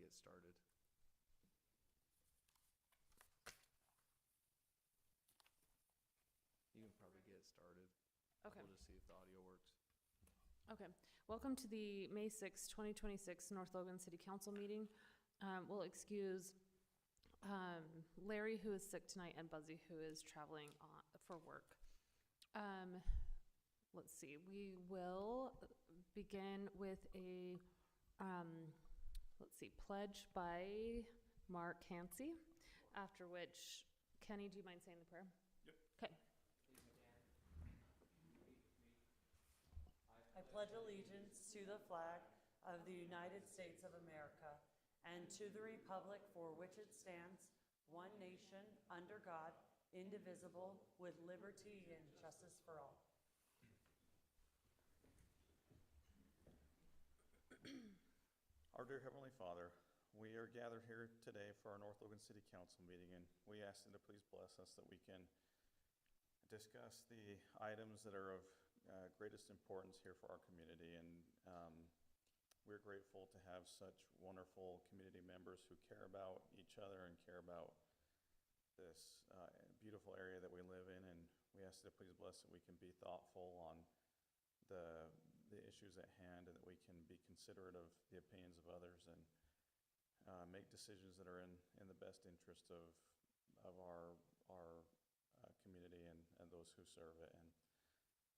get started. You can probably get started. Okay. We'll just see if the audio works. Okay. Welcome to the May 6, 2026 North Logan City Council meeting. We'll excuse Larry, who is sick tonight, and Buzzy, who is traveling for work. Let's see. We will begin with a pledge by Mark Hansey, after which, Kenny, do you mind saying the prayer? Yep. Okay. I pledge allegiance to the flag of the United States of America and to the republic for which it stands, one nation, under God, indivisible, with liberty and justice for all. Our dear Heavenly Father, we are gathered here today for our North Logan City Council meeting, and we ask you to please bless us that we can discuss the items that are of greatest importance here for our community. And we're grateful to have such wonderful community members who care about each other and care about this beautiful area that we live in. And we ask you to please bless that we can be thoughtful on the issues at hand, and that we can be considerate of the opinions of others and make decisions that are in the best interest of our community and those who serve it. And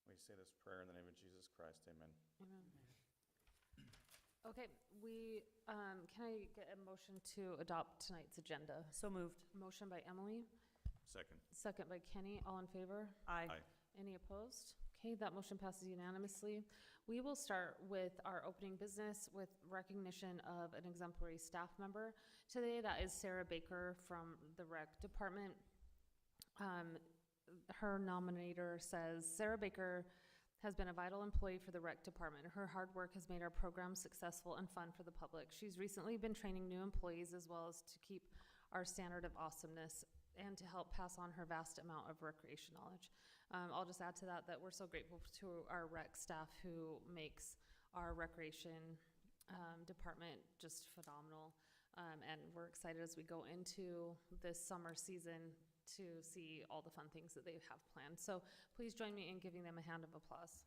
we say this prayer in the name of Jesus Christ. Amen. Amen. Okay, can I get a motion to adopt tonight's agenda? So moved. Motion by Emily, Second. second by Kenny. All in favor? Aye. Aye. Any opposed? Okay, that motion passes unanimously. We will start with our opening business with recognition of an exemplary staff member. Today, that is Sarah Baker from the Rec Department. Her nominator says, Sarah Baker has been a vital employee for the Rec Department. Her hard work has made our program successful and fun for the public. She's recently been training new employees as well as to keep our standard of awesomeness and to help pass on her vast amount of recreation knowledge. I'll just add to that we're so grateful to our rec staff who makes our recreation department just phenomenal. And we're excited as we go into this summer season to see all the fun things that they have planned. So please join me in giving them a hand of applause.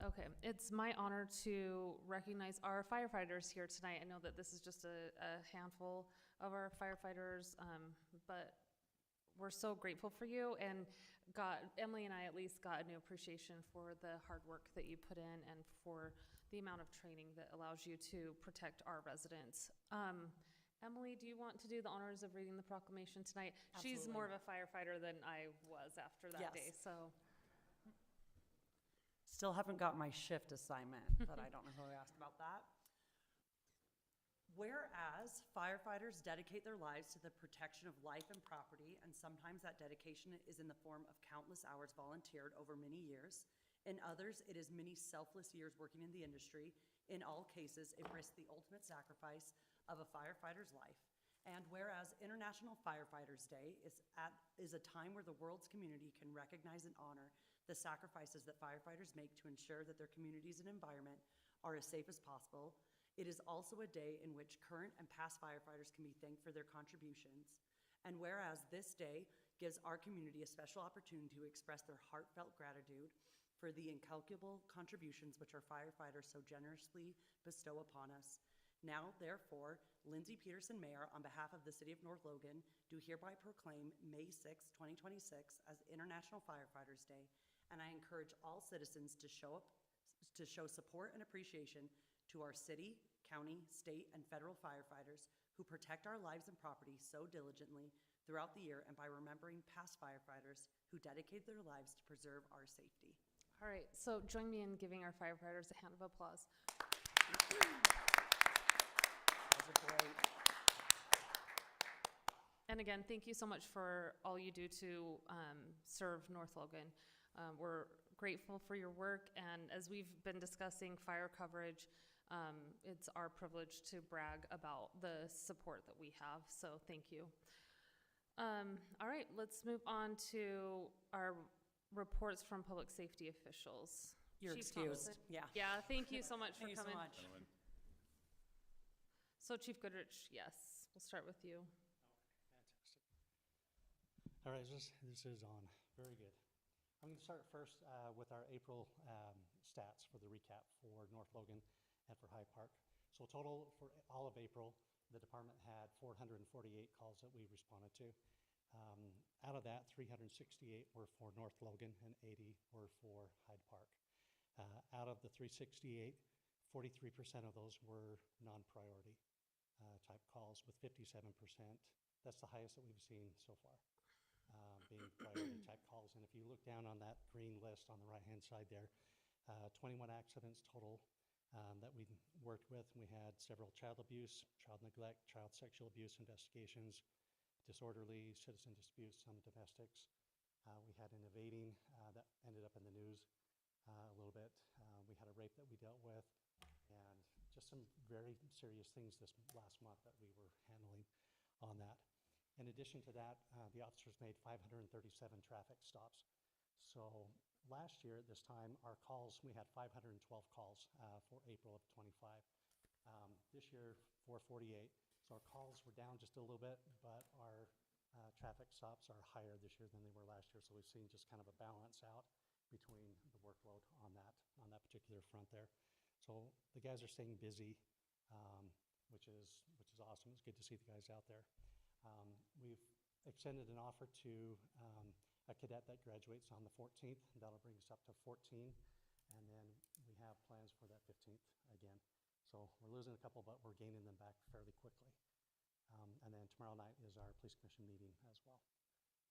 Okay, it's my honor to recognize our firefighters here tonight. I know that this is just a handful of our firefighters, but we're so grateful for you, and Emily and I at least got a new appreciation for the hard work that you put in and for the amount of training that allows you to protect our residents. Emily, do you want to do the honors of reading the proclamation tonight? Absolutely. She's more of a firefighter than I was after that day, so. Still haven't got my shift assignment, but I don't know who asked about that. Whereas firefighters dedicate their lives to the protection of life and property, and sometimes that dedication is in the form of countless hours volunteered over many years. In others, it is many selfless years working in the industry. In all cases, it risks the ultimate sacrifice of a firefighter's life. And whereas International Firefighters Day is a time where the world's community can recognize and honor the sacrifices that firefighters make to ensure that their communities and environment are as safe as possible, it is also a day in which current and past firefighters can be thanked for their contributions. And whereas this day gives our community a special opportunity to express their heartfelt gratitude for the incalculable contributions which our firefighters so generously bestow upon us. Now, therefore, Lindsay Peterson, Mayor, on behalf of the City of North Logan, do hereby proclaim May 6, 2026 as International Firefighters Day, and I encourage all citizens to show support and appreciation to our city, county, state, and federal firefighters who protect our lives and property so diligently throughout the year, and by remembering past firefighters who dedicated their lives to preserve our safety. All right, so join me in giving our firefighters a hand of applause. Those are great. And again, thank you so much for all you do to serve North Logan. We're grateful for your work, and as we've been discussing fire coverage, it's our privilege to brag about the support that we have, so thank you. All right, let's move on to our reports from public safety officials. You're Chief excused. Thompson. Yeah. Yeah, thank you so much for Thank you so coming. much. Gentlemen, So Chief Goodrich, yes, we'll start with you. All right, this is on. Very good. I'm going to start first with our April stats for the recap for North Logan and for Hyde Park. So total for all of April, the department had 448 calls that we responded to. Out of that, 368 were for North Logan and 80 were for Hyde Park. Out of the 368, 43% of those were non-priority type calls with 57%. That's the highest that we've seen so far. Being priority type calls. And if you look down on that green list on the right-hand side there, 21 accidents total that we worked with. We had several child abuse, child neglect, child sexual abuse investigations, disorderly citizen disputes, some domestics. We had an evading that ended up in the news a little bit. We had a rape that we dealt with, and just some very serious things this last month that we were handling on that. In addition to that, the officers made 537 traffic stops. So last year at this time, our calls, we had 512 calls for April of 25. This year, 448. So our calls were down just a little bit, but our traffic stops are higher this year than they were last year. So we've seen just kind of a balance out between the workload on that particular front there. So the guys are staying busy, which is awesome. It's good to see the guys out there. We've extended an offer to a cadet that graduates on the 14th. That'll bring us up to 14, and then we have plans for that 15th again. So we're losing a couple, but we're gaining them back fairly quickly. And then tomorrow night is our police commission meeting as well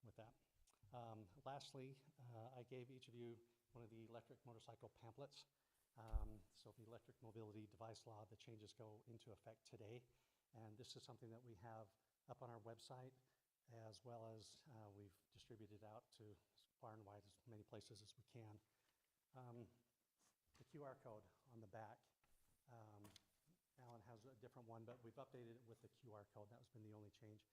with that. Lastly, I gave each of you one of the electric motorcycle pamphlets. So the electric mobility device law, the changes go into effect today. And this is something that we have up on our website, as well as we've distributed out to far and wide as many places as we can. The QR code on the back, Alan has a different one, but we've updated it with the QR code. That has been the only change.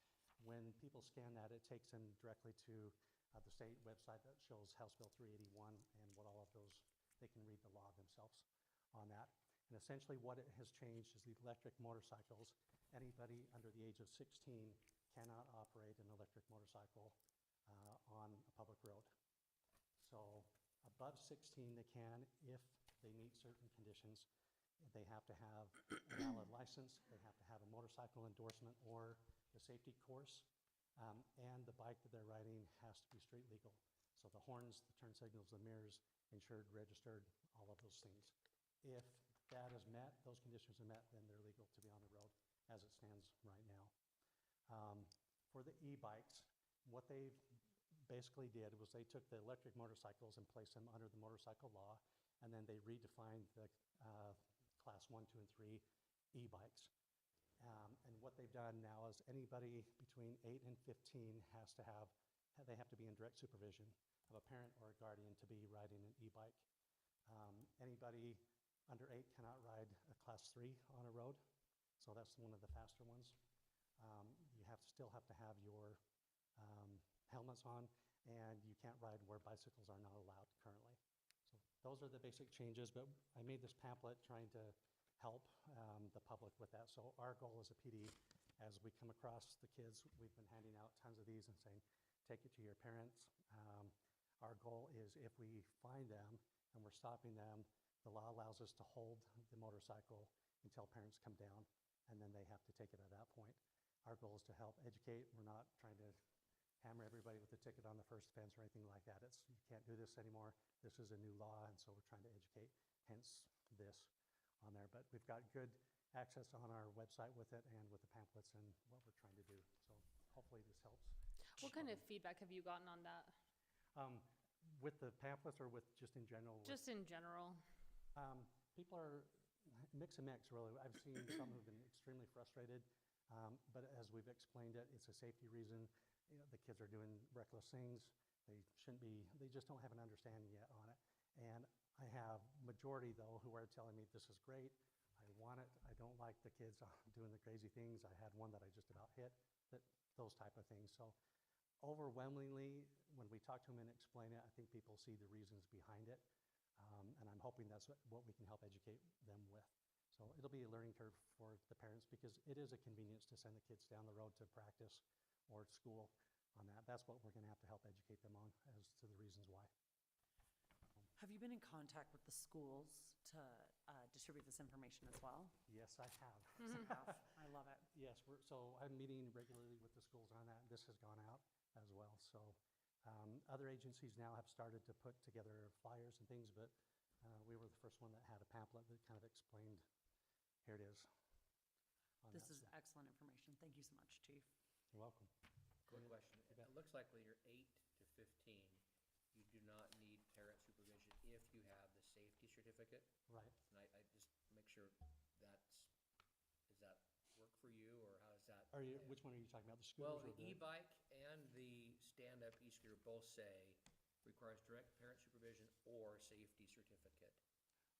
When people scan that, it takes them directly to the state website that shows House Bill 381 and what all of those, they can read the law themselves on that. And essentially what it has changed is the electric motorcycles. Anybody under the age of 16 cannot operate an electric motorcycle on a public road. So above 16 they can if they meet certain conditions. They have to have a valid license, they have to have a motorcycle endorsement or the safety course, and the bike that they're riding has to be street legal. So the horns, the turn signals, the mirrors, insured, registered, all of those things. If that is met, those conditions are met, then they're legal to be on the road as it stands right now. For the e-bikes, what they basically did was they took the electric motorcycles and placed them under the motorcycle law, and then they redefined the class 1, 2, and 3 e-bikes. And what they've done now is anybody between 8 and 15 they have to be in direct supervision of a parent or a guardian to be riding an e-bike. Anybody under 8 cannot ride a class 3 on a road, so that's one of the faster ones. You still have to have your helmets on, and you can't ride where bicycles are not allowed currently. So those are the basic changes, but I made this pamphlet trying to help the public with that. So our goal as a PD, as we come across the kids, we've been handing out tons of these and saying, take it to your parents. Our goal is if we find them and we're stopping them, the law allows us to hold the motorcycle until parents come down, and then they have to take it at that point. Our goal is to help educate. We're not trying to hammer everybody with a ticket on the first offense or anything like that. You can't do this anymore. This is a new law, and so we're trying to educate, hence this on there. But we've got good access on our website with it and with the pamphlets and what we're trying to do. So hopefully this helps. What kind of feedback have you gotten on that? With the pamphlets or with just in general? Just in general. People are mix and mix, really. I've seen some who've been extremely frustrated, but as we've explained it, it's a safety reason. You know, the kids are doing reckless things. They shouldn't be, they just don't have an understanding yet on it. And I have majority, though, who are telling me this is great, I want it, I don't like the kids doing the crazy things. I had one that I just about hit, those type of things. So overwhelmingly, when we talk to them and explain it, I think people see the reasons behind it. And I'm hoping that's what we can help educate them with. So it'll be a learning curve for the parents because it is a convenience to send the kids down the road to practice or school on that. That's what we're going to have to help educate them on as to the reasons why. Have you been in contact with the schools to distribute this information as well? Yes, I have. I love it. Yes, so I'm meeting regularly with the schools on that. This has gone out as well. So other agencies now have started to put together flyers and things, but we were the first one that had a pamphlet that kind of explained, here it is. This is excellent information. Thank you so much, Chief. You're welcome. Quick question. You bet. It looks like when you're 8 to 15, you do not need parent supervision if you have the safety certificate. Right. And I just make sure does that work for you, or how does that? Which one are you talking about, the Well, scooters or the e-bike and the stand-up e-scooter both say requires direct parent supervision or safety certificate.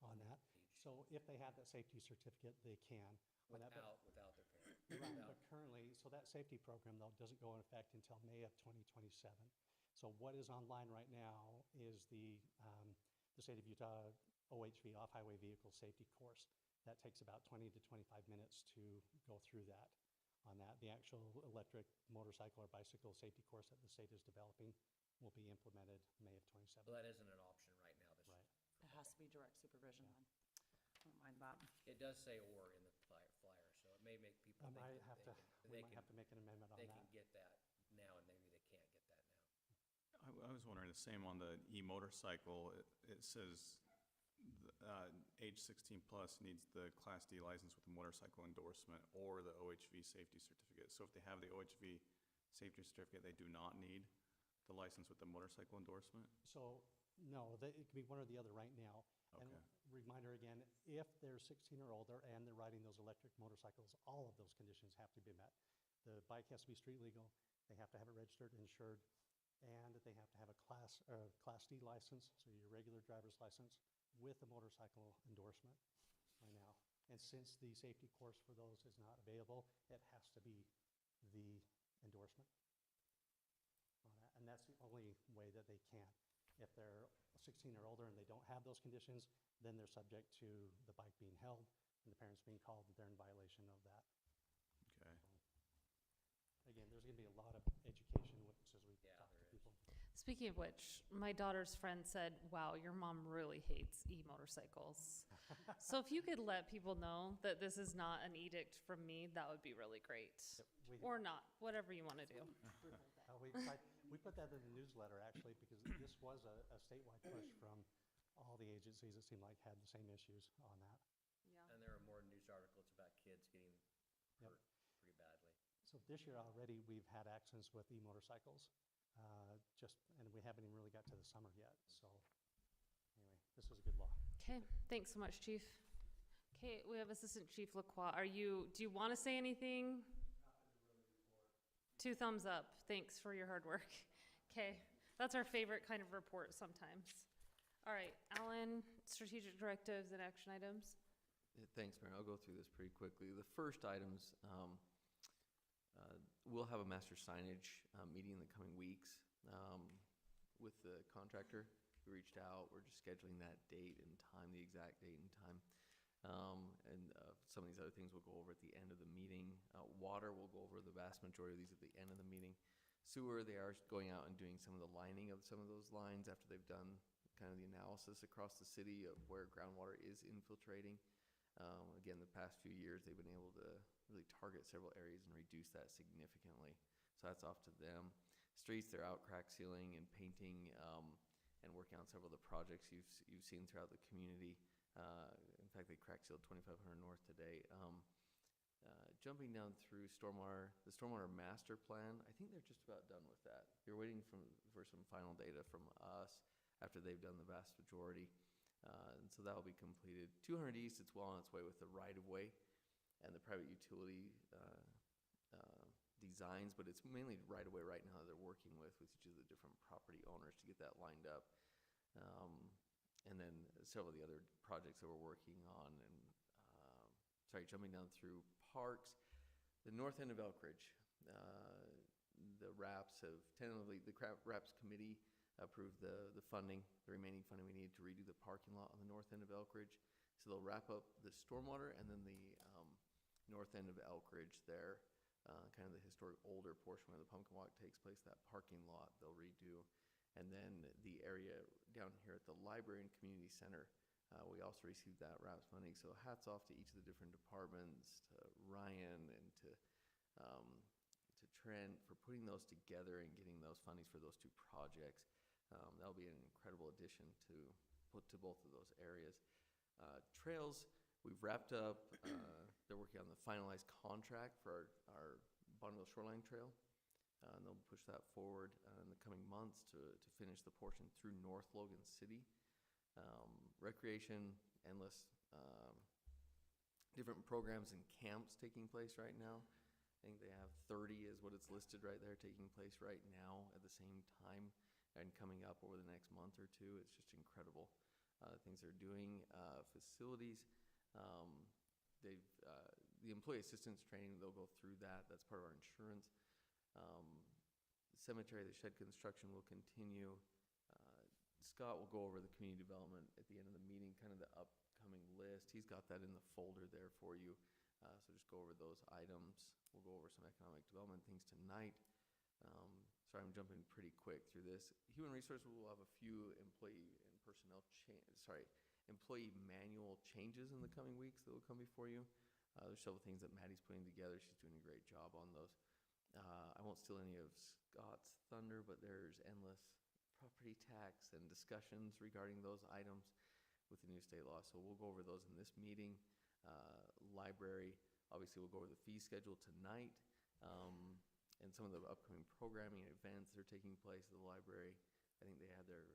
on that? So if they have that safety certificate, they can. on that, but- Without their parent. Right, Without- but currently, so that safety program, though, doesn't go in effect until May of 2027. So what is online right now is the State of Utah OHV, Off-Highway Vehicle Safety Course. That takes about 20 to 25 minutes to go through that. On that, the actual electric motorcycle or bicycle safety course that the state is developing will be implemented May of 27. So that isn't an option right now. Right. It has to be direct supervision then. I don't mind that. It does say "or" in the flyer, so it may make people think I that have to, we they might have to make an amendment on they that. can get that now, and maybe they can't get that now. I was wondering the same on the e-motorcycle. It says age 16 plus needs the Class D license with the motorcycle endorsement or the OHV safety certificate. So if they have the OHV safety certificate, they do not need the license with the motorcycle endorsement? So, no, it can be one or the other right now. And Okay. reminder again, if they're 16 or older and they're riding those electric motorcycles, all of those conditions have to be met. The bike has to be street legal, they have to have it registered, insured, and they have to have a Class D license, so your regular driver's license, with a motorcycle endorsement right now. And since the safety course for those is not available, it has to be the endorsement on that. And that's the only way that they can. If they're 16 or older and they don't have those conditions, then they're subject to the bike being held and the parents being called that they're in violation of that. Okay. Again, there's going to be a lot of education as we Yeah, talk to there is. people. Speaking of which, my daughter's friend said, wow, your mom really hates e-motorcycles. So if you could let people know that this is not an edict from me, that would be really great. We- Or not, whatever you want to do. We put that in the newsletter, actually, because this was a statewide push from all the agencies that seemed like had the same issues on that. Yeah. And there are more news articles about kids getting Yep. hurt pretty badly. So this year already, we've had accidents with e-motorcycles, and we haven't even really got to the summer yet. So anyway, this is a good law. Okay, thanks so much, Chief. Okay, we have Assistant Chief Lacroix. Do you want to say anything? 2 thumbs up. Thanks for your hard work. Okay, that's our favorite kind of report sometimes. All right, Alan, strategic directives and action items. Yeah, thanks, Mayor. I'll go through this pretty quickly. The first items, we'll have a master signage meeting in the coming weeks with the contractor. We reached out. We're just scheduling that date and time, the exact date and time. Some of these other things we'll go over at the end of the meeting. Water, we'll go over the vast majority of these at the end of the meeting. Sewer, they are going out and doing some of the lining of some of those lines after they've done kind of the analysis across the city of where groundwater is infiltrating. Again, the past few years, they've been able to really target several areas and reduce that significantly. So that's off to them. Streets, they're out crack sealing and painting and working on several of the projects you've seen throughout the community. In fact, they crack sealed 2500 North today. Jumping down through the stormwater master plan, I think they're just about done with that. They're waiting for some final data from us after they've done the vast majority. And so that will be completed. 200 East, it's well on its way with the right-of-way and the private utility designs, but it's mainly right-of-way right now that they're working with each of the different property owners to get that lined up. And then several of the other projects that we're working on. And jumping down through parks, the north end of Elk Ridge, the RAPS have tentatively, the RAPS committee approve the funding, the remaining funding we need to redo the parking lot on the north end of Elk Ridge. So they'll wrap up the stormwater and then the north end of Elk Ridge there, kind of the historic older portion where the pumpkin walk takes place, that parking lot they'll redo. And then the area down here at the library and community center, we also received that RAPS funding. So hats off to each of the different departments, to Ryan and to Trent for putting those together and getting those fundings for those two projects. That'll be an incredible addition to put to both of those areas. Trails, we've wrapped up. They're working on the finalized contract for our Bonneville Shoreline Trail. And they'll push that forward in the coming months to finish the portion through North Logan City. Recreation, endless different programs and camps taking place right now. I think they have 30 is what it's listed right there taking place right now at the same time and coming up over the next month or two. It's just incredible things they're doing. Facilities, the employee assistance training, they'll go through that. That's part of our insurance. Cemetery, the shed construction will continue. Scott will go over the community development at the end of the meeting, kind of the upcoming list. He's got that in the folder there for you. So just go over those items. We'll go over some economic development things tonight. Sorry, I'm jumping pretty quick through this. Human Resources will have a few employee manual changes in the coming weeks that will come before you. There's several things that Maddie's putting together. She's doing a great job on those. I won't steal any of Scott's thunder, but there's endless property tax and discussions regarding those items with the new state law. So we'll go over those in this meeting. Library, obviously we'll go over the fee schedule tonight, and some of the upcoming programming and events that are taking place at the library. I think they had their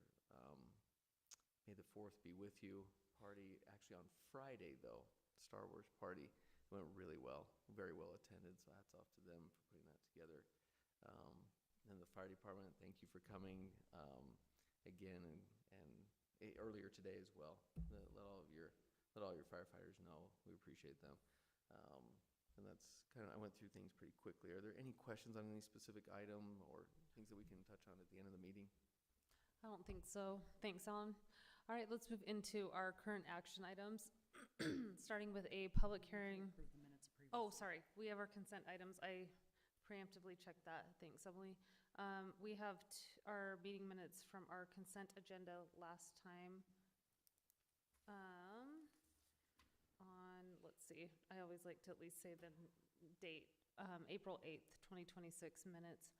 May the 4th be with you party actually on Friday though, Star Wars party. It went really well, very well attended, so hats off to them for putting that together. And the fire department, thank you for coming again and earlier today as well. Let all your firefighters know we appreciate them. And that's kind of, I went through things pretty quickly. Are there any questions on any specific item or things that we can touch on at the end of the meeting? I don't think so. Thanks, Alan. All right, let's move into our current action items, starting with a public hearing. Approve the minutes of previous. Oh, sorry, we have our consent items. I preemptively checked that. Thanks, Emily. We have our meeting minutes from our consent agenda last time. Let's see, I always like to at least say the date, April 8th, 2026 minutes.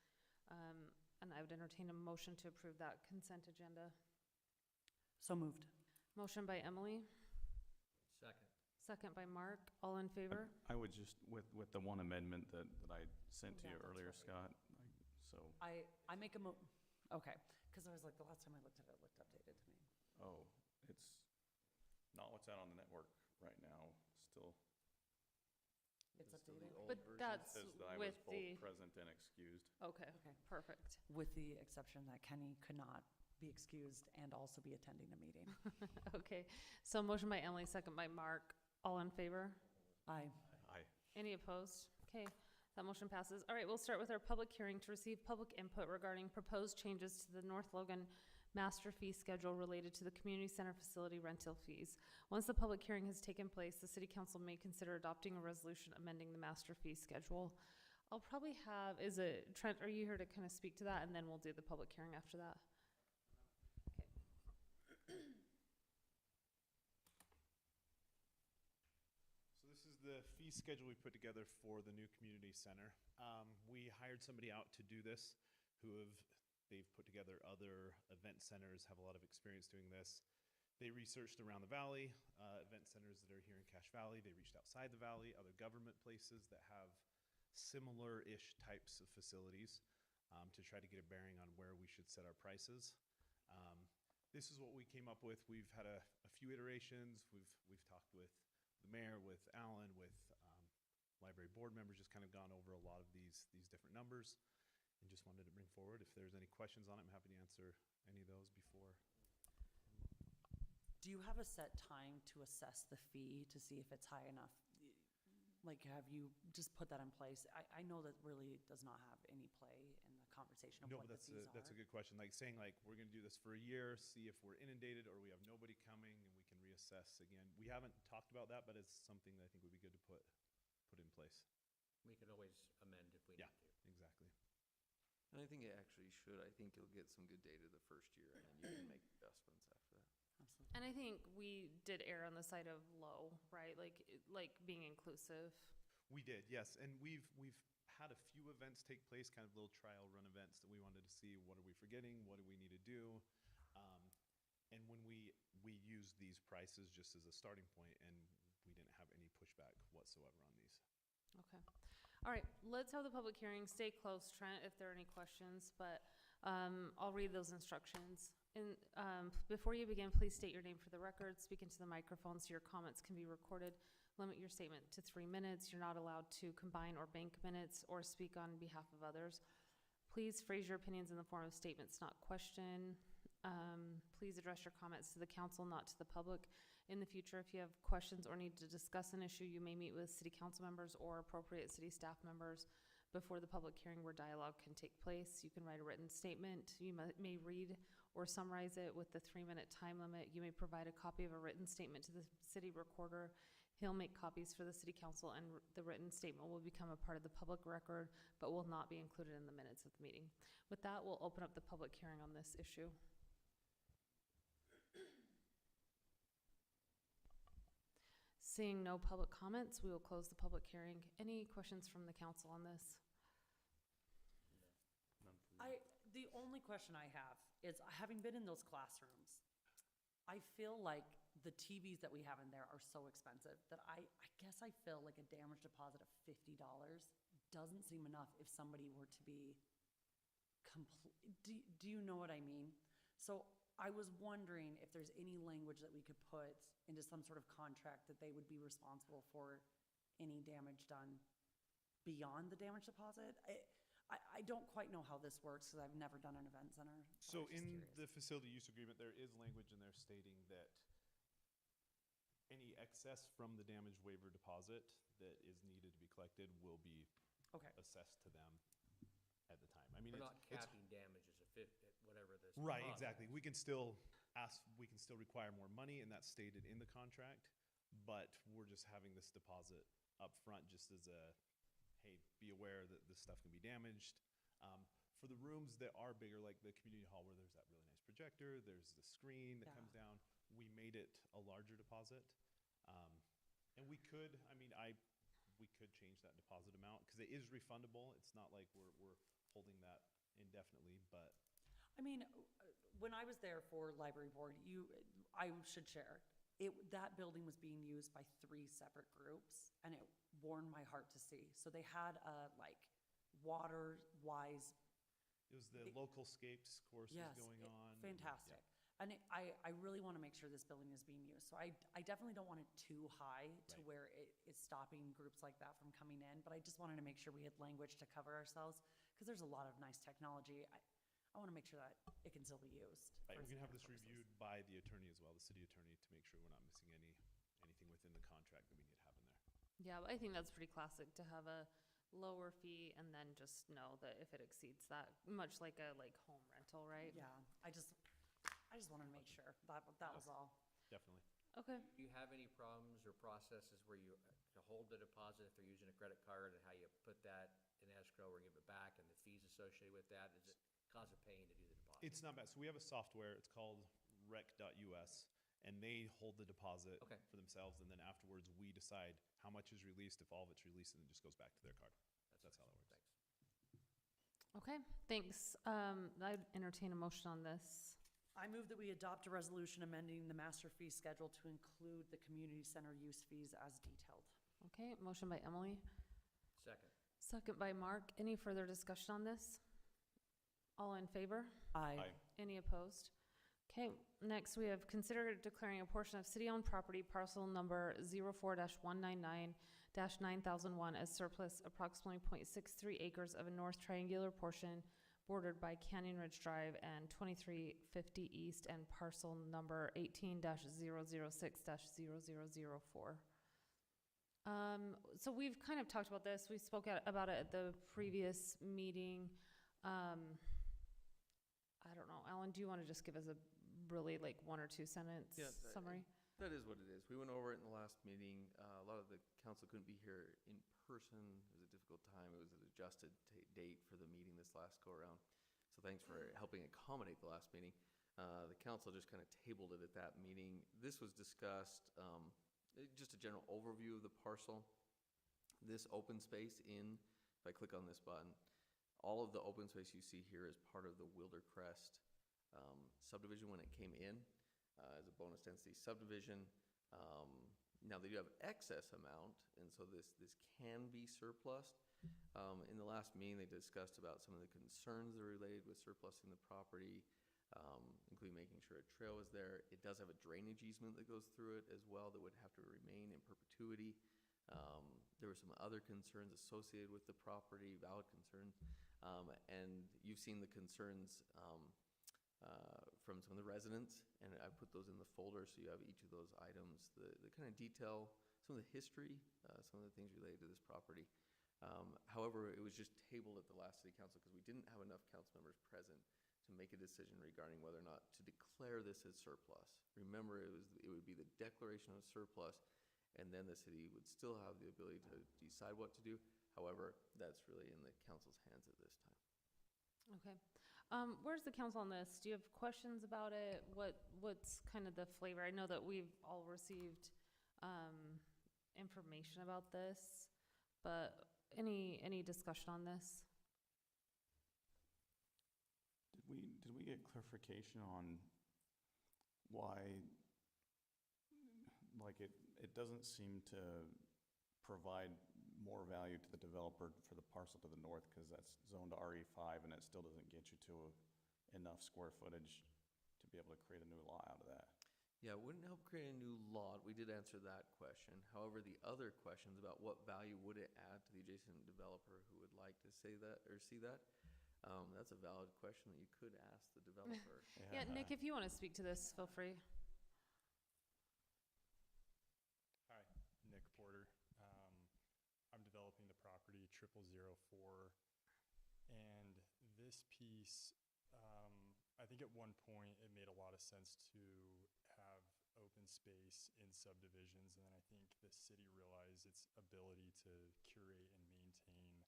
And I would entertain a motion to approve that consent agenda. So moved. Motion by Emily, Second. second by Mark. All in favor? I would just, with the one amendment that I sent to Yeah, you that's earlier, right. Scott, so, I make a okay, because I was like, the last time I looked at it, it looked updated to me. it's not what's out on the network right now, still. It's Is it still updated? the old But version? that's Says that I with was both the, present and excused. okay, Okay. perfect. With the exception that Kenny could not be excused and also be attending the meeting. Okay, so motion by Emily, second by Mark. All in favor? Aye. Any opposed? Okay, that motion passes. All right, we'll start with our public hearing to receive public input regarding proposed changes to the North Logan master fee schedule related to the community center facility rental fees. Once the public hearing has taken place, the city council may consider adopting a resolution amending the master fee schedule. I'll probably have, Trent, are you here to kind of speak to that? And then we'll do the public hearing after that. So this is the fee schedule we put together for the new community center. We hired somebody out to do this they've put together other event centers, have a lot of experience doing this. They researched around the valley, event centers that are here in Cache Valley. They reached outside the valley, other government places that have similar-ish types of facilities to try to get a bearing on where we should set our prices. This is what we came up with. We've had a few iterations. We've talked with the mayor, with Alan, with library board members, just kind of gone over a lot of these different numbers, and just wanted to bring forward. If there's any questions on it, I'm happy to answer any of those before. Do you have a set time to assess the fee to see if it's high enough? Like, have you just put that in place? I know that really does not have any play in the conversation of No, what but the fees are. that's a good question. Like saying like, we're gonna do this for a year, see if we're inundated or we have nobody coming and we can reassess again. We haven't talked about that, but it's something that I think would be good to put in place. We can always amend if we Yeah. need to. Exactly. And I think it actually should. I think you'll get some good data the first year, and then you can make adjustments after that. Absolutely. And I think we did err on the side of low, right? Like being inclusive. We did, yes, and we've had a few events take place, kind of little trial run events that we wanted to see, what are we forgetting, what do we need to do? And when we used these prices just as a starting point, and we didn't have any pushback whatsoever on these. Okay. All right, let's have the public hearing. Stay close, Trent, if there are any questions, but I'll read those instructions. Before you begin, please state your name for the record, speak into the microphone so your comments can be recorded. Limit your statement to 3 minutes. You're not allowed to combine or bank minutes or speak on behalf of others. Please phrase your opinions in the form of statements, not question. Please address your comments to the council, not to the public. In the future, if you have questions or need to discuss an issue, you may meet with city council members or appropriate city staff members before the public hearing where dialogue can take place. You can write a written statement. You may read or summarize it with the 3-minute time limit. You may provide a copy of a written statement to the city recorder. He'll make copies for the city council, and the written statement will become a part of the public record, but will not be included in the minutes of the meeting. With that, we'll open up the public hearing on this issue. Seeing no public comments, we will close the public hearing. Any questions from the council on this? The only question I have is, having been in those classrooms, I feel like the TVs that we have in there are so expensive that I guess I feel like a damage deposit of $50 doesn't seem enough if somebody were to be do you know what I mean? So I was wondering if there's any language that we could put into some sort of contract that they would be responsible for any damage done beyond the damage deposit. I don't quite know how this works because I've never done an event center. I So was just in curious. the facility use agreement, there is language in there stating that any excess from the damage waiver deposit that is needed to be collected will be Okay. assessed to them at the time. I mean, We're it's, not it's capping damages at whatever this. right, deposit. exactly. We can still require more money, and that's stated in the contract, but we're just having this deposit up front just as a, hey, be aware that this stuff can be damaged. For the rooms that are bigger, like the community hall where there's that really nice projector, there's the screen that Yeah. comes down, we made it a larger deposit. And we could change that deposit amount because it is refundable. It's not like we're holding that indefinitely, but I mean, when I was there for library board, I should share, that building was being used by 3 separate groups, and it warmed my heart to see. So they had a, like, water-wise, it was the local scapes course was yes, going on. and- fantastic. yeah. And I really want to make sure this building is being used. So I definitely don't want it too high to Right. where it is stopping groups like that from coming in, but I just wanted to make sure we had language to cover ourselves, because there's a lot of nice technology. I want to make sure that it can still be used. Right, for we're gonna have its this purposes. reviewed by the attorney as well, the city attorney, to make sure we're not missing anything within the contract that we need to have in there. Yeah, but I think that's pretty classic to have a lower fee and then just know that if it exceeds that, much like a home rental, right? Yeah, I just wanted to make sure. That was all. Definitely. Okay. Do you have any problems or processes where you, to hold the deposit if they're using a credit card, and how you put that in escrow or give it back, and the fees associated with that? Is it cause of pain to do the deposit? It's not bad. So we have a software, it's called rec.us, and they hold the deposit Okay. for themselves, and then afterwards we decide how much is released, if all of it's released, and it just goes back to their card. That's how that works. Thanks. Okay, thanks. I'd entertain a motion on this. I move that we adopt a resolution amending the master fee schedule to include the community center use fees as detailed. Okay, motion by Emily, Second. second by Mark. Any further discussion on this? All in favor? Aye. Any opposed? Okay, next we have considered declaring a portion of city-owned property parcel number 04-199-9001 as surplus, approximately 0.63 acres of a north triangular portion bordered by Canyon Ridge Drive and 2350 East, and parcel number 18-006-0004. So we've kind of talked about this. We spoke about it at the previous meeting. I don't know, Alan, do you want to just give us a really like 1 or 2 sentence Yeah, summary? That is what it is. We went over it in the last meeting. A lot of the council couldn't be here in person. It was a difficult time. It was an adjusted date for the meeting this last go-around. So thanks for helping accommodate the last meeting. The council just kind of tabled it at that meeting. This was discussed, just a general overview of the parcel. This open space if I click on this button, all of the open space you see here is part of the Wildercrest subdivision when it came in. As a bonus density subdivision. Now they do have excess amount, and so this can be surplused. In the last meeting, they discussed about some of the concerns that are related with surplusing the property, including making sure a trail is there. It does have a drainage easement that goes through it as well that would have to remain in perpetuity. There were some other concerns associated with the property, valid concerns, and you've seen the concerns from some of the residents, and I put those in the folder so you have each of those items that kind of detail some of the history, some of the things related to this property. However, it was just tabled at the last city council because we didn't have enough council members present to make a decision regarding whether or not to declare this as surplus. Remember, it would be the declaration of surplus, and then the city would still have the ability to decide what to do. However, that's really in the council's hands at this time. Okay. Where's the council on this? Do you have questions about it? What's kind of the flavor? I know that we've all received information about this, but any discussion on this? Did we get clarification on why, like, it doesn't seem to provide more value to the developer for the parcel to the north because that's zoned RE5 and it still doesn't get you to enough square footage to be able to create a new lot out of that? Yeah, it wouldn't help create a new lot. We did answer that question. However, the other questions about what value would it add to the adjacent developer who would like to say that or see that, that's a valid question that you could ask the developer. Yeah, Nick, if you want to speak to this, feel free. Hi, Nick Porter. I'm developing the property 0004, and this piece, I think at one point it made a lot of sense to have open space in subdivisions, and then I think the city realized its ability to curate and maintain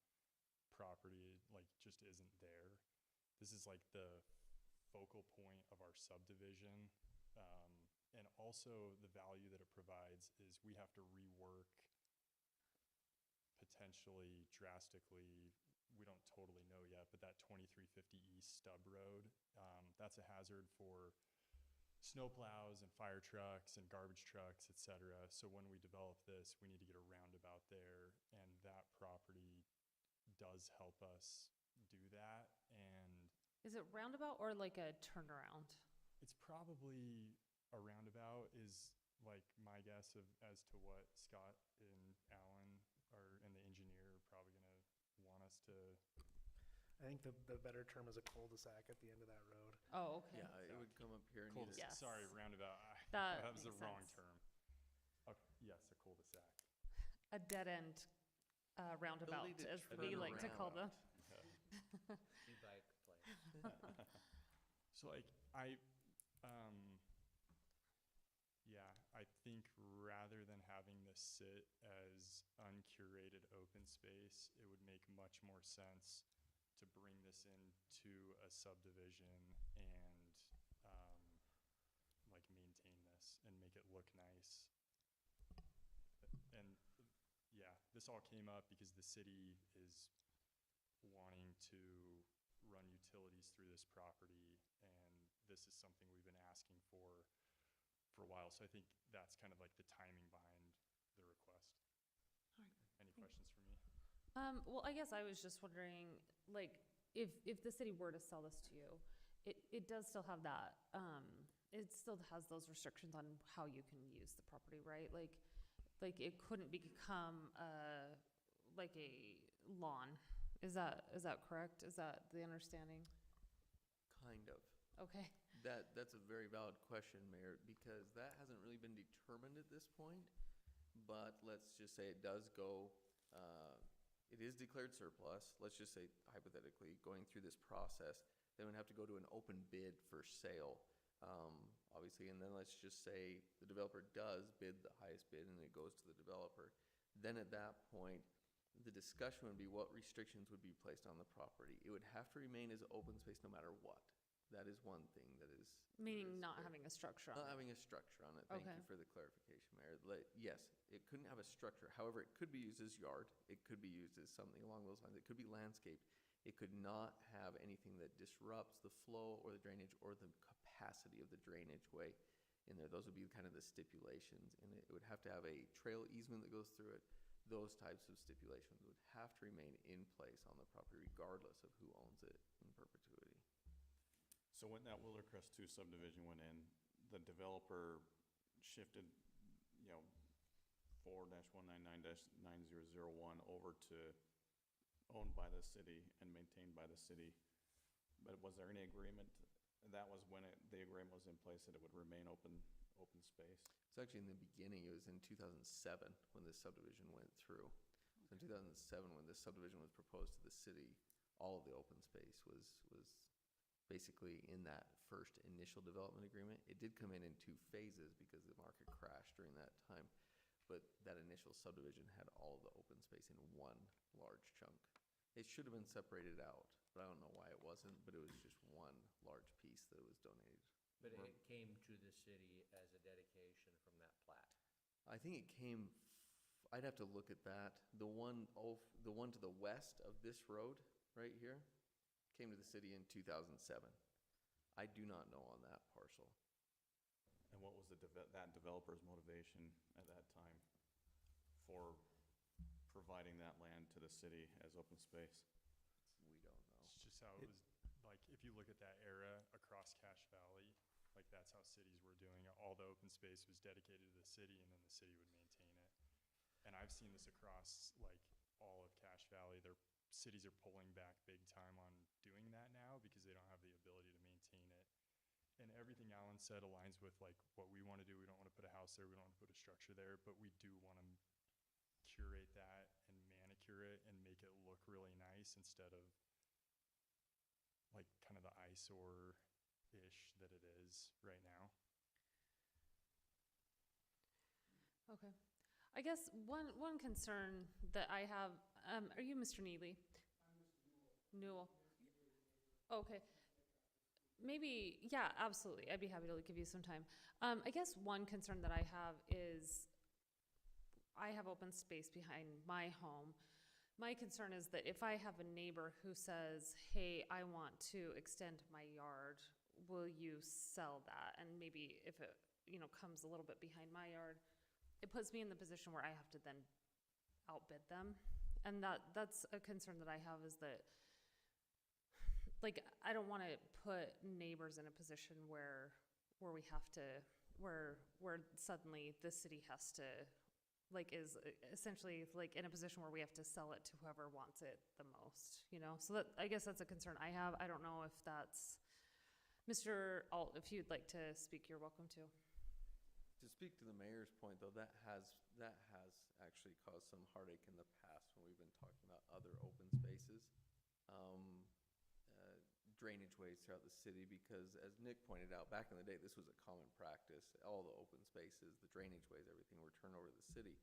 property just isn't there. This is like the focal point of our subdivision, and also the value that it provides is we have to rework potentially drastically, we don't totally know yet, but that 2350 East Stub Road, that's a hazard for snowplows and fire trucks and garbage trucks, etc. So when we develop this, we need to get a roundabout there, and that property does help us do that. And Is it roundabout or like a turnaround? it's probably a roundabout is like my guess as to what Scott and Alan and the engineer are probably going to want us to. I think the better term is a cul-de-sac at the end of that road. Oh, okay. Yeah, it would come up here and Cul-de-sac. Yes. Sorry, roundabout. That That was the makes wrong sense. term. Okay, yes, a cul-de-sac. A dead-end roundabout, Ability to as turn we like to call them. E-bike place. So I think rather than having this sit as uncurated open space, it would make much more sense to bring this into a subdivision and maintain this and make it look nice. And yeah, this all came up because the city is wanting to run utilities through this property, and this is something we've been asking for a while. So I think that's kind of like the timing behind the request. Any questions for me? Well, I guess I was just wondering, like, if the city were to sell this to you, it does still have that, it still has those restrictions on how you can use the property, right? Like it couldn't become like a lawn. Is that correct? Is that the understanding? kind of. Okay. That's a very valid question, Mayor, because that hasn't really been determined at this point. But let's just say it does go it is declared surplus, let's just say hypothetically, going through this process, they would have to go to an open bid for sale, obviously, and then let's just say the developer does bid the highest bid and it goes to the developer. Then at that point, the discussion would be what restrictions would be placed on the property. It would have to remain as open space no matter what. That is one thing that is. Meaning that is not fair. having a structure on Not it. having a structure on it. Thank Okay. you for the clarification, Mayor. Yes, it couldn't have a structure. However, it could be used as yard. It could be used as something along those lines. It could be landscaped. It could not have anything that disrupts the flow or the drainage or the capacity of the drainage way in there. Those would be kind of the stipulations. And it would have to have a trail easement that goes through it. Those types of stipulations would have to remain in place on the property regardless of who owns it in perpetuity. So when that Wildercrest 2 subdivision went in, the developer shifted, 4-199-9001 over to owned by the city and maintained by the city. But was there any agreement? That was when the agreement was in place that it would remain open space? It's actually in the beginning. It was in 2007 when this subdivision went through. So in 2007, when this subdivision was proposed to the city, all of the open space was basically in that first initial development agreement. It did come in 2 phases because the market crashed during that time. But that initial subdivision had all the open space in one large chunk. It should have been separated out, but I don't know why it wasn't, but it was just one large piece that was donated. But it came to the city as a dedication from that plat. I think it came, I'd have to look at that. The one to the west of this road right here came to the city in 2007. I do not know on that parcel. And what was that developer's motivation at that time for providing that land to the city as open space? We don't know. It's just how it was, like, if you look at that era across Cache Valley, like, that's how cities were doing it. All the open space was dedicated to the city, and then the city would maintain it. And I've seen this across, like, all of Cache Valley. Their cities are pulling back big time on doing that now because they don't have the ability to maintain it. And everything Alan said aligns with, like, what we want to do. We don't want to put a house there. We don't want to put a structure there, but we do want to curate that and manicure it and make it look really nice instead of, like, kind of the eyesore-ish that it is right now. Okay. I guess one concern that I have, are you Mr. Neely? I'm Mr. Newell. Okay. Maybe, yeah, absolutely. I'd be happy to give you some time. I guess one concern that I have is I have open space behind my home. My concern is that if I have a neighbor who says, hey, I want to extend my yard, will you sell that? And maybe if it, comes a little bit behind my yard, it puts me in the position where I have to then outbid them. And that's a concern that I have, is that, like, I don't want to put neighbors in a position where we have to, where suddenly the city has to, like, is essentially like in a position where we have to sell it to whoever wants it the most, So I guess that's a concern I have. I don't know if that's, Mr. Alt, if you'd like to speak, you're welcome to. To speak to the mayor's point, though, that has actually caused some heartache in the past when we've been talking about other open spaces, drainage ways throughout the city, because as Nick pointed out, back in the day, this was a common practice. All the open spaces, the drainage ways, everything were turned over to the city,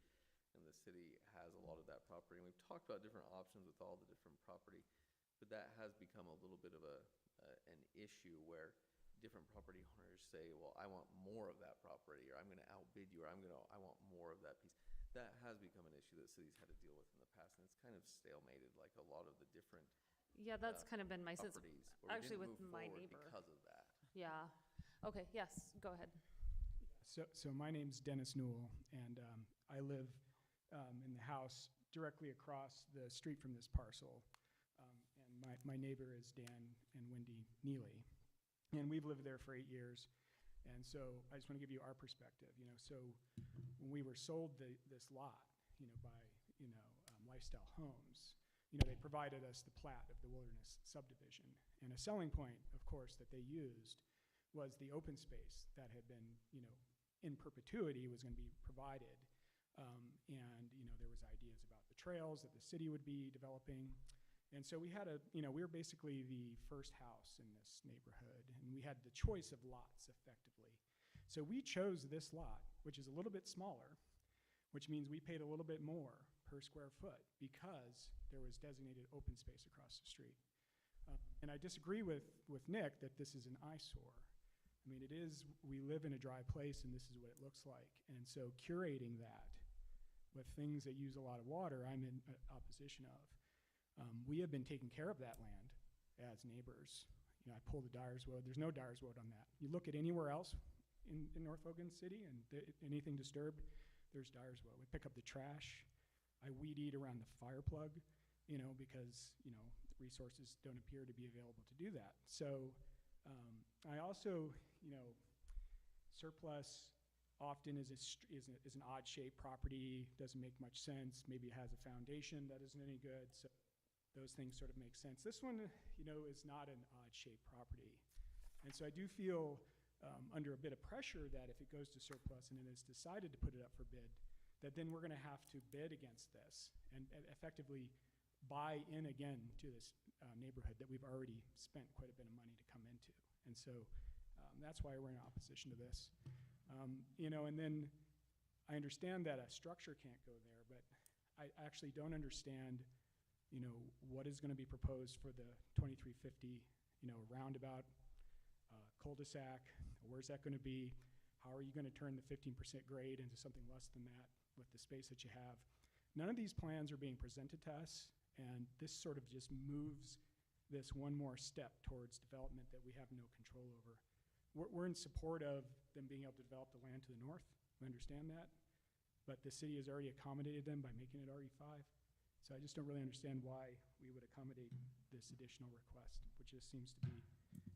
and the city has a lot of that property. And we've talked about different options with all the different property, but that has become a little bit of an issue where different property owners say, well, I want more of that property, or I'm going to outbid you, or I want more of that piece. That has become an issue that cities had to deal with in the past, and it's kind of stalemated like a lot of the different Yeah, that's kind of been my sense, properties where we actually didn't with move my forward neighbor. because of that. Yeah. Okay, yes, go ahead. So my name's Dennis Newell, and I live in the house directly across the street from this parcel. And my neighbor is Dan and Wendy Neely. And we've lived there for 8 years. And so I just want to give you our perspective. So when we were sold this lot, by Lifestyle Homes, they provided us the plat of the Wilderness subdivision. And a selling point, of course, that they used was the open space that had been, in perpetuity was going to be provided And, there was ideas about the trails that the city would be developing. And so we had we were basically the first house in this neighborhood, and we had the choice of lots effectively. So we chose this lot, which is a little bit smaller, which means we paid a little bit more per square foot because there was designated open space across the street. And I disagree with Nick that this is an eyesore. I mean, we live in a dry place and this is what it looks like. And so curating that with things that use a lot of water, I'm in opposition of. We have been taking care of that land as neighbors. I pull the Dyers Wood. There's no Dyers Wood on that. You look at anywhere else in North Logan City and anything disturbed, there's Dyers Wood. We pick up the trash. I weed eat around the fire plug, because, resources don't appear to be available to do that. So I also, surplus often is an odd-shaped property, doesn't make much sense. Maybe it has a foundation that isn't any good, so those things sort of make sense. This one, is not an odd-shaped property. And so I do feel under a bit of pressure that if it goes to surplus and it is decided to put it up for bid, that then we're going to have to bid against this and effectively buy in again to this neighborhood that we've already spent quite a bit of money to come into. And so that's why we're in opposition to this. And then I understand that a structure can't go there, but I actually don't understand, what is going to be proposed for the 2350, roundabout, cul-de-sac. Where's that going to be? How are you going to turn the 15% grade into something less than that with the space that you have? None of these plans are being presented to us, and this sort of just moves this one more step towards development that we have no control over. We're in support of them being able to develop the land to the north. We understand that. But the city has already accommodated them by making it RE5. So I just don't really understand why we would accommodate this additional request, which just seems to be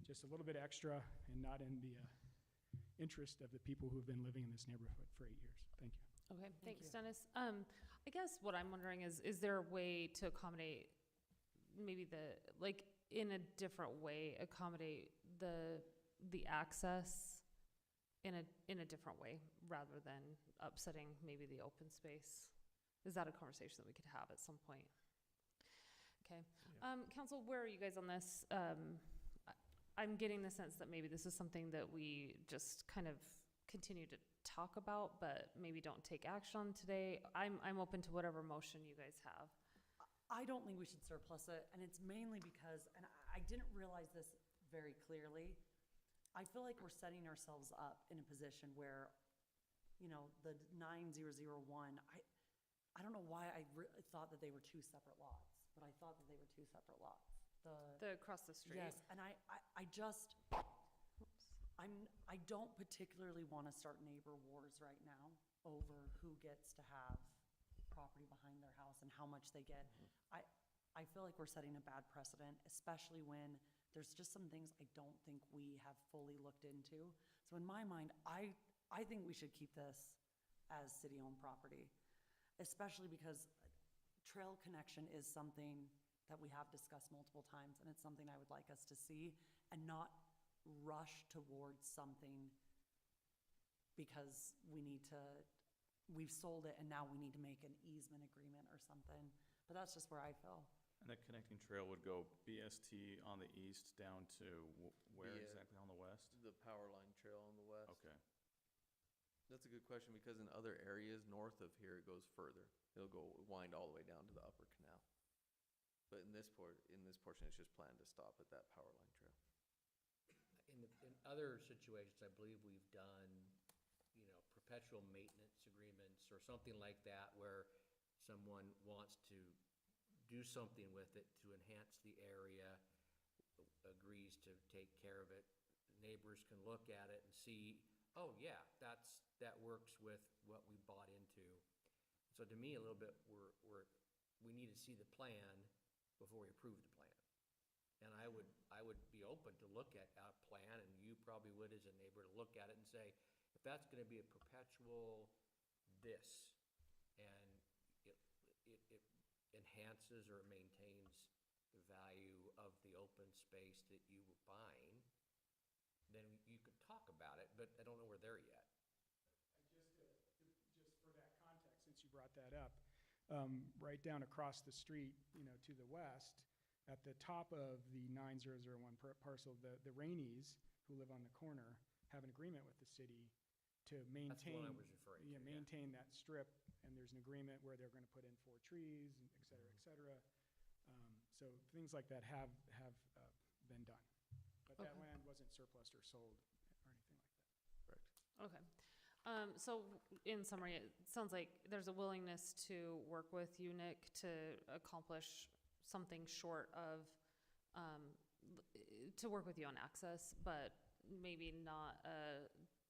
just a little bit extra and not in the interest of the people who've been living in this neighborhood for 8 years. Thank you. Okay, thanks, Dennis. I guess what I'm wondering is there a way to accommodate maybe in a different way, accommodate the access in a different way rather than upsetting maybe the open space? Is that a conversation that we could have at some point? Okay. Yeah. Council, where are you guys on this? I'm getting the sense that maybe this is something that we just kind of continue to talk about, but maybe don't take action on today. I'm open to whatever motion you guys have. I don't think we should surplus it, and it's mainly because, and I didn't realize this very clearly, I feel like we're setting ourselves up in a position where, the 9001, I don't know why I thought that they were two separate lots, but I thought that they were two separate lots. The across the street. Yes, and I don't particularly want to start neighbor wars right now over who gets to have property behind their house and how much they get. I feel like we're setting a bad precedent, especially when there's just some things I don't think we have fully looked into. So in my mind, I think we should keep this as city-owned property, especially because trail connection is something that we have discussed multiple times, and it's something I would like us to see and not rush towards something because we've sold it and now we need to make an easement agreement or something. But that's just where I feel. And the connecting trail would go BST on the east down to where exactly on the west? The power line trail on the west. Okay. That's a good question, because in other areas north of here, it goes further. It'll wind all the way down to the upper canal. But in this portion, it's just planned to stop at that power line trail. In other situations, I believe we've done, perpetual maintenance agreements or something like that where someone wants to do something with it to enhance the area, agrees to take care of it. Neighbors can look at it and see, oh yeah, that works with what we bought into. So to me, a little bit, we need to see the plan before we approve the plan. And I would be open to look at a plan, and you probably would as a neighbor, to look at it and say, if that's going to be a perpetual this, and it enhances or maintains the value of the open space that you were buying, then you could talk about it, but I don't know we're there yet. Just for that context, since she brought that up. Right down across the street, to the west, at the top of the 9001 parcel, the Rainies, who live on the corner, have an agreement with the city to maintain. That's the one I was referring to, yeah. Maintain that strip, and there's an agreement where they're gonna put in 4 trees, and et cetera, et cetera. So things like that have been done. But that Okay. land wasn't surplus or sold or anything like that. Correct. Okay. So in summary, it sounds like there's a willingness to work with you, Nick, to accomplish something short of, to work with you on access, but maybe not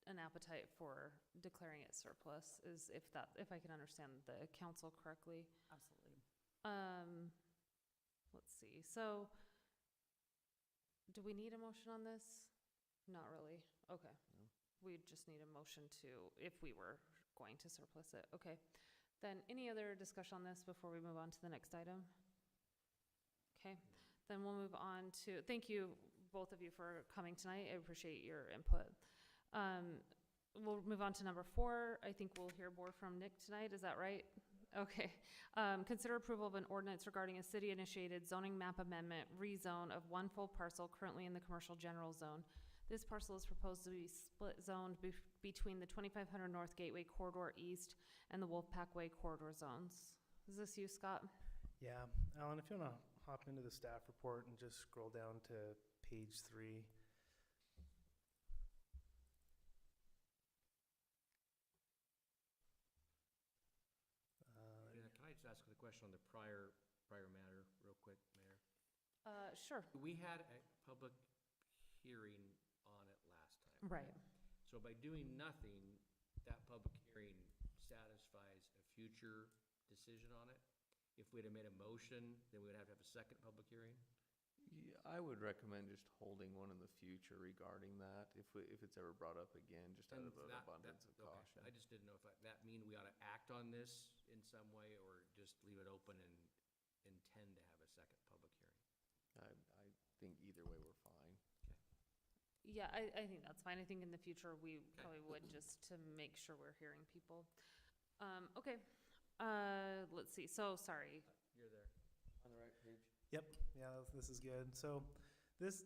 an appetite for declaring it surplus, if I can understand the council correctly. Absolutely. Let's see, so do we need a motion on this? Not really, okay. No. We just need a motion to, if we were going to surplus it, okay. Then any other discussion on this before we move on to the next item? Okay, then we'll move on to, thank you, both of you, for coming tonight. I appreciate your input. We'll move on to number 4. I think we'll hear more from Nick tonight, is that right? Okay. Consider approval of an ordinance regarding a city-initiated zoning map amendment, rezone of one full parcel currently in the commercial general zone. This parcel is proposed to be split zoned between the 2500 North Gateway Corridor East and the Wolfpack Way Corridor zones. Is this you, Scott? Yeah, Alan, if you want to hop into the staff report and just scroll down to page 3. Yeah, can I just ask the question on the prior matter real quick, Mayor? Sure. We had a public hearing on it last time. Right. So by doing nothing, that public hearing satisfies a future decision on it? If we'd have made a motion, then we would have to have a second public hearing? Yeah, I would recommend just holding one in the future regarding that, if it's ever brought up again, just out And of an that- abundance of okay. caution. I just didn't know if that mean we ought to act on this in some way, or just leave it open and intend to have a second public hearing? I think either way we're fine. Yeah, I think that's fine. I think in the future, we Okay. probably would, just to make sure we're hearing people. Okay, let's see, so, sorry. You're there. On the right page? Yep, yeah, this is good. So this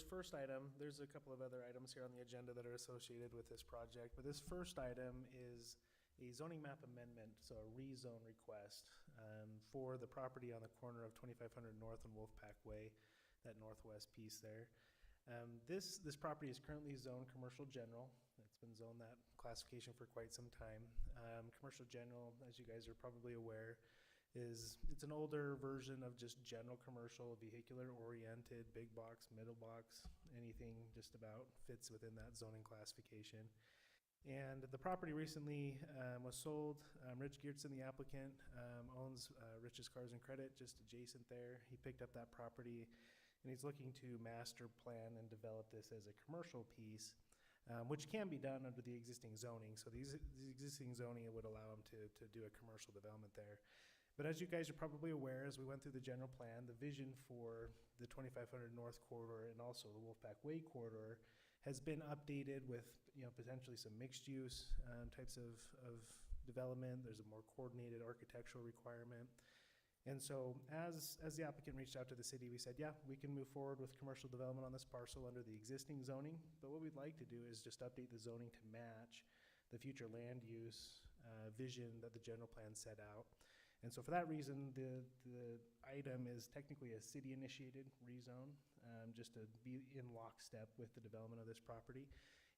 first item, there's a couple of other items here on the agenda that are associated with this project, but this first item is a zoning map amendment, so a rezone request for the property on the corner of 2500 North and Wolfpack Way, that northwest piece there. This property is currently zoned commercial general. It's been zoned that classification for quite some time. Commercial general, as you guys are probably aware, it's an older version of just general commercial, vehicular oriented, big box, middle box, anything just about fits within that zoning classification. And the property recently was sold. Rich Geertsen, the applicant, owns Rich's Cars and Credit just adjacent there. He picked up that property and he's looking to master plan and develop this as a commercial piece, which can be done under the existing zoning. So the existing zoning would allow him to do a commercial development there. But as you guys are probably aware, as we went through the general plan, the vision for the 2500 North Corridor and also the Wolfpack Way Corridor has been updated with, potentially some mixed use types of development. There's a more coordinated architectural requirement. And so as the applicant reached out to the city, we said, yeah, we can move forward with commercial development on this parcel under the existing zoning. But what we'd like to do is just update the zoning to match the future land use vision that the general plan set out. And so for that reason, the item is technically a city-initiated rezone, just to be in lockstep with the development of this property.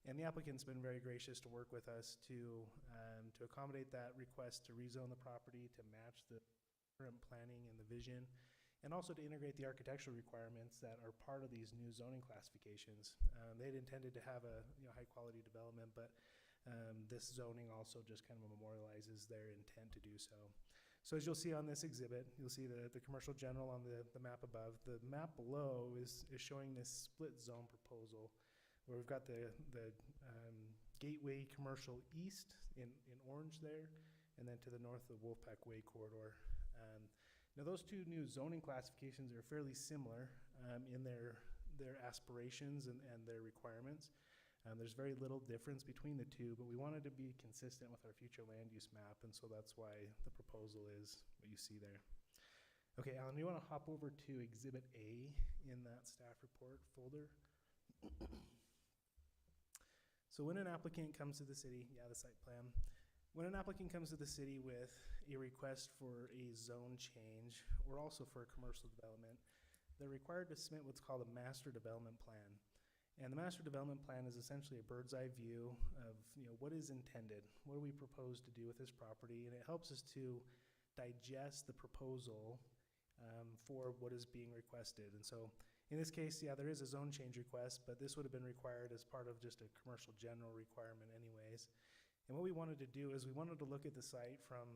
And the applicant's been very gracious to work with us to accommodate that request to rezone the property, to match the current planning and the vision, and also to integrate the architectural requirements that are part of these new zoning classifications. They'd intended to have a high-quality development, but this zoning also just kind of memorializes their intent to do so. So as you'll see on this exhibit, you'll see the commercial general on the map above. The map below is showing this split zone proposal where we've got the Gateway Commercial East in orange there, and then to the north the Wolfpack Way Corridor. Now those two new zoning classifications are fairly similar in their aspirations and their requirements. There's very little difference between the two, but we wanted to be consistent with our future land use map, and so that's why the proposal is what you see there. Okay, Alan, you want to hop over to Exhibit A in that staff report folder? So when an applicant comes to the city, the site plan. When an applicant comes to the city with a request for a zone change, or also for a commercial development, they're required to submit what's called a master development plan. And the master development plan is essentially a bird's eye view of, what is intended, what do we propose to do with this property, and it helps us to digest the proposal for what is being requested. And so in this case, there is a zone change request, but this would have been required as part of just a commercial general requirement anyways. And what we wanted to do is we wanted to look at the site from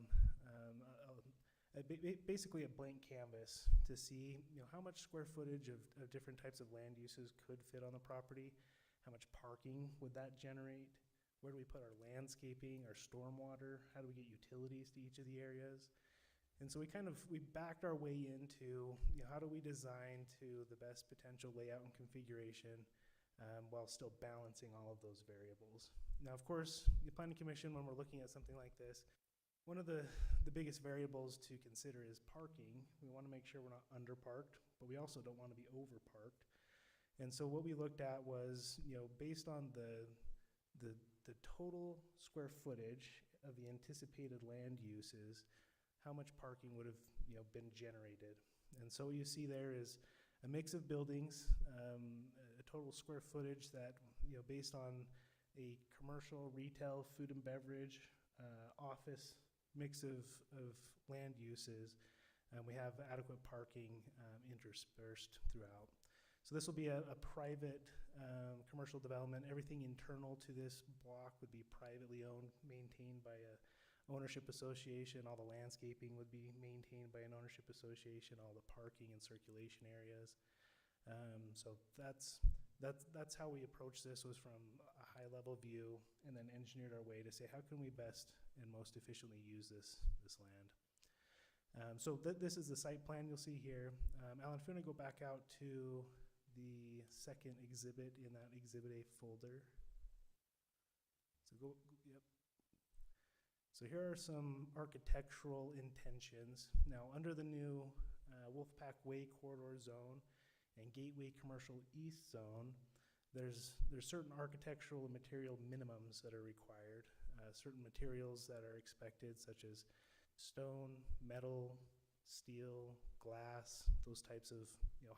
basically a blank canvas to see how much square footage of different types of land uses could fit on the property, how much parking would that generate, where do we put our landscaping, our stormwater, how do we get utilities to each of the areas. And so we backed our way into how do we design to the best potential layout and configuration while still balancing all of those variables. Now, of course, the Planning Commission, when we're looking at something like this, one of the biggest variables to consider is parking. We want to make sure we're not underparked, but we also don't want to be overparked. And so what we looked at was, based on the total square footage of the anticipated land uses, how much parking would have been generated. And so what you see there is a mix of buildings, a total square footage that, based on a commercial, retail, food and beverage, office mix of land uses, we have adequate parking interspersed throughout. So this will be a private commercial development. Everything internal to this block would be privately owned, maintained by a ownership association. All the landscaping would be maintained by an ownership association, all the parking and circulation areas. So that's how we approached this, was from a high level view, and then engineered our way to say how can we best and most efficiently use this land. So this is the site plan you'll see here. Alan, if you want to go back out to the second exhibit in that Exhibit A folder. So yep. So here are some architectural intentions. Now, under the new Wolfpack Way Corridor Zone and Gateway Commercial East Zone, there's certain architectural and material minimums that are required. Certain materials that are expected, such as stone, metal, steel, glass, those types of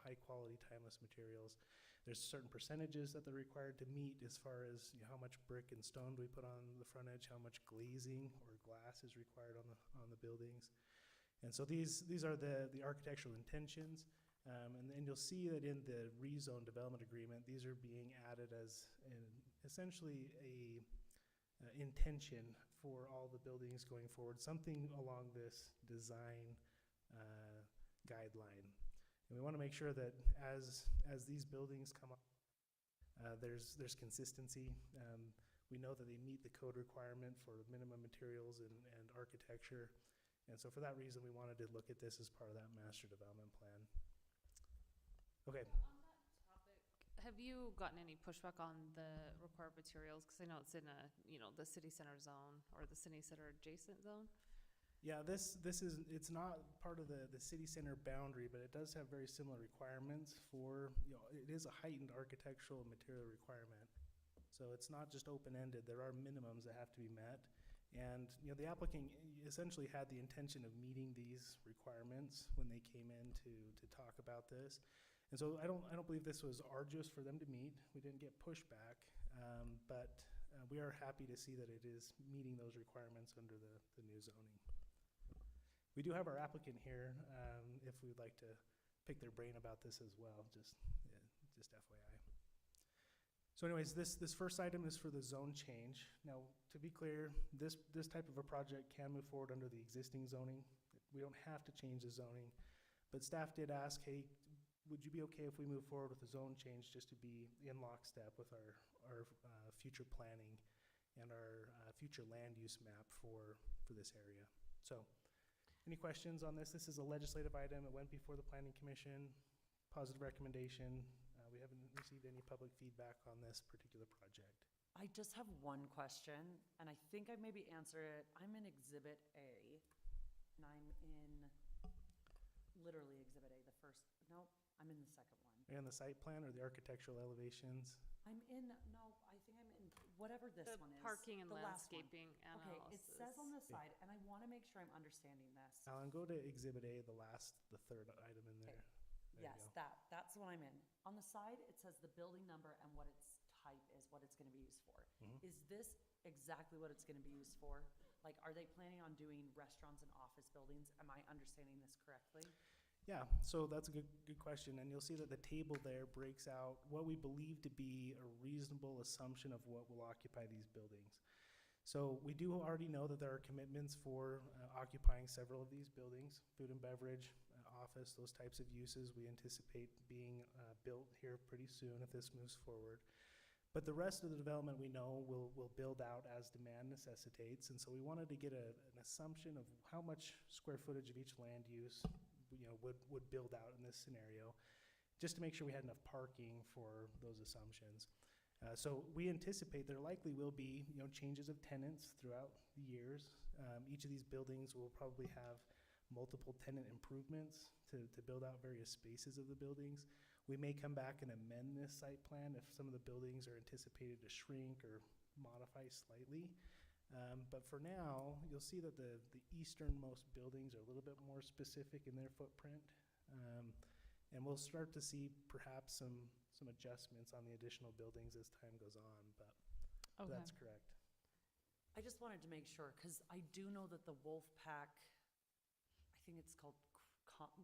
high-quality, timeless materials. There's certain percentages that they're required to meet as far as how much brick and stone do we put on the front edge, how much glazing or glass is required on the buildings. And so these are the architectural intentions. And you'll see that in the rezone development agreement, these are being added as essentially a intention for all the buildings going forward, something along this design guideline. And we want to make sure that as these buildings come up, there's consistency. We know that they meet the code requirement for minimum materials and architecture. And so for that reason, we wanted to look at this as part of that master development plan. Okay. On that topic, have you gotten any pushback on the required materials? Because I know it's in the city center zone or the city center adjacent zone. Yeah, it's not part of the city center boundary, but it does have very similar requirements for, it is a heightened architectural and material requirement. So it's not just open-ended. There are minimums that have to be met. And, the applicant essentially had the intention of meeting these requirements when they came in to talk about this. And so I don't believe this was arduous for them to meet. We didn't get pushback, but we are happy to see that it is meeting those requirements under the new zoning. We do have our applicant here, if we'd like to pick their brain about this as well, just FYI. So anyways, this first item is for the zone change. Now, to be clear, this type of a project can move forward under the existing zoning. We don't have to change the zoning, but staff did ask, hey, would you be okay if we move forward with a zone change just to be in lockstep with our future planning and our future land use map for this area? So, any questions on this? This is a legislative item. It went before the Planning Commission. Positive recommendation. We haven't received any public feedback on this particular project. I just have one question, and I think I maybe answered it. I'm in Exhibit A, and I'm in literally Exhibit A, the first, no, I'm in the second one. And the site plan or the architectural elevations? I'm in, no, I think I'm in, whatever this The one is. parking and the last one. landscaping Okay, analysis. it says on the side, and I want to make sure I'm understanding this. Alan, go to Exhibit A, the third item in there. There you Yes, go. that's the one I'm in. On the side, it says the building number and what its type is, what it's gonna be used for. Mhm. Is this exactly what it's gonna be used for? Like, are they planning on doing restaurants and office buildings? Am I understanding this correctly? Yeah, so that's a good question, and you'll see that the table there breaks out what we believe to be a reasonable assumption of what will occupy these buildings. So we do already know that there are commitments for occupying several of these buildings, food and beverage, office, those types of uses we anticipate being built here pretty soon if this moves forward. But the rest of the development we know will build out as demand necessitates, and so we wanted to get an assumption of how much square footage of each land use would build out in this scenario, just to make sure we had enough parking for those assumptions. So we anticipate there likely will be, changes of tenants throughout the years. Each of these buildings will probably have multiple tenant improvements to build out various spaces of the buildings. We may come back and amend this site plan if some of the buildings are anticipated to shrink or modify slightly. But for now, you'll see that the easternmost buildings are a little bit more specific in their footprint. And we'll start to see perhaps some adjustments on the additional buildings as time goes on, but Okay. that's correct. I just wanted to make sure, because I do know that the Wolf Pack, I think it's called,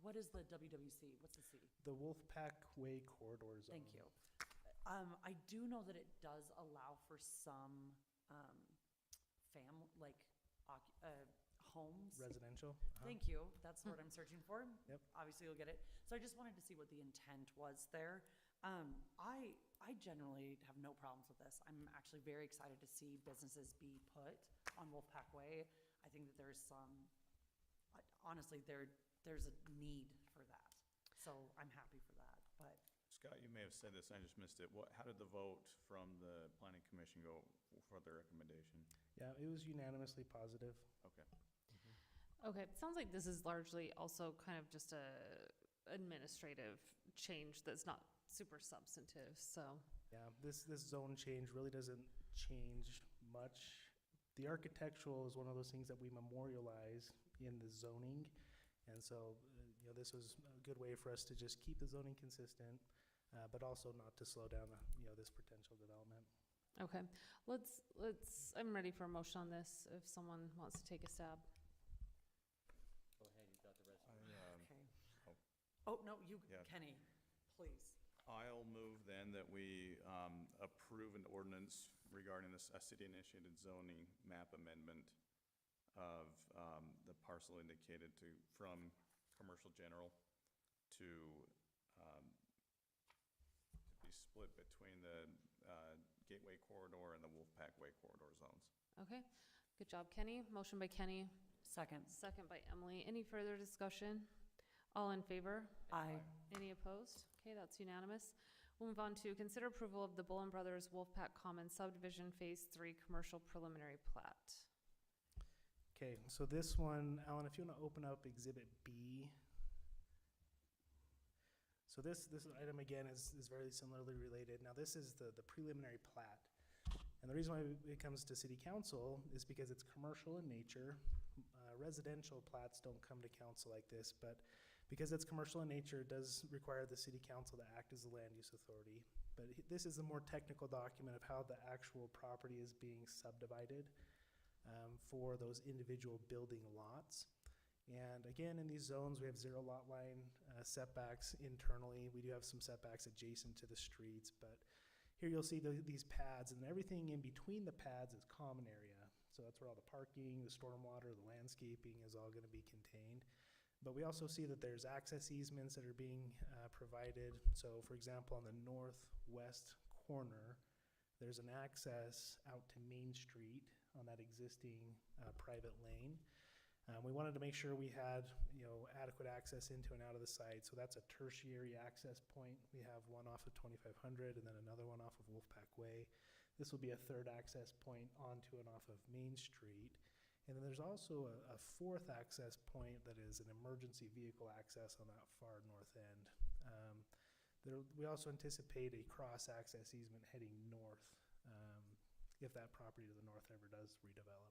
what is the WWC? What's the C? The Wolfpack Way Corridor Zone. Thank you. I do know that it does allow for some, homes. Residential. Thank you. That's the word I'm searching for. Yep. Obviously, you'll get it. So I just wanted to see what the intent was there. I generally have no problems with this. I'm actually very excited to see businesses be put on Wolfpack Way. I think that there's honestly, there's a need for that. So I'm happy for that, but. Scott, you may have said this, I just missed it. How did the vote from the planning commission go for the recommendation? Yeah, it was unanimously positive. Okay. Okay, it sounds like this is largely also kind of just a administrative change that's not super substantive, so. Yeah, this zone change really doesn't change much. The architectural is one of those things that we memorialize in the zoning. And so, this was a good way for us to just keep the zoning consistent, but also not to slow down, this potential development. Okay, I'm ready for a motion on this, if someone wants to take a stab. Go ahead, you've got the resolution. Okay. Oh, no, Yeah. Kenny, please. I'll move then that we approve an ordinance regarding a city-initiated zoning map amendment of the parcel indicated from commercial general to be split between the Gateway Corridor and the Wolfpack Way Corridor zones. Okay, good job, Kenny. Motion by Kenny, Second. second by Emily. Any further discussion? All in favor? Aye. Any opposed? Okay, that's unanimous. We'll move on to consider approval of the Bullen Brothers Wolfpack Commons Subdivision Phase 3 Commercial Preliminary Plat. Okay, so this one, Alan, if you want to open up Exhibit B. So this item again is very similarly related. Now this is the preliminary plat. And the reason why it comes to city council is because it's commercial in nature. Residential plats don't come to council like this, but because it's commercial in nature, it does require the city council to act as the land use authority. But this is a more technical document of how the actual property is being subdivided for those individual building lots. And again, in these zones, we have zero lot line setbacks internally. We do have some setbacks adjacent to the streets, but here you'll see these pads, and everything in between the pads is common area. So that's where all the parking, the stormwater, the landscaping is all going to be contained. But we also see that there's access easements that are being provided. So for example, on the northwest corner, there's an access out to Main Street on that existing private lane. We wanted to make sure we had, adequate access into and out of the site, so that's a tertiary access point. We have one off of 2500 and then another one off of Wolfpack Way. This will be a third access point onto and off of Main Street. And then there's also a fourth access point that is an emergency vehicle access on that far north end. We also anticipate a cross-access easement heading north if that property to the north ever does redevelop.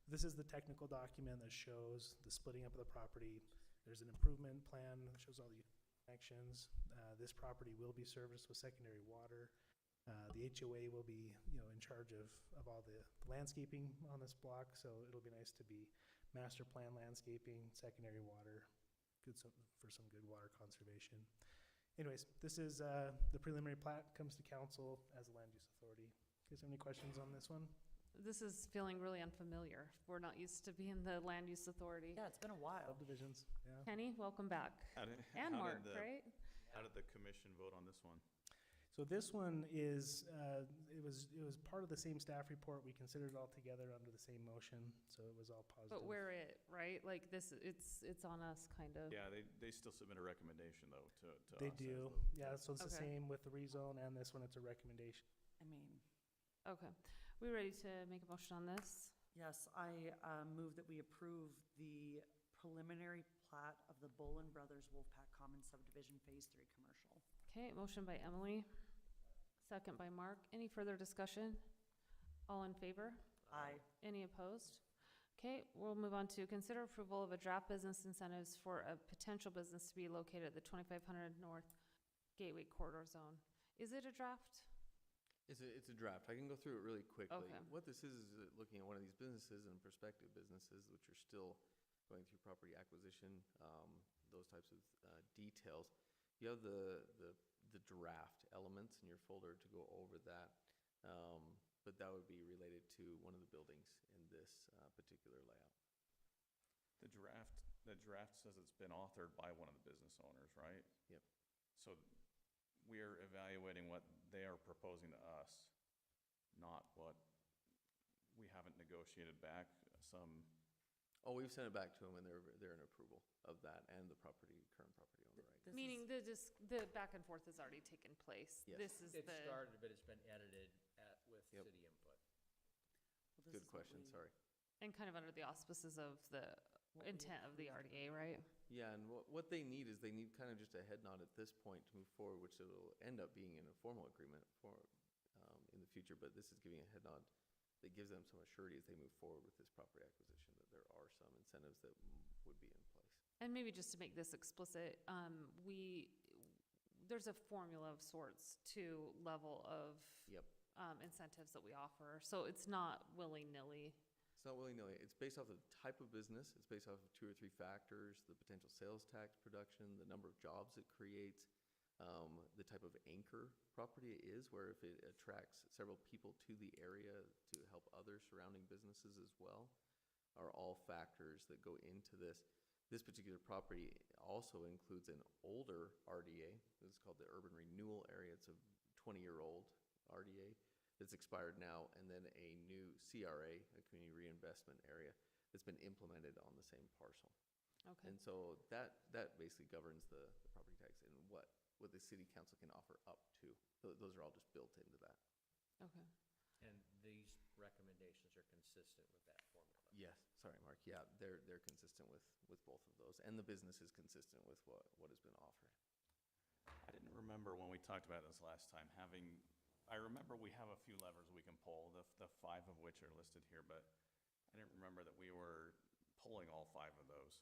This is the technical document that shows the splitting up of the property. There's an improvement plan that shows all the connections. This property will be serviced with secondary water. The HOA will be, in charge of all the landscaping on this block, so it'll be nice to be master plan landscaping, secondary water, for some good water conservation. Anyways, this is the preliminary plat, comes to council as a land use authority. You guys have any questions on this one? This is feeling really unfamiliar. We're not used to being the land use authority. Yeah, it's been a while. Subdivisions, yeah. Kenny, welcome back. And Mark, right? How did the commission vote on this one? So this one is, it was part of the same staff report. We considered it all together under the same motion, so it was all positive. But we're it, right? Like this, it's on us, kind of. Yeah, they still submit a recommendation, though, to us. They as do, the- yeah, so it's the Okay. same with the rezone and this one, it's a recommendation. Okay. We ready to make a motion on this? Yes, I move that we approve the preliminary plat of the Bolin Brothers Wolfpack Commons Subdivision Phase 3 Commercial. Okay, motion by Emily, second by Mark. Any further discussion? All in favor? Aye. Any opposed? Okay, we'll move on to consider approval of a draft business incentives for a potential business to be located at the 2500 North Gateway Corridor Zone. Is it a draft? It's a draft. I can go through it really quickly. Okay. What this is looking at one of these businesses and prospective businesses, which are still going through property acquisition, those types of details. You have the draft elements in your folder to go over that, but that would be related to one of the buildings in this particular layout. The draft says it's been authored by one of the business owners, right? Yep. So we're evaluating what they are proposing to us, not what we haven't negotiated back some. Oh, we've sent it back to them, and they're in approval of that and the current property owner, right? This Meaning is- the back and forth has already taken place. Yes. This is It the, started, but it's been edited with Yep. city input. well, this Good is what question, we- sorry. and kind of under the auspices of the what we intent of the RDA, right? Yeah, and what they need is they need kind of just a head nod at this point to move forward, which will end up being in a formal agreement for, in the future, but this is giving a head nod that gives them some assurity as they move forward with this property acquisition, that there are some incentives that would be in place. And maybe just to make this explicit, there's a formula of sorts to level of Yep. incentives that we offer. So it's not willy-nilly. It's not willy-nilly. It's based off of the type of business. It's based off of 2 or 3 factors: the potential sales tax production, the number of jobs it creates, the type of anchor property it is, where if it attracts several people to the area to help other surrounding businesses as well, are all factors that go into this. This particular property also includes an older RDA. It's called the Urban Renewal Area. It's a 20-year-old RDA that's expired now, and then a new CRA, a Community Reinvestment Area, that's been implemented on the same parcel. Okay. And so that basically governs the property tax and what the city council can offer up to. Those are all just built into that. Okay. And these recommendations are consistent with that formula. Yes, sorry, Mark. Yeah, they're consistent with both of those, and the business is consistent with what has been offered. I didn't remember when we talked about this last time, I remember we have a few levers we can pull, the 5 of which are listed here, but I didn't remember that we were pulling all 5 of those.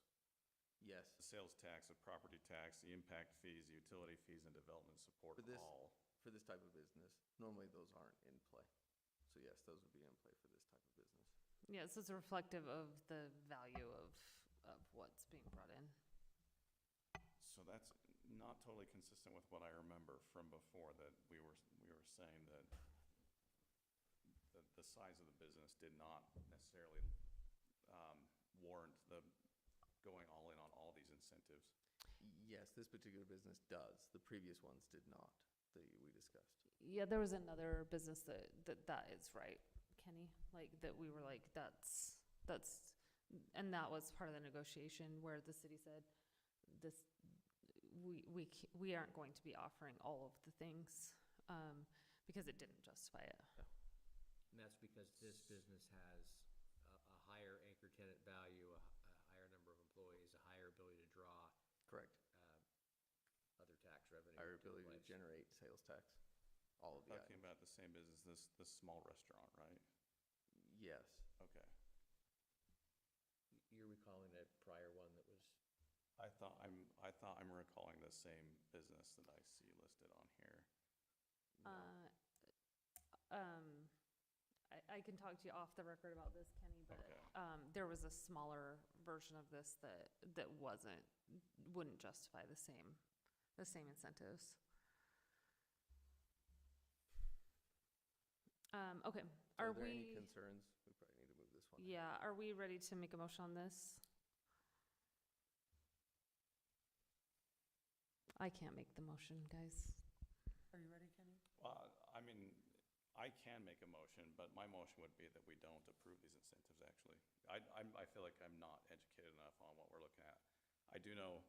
Yes. The sales tax, the property tax, the impact fees, the utility fees, and development support For this- all. For this type of business, normally those aren't in play. So yes, those would be in play for this type of business. Yeah, so it's reflective of the value of what's being brought in. So that's not totally consistent with what I remember from before, that we were saying that the size of the business did not necessarily warrant the going all in on all these incentives. Yes, this particular business does. The previous ones did not, that we discussed. Yeah, there was another business that is right, Kenny, like that we were like, that's and that was part of the negotiation where the city said, this, we aren't going to be offering all of the things, because it didn't justify it. And that's because this business has a higher anchor tenant value, a higher number of employees, a higher ability to draw Correct. other tax revenue. Our into the ability to place. generate sales tax, all of the Talking items. about the same business, this small restaurant, right? Yes. Okay. You're recalling a prior one that was, I thought I'm recalling the same business that I see listed on here. I can talk to you off the record about this, Kenny, but, Okay. there was a smaller version of this that wouldn't justify the same incentives. Okay, Are there any concerns? We probably need to move this one. yeah, are we ready to make a motion on this? I can't make the motion, guys. Are you ready, Kenny? Well, I mean, I can make a motion, but my motion would be that we don't approve these incentives, actually. I feel like I'm not educated enough on what we're looking at. I do know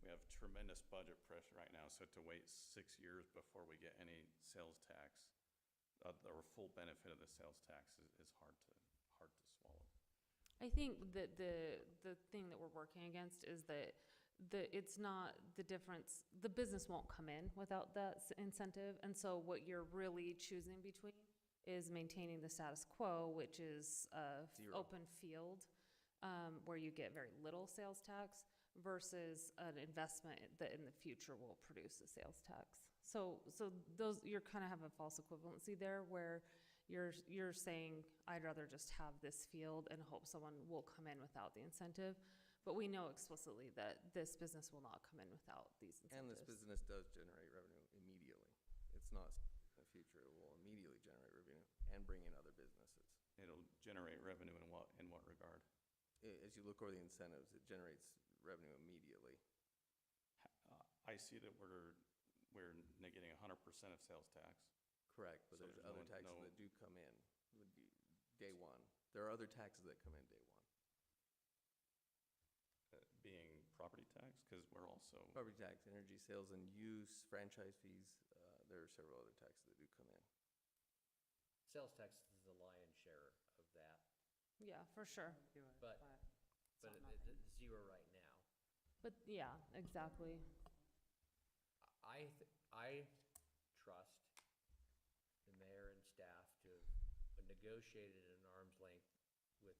we have tremendous budget pressure right now, so to wait 6 years before we get any sales tax, or full benefit of the sales tax is hard to swallow. I think that the thing that we're working against is that it's not the difference, the business won't come in without that incentive, and so what you're really choosing between is maintaining the status quo, which is Zero. open field, where you get very little sales tax, versus an investment that in the future will produce a sales tax. So those, you're kind of have a false equivalency there, where you're saying, I'd rather just have this field and hope someone will come in without the incentive. But we know explicitly that this business will not come in without these incentives. And this business does generate revenue immediately. It's not in the future, it will immediately generate revenue and bring in other businesses. It'll generate revenue in what regard? As you look over the incentives, it generates revenue immediately. I see that we're negating 100% of sales tax. Correct, but So there's there's other no- taxes no- that do come in, would be day one. There are other taxes that come in day one. Being property tax, because we're also, Property tax, energy sales and use, franchise fees, there are several other taxes that do come in. sales tax is the lion's share of that, Yeah, for sure. Do it, But- it's but not it's nothing. zero right now. But, yeah, exactly. I trust the mayor and staff to have negotiated at an arm's length with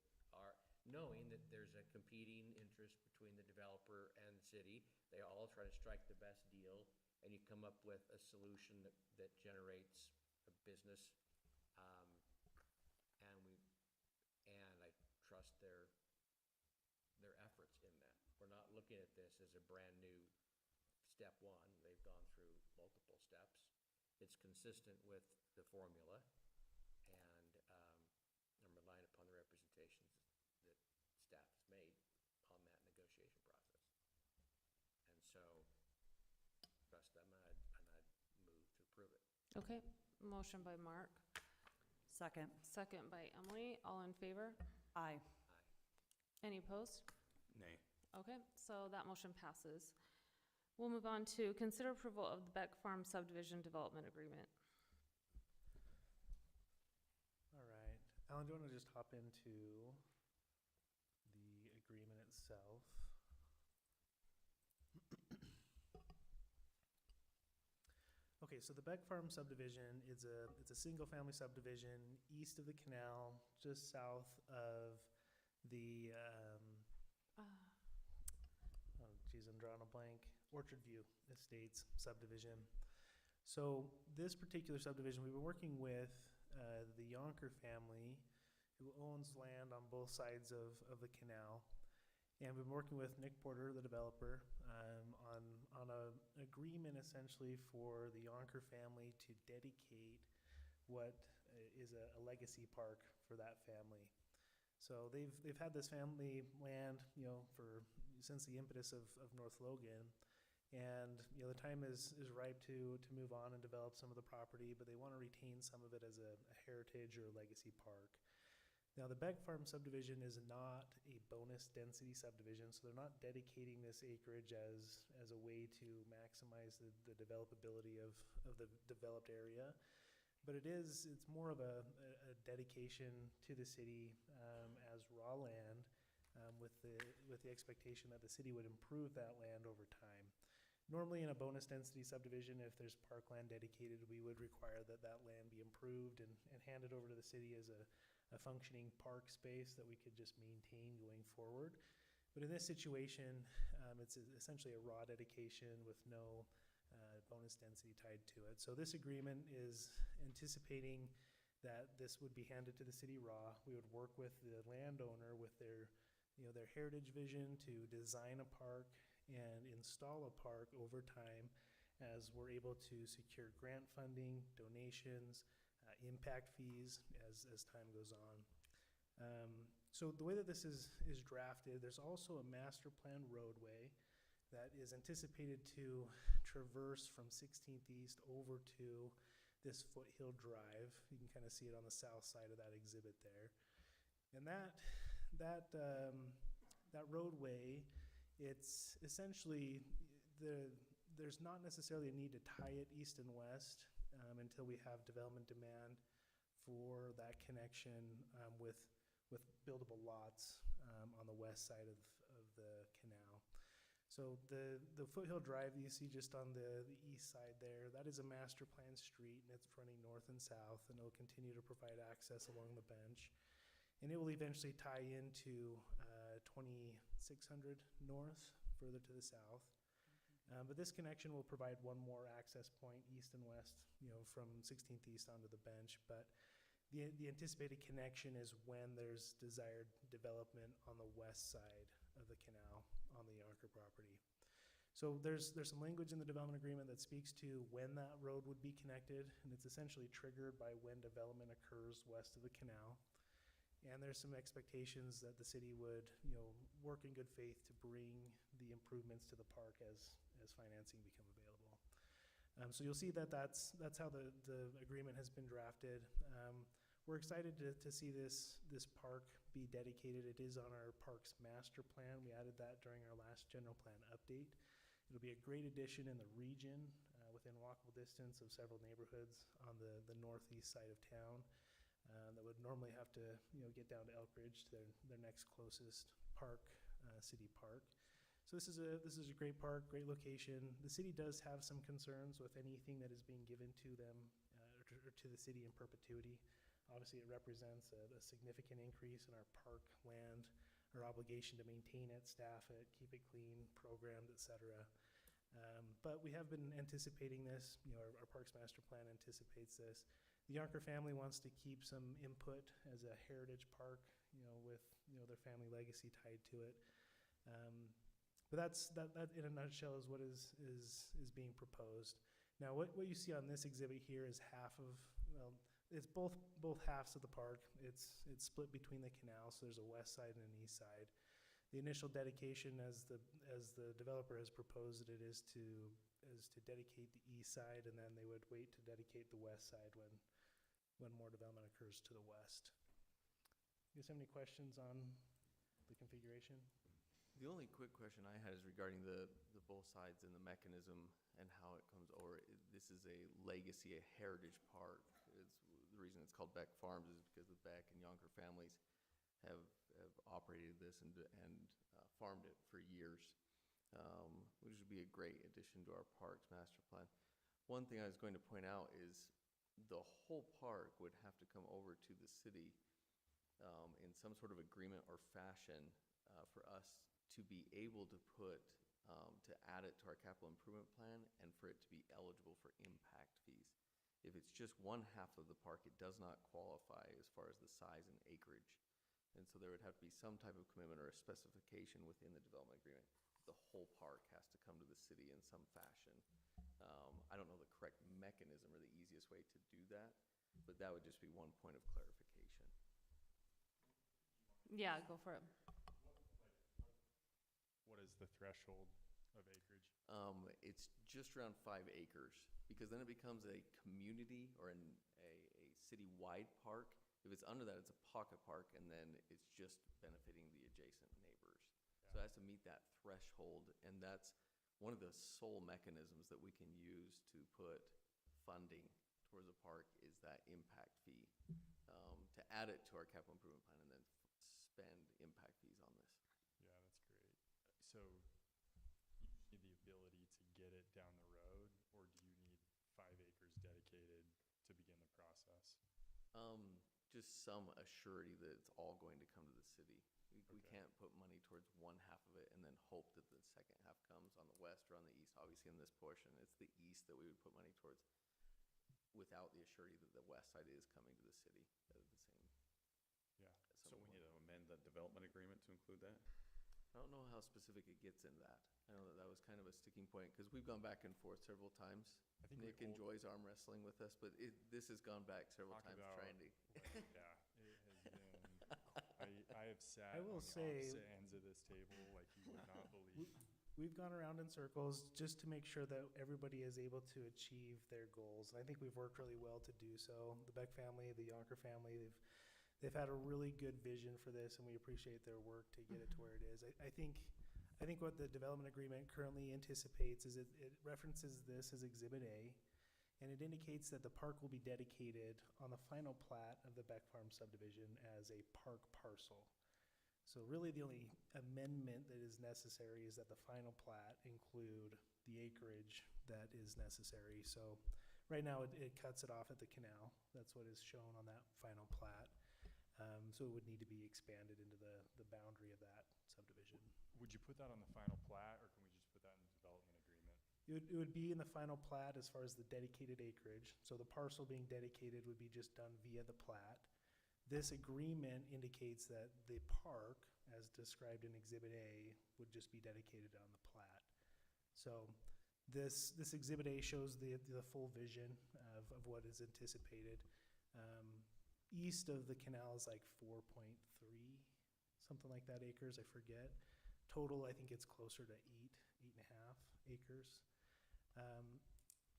knowing that there's a competing interest between the developer and the city. They all try to strike the best deal, and you come up with a solution that generates a business. And I trust their efforts in that. We're not looking at this as a brand-new step one. They've gone through multiple steps. It's consistent with the formula, and I'm relying upon the representations that staff has made on that negotiation process. And so, trust them, and I'd move to approve it. Okay, motion by Mark, Second. second by Emily, all in favor? Aye. Any opposed? nay. Okay, so that motion passes. We'll move on to consider approval of the Beck Farm subdivision development agreement. All right. Alan, do you want to just hop into the agreement itself? Okay, so the Beck Farm subdivision is it's a single-family subdivision east of the canal, just south of the, oh geez, I'm drawing a blank, Orchard View Estates subdivision. So this particular subdivision, we've been working with the Yonker family, who owns land on both sides of the canal. And we've been working with Nick Porter, the developer, on an agreement essentially for the Yonker family to dedicate what is a legacy park for that family. So they've had this family land, since the impetus of North Logan. And, the time is ripe to move on and develop some of the property, but they want to retain some of it as a heritage or a legacy park. Now, the Beck Farm subdivision is not a bonus density subdivision, so they're not dedicating this acreage as a way to maximize the developability of the developed area. But it's more of a dedication to the city as raw land with the expectation that the city would improve that land over time. Normally in a bonus density subdivision, if there's parkland dedicated, we would require that land be improved and handed over to the city as a functioning park space that we could just maintain going forward. But in this situation, it's essentially a raw dedication with no bonus density tied to it. So this agreement is anticipating that this would be handed to the city raw. We would work with the landowner with their heritage vision to design a park and install a park over time as we're able to secure grant funding, donations, impact fees as time goes on. So the way that this is drafted, there's also a master plan roadway that is anticipated to traverse from 16th East over to this Foothill Drive. You can kind of see it on the south side of that exhibit there. And that roadway, it's essentially, there's not necessarily a need to tie it east and west until we have development demand for that connection with buildable lots on the west side of the canal. So the Foothill Drive you see just on the east side there, that is a master plan street, and it's running north and south, and it'll continue to provide access along the bench. And it will eventually tie into 2600 north, further to the south. But this connection will provide one more access point east and west, from 16th East onto the bench. But the anticipated connection is when there's desired development on the west side of the canal on the Yonker property. So there's some language in the development agreement that speaks to when that road would be connected, and it's essentially triggered by when development occurs west of the canal. And there's some expectations that the city would, work in good faith to bring the improvements to the park as financing become available. So you'll see that that's how the agreement has been drafted. We're excited to see this park be dedicated. It is on our parks master plan. We added that during our last general plan update. It'll be a great addition in the region within walkable distance of several neighborhoods on the northeast side of town that would normally have to get down to Elkridge to their next closest park, city park. So this is a great park, great location. The city does have some concerns with anything that is being given to them or to the city in perpetuity. Obviously, it represents a significant increase in our park land, our obligation to maintain it, staff it, keep it clean, programmed, et cetera. But we have been anticipating this. Our Parks Master Plan anticipates this. The Yonker family wants to keep some input as a heritage park, with their family legacy tied to it. But that in a nutshell is what is being proposed. Now, what you see on this exhibit here is it's both halves of the park. It's split between the canals, so there's a west side and an east side. The initial dedication, as the developer has proposed it, is to dedicate the east side, and then they would wait to dedicate the west side when more development occurs to the west. You guys have any questions on the configuration? The only quick question I had is regarding the both sides and the mechanism and how it comes over. This is a legacy, a heritage park. The reason it's called Beck Farms is because the Beck and Yonker families have operated this and farmed it for years, which would be a great addition to our parks master plan. One thing I was going to point out is the whole park would have to come over to the city in some sort of agreement or fashion for us to be able to to add it to our capital improvement plan and for it to be eligible for impact fees. If it's just one half of the park, it does not qualify as far as the size and acreage. And so there would have to be some type of commitment or a specification within the development agreement. The whole park has to come to the city in some fashion. I don't know the correct mechanism or the easiest way to do that, but that would just be one point of clarification. Yeah, go for it. What is the threshold of acreage? It's just around 5 acres, because then it becomes a community or a city-wide park, If it's under that, it's a pocket park, and then it's just benefiting the adjacent neighbors. So it has to meet that threshold, and that's one of the sole mechanisms that we can use to put funding towards a park is that impact fee. To add it to our capital improvement plan and then spend impact fees on this. Yeah, that's great. So you need the ability to get it down the road, or do you need 5 acres dedicated to begin the process? Just some assurity that it's all going to come to the city. We Okay. can't put money towards one half of it and then hope that the second half comes on the west or on the east. Obviously, in this portion, it's the east that we would put money towards without the assurity that the west side is coming to the city at the same. Yeah. At So some we point. need to amend the development agreement to include that? I don't know how specific it gets in that. I know that that was kind of a sticking point because we've gone back and forth several times. I think we Nick enjoys arm wrestling with us, but this has gone back several Talk times about trying to. Yeah, it has been, I have sat I on will the say- opposite ends of this table like you would not believe. We've gone around in circles just to make sure that everybody is able to achieve their goals. And I think we've worked really well to do so. The Beck family, the Yonker family, they've had a really good vision for this, and we appreciate their work to get it to where it is. I think what the development agreement currently anticipates is it references this as Exhibit A, and it indicates that the park will be dedicated on the final plat of the Beck Farm subdivision as a park parcel. So really, the only amendment that is necessary is that the final plat include the acreage that is necessary. So right now, it cuts it off at the canal. That's what is shown on that final plat. So it would need to be expanded into the boundary of that subdivision. Would you put that on the final plat, or can we just put that in the development agreement? It would be in the final plat as far as the dedicated acreage. So the parcel being dedicated would be just done via the plat. This agreement indicates that the park, as described in Exhibit A, would just be dedicated on the plat. So this Exhibit A shows the full vision of what is anticipated. East of the canal is like 4.3, something like that acres, I forget. Total, I think it's closer to 8.5 acres.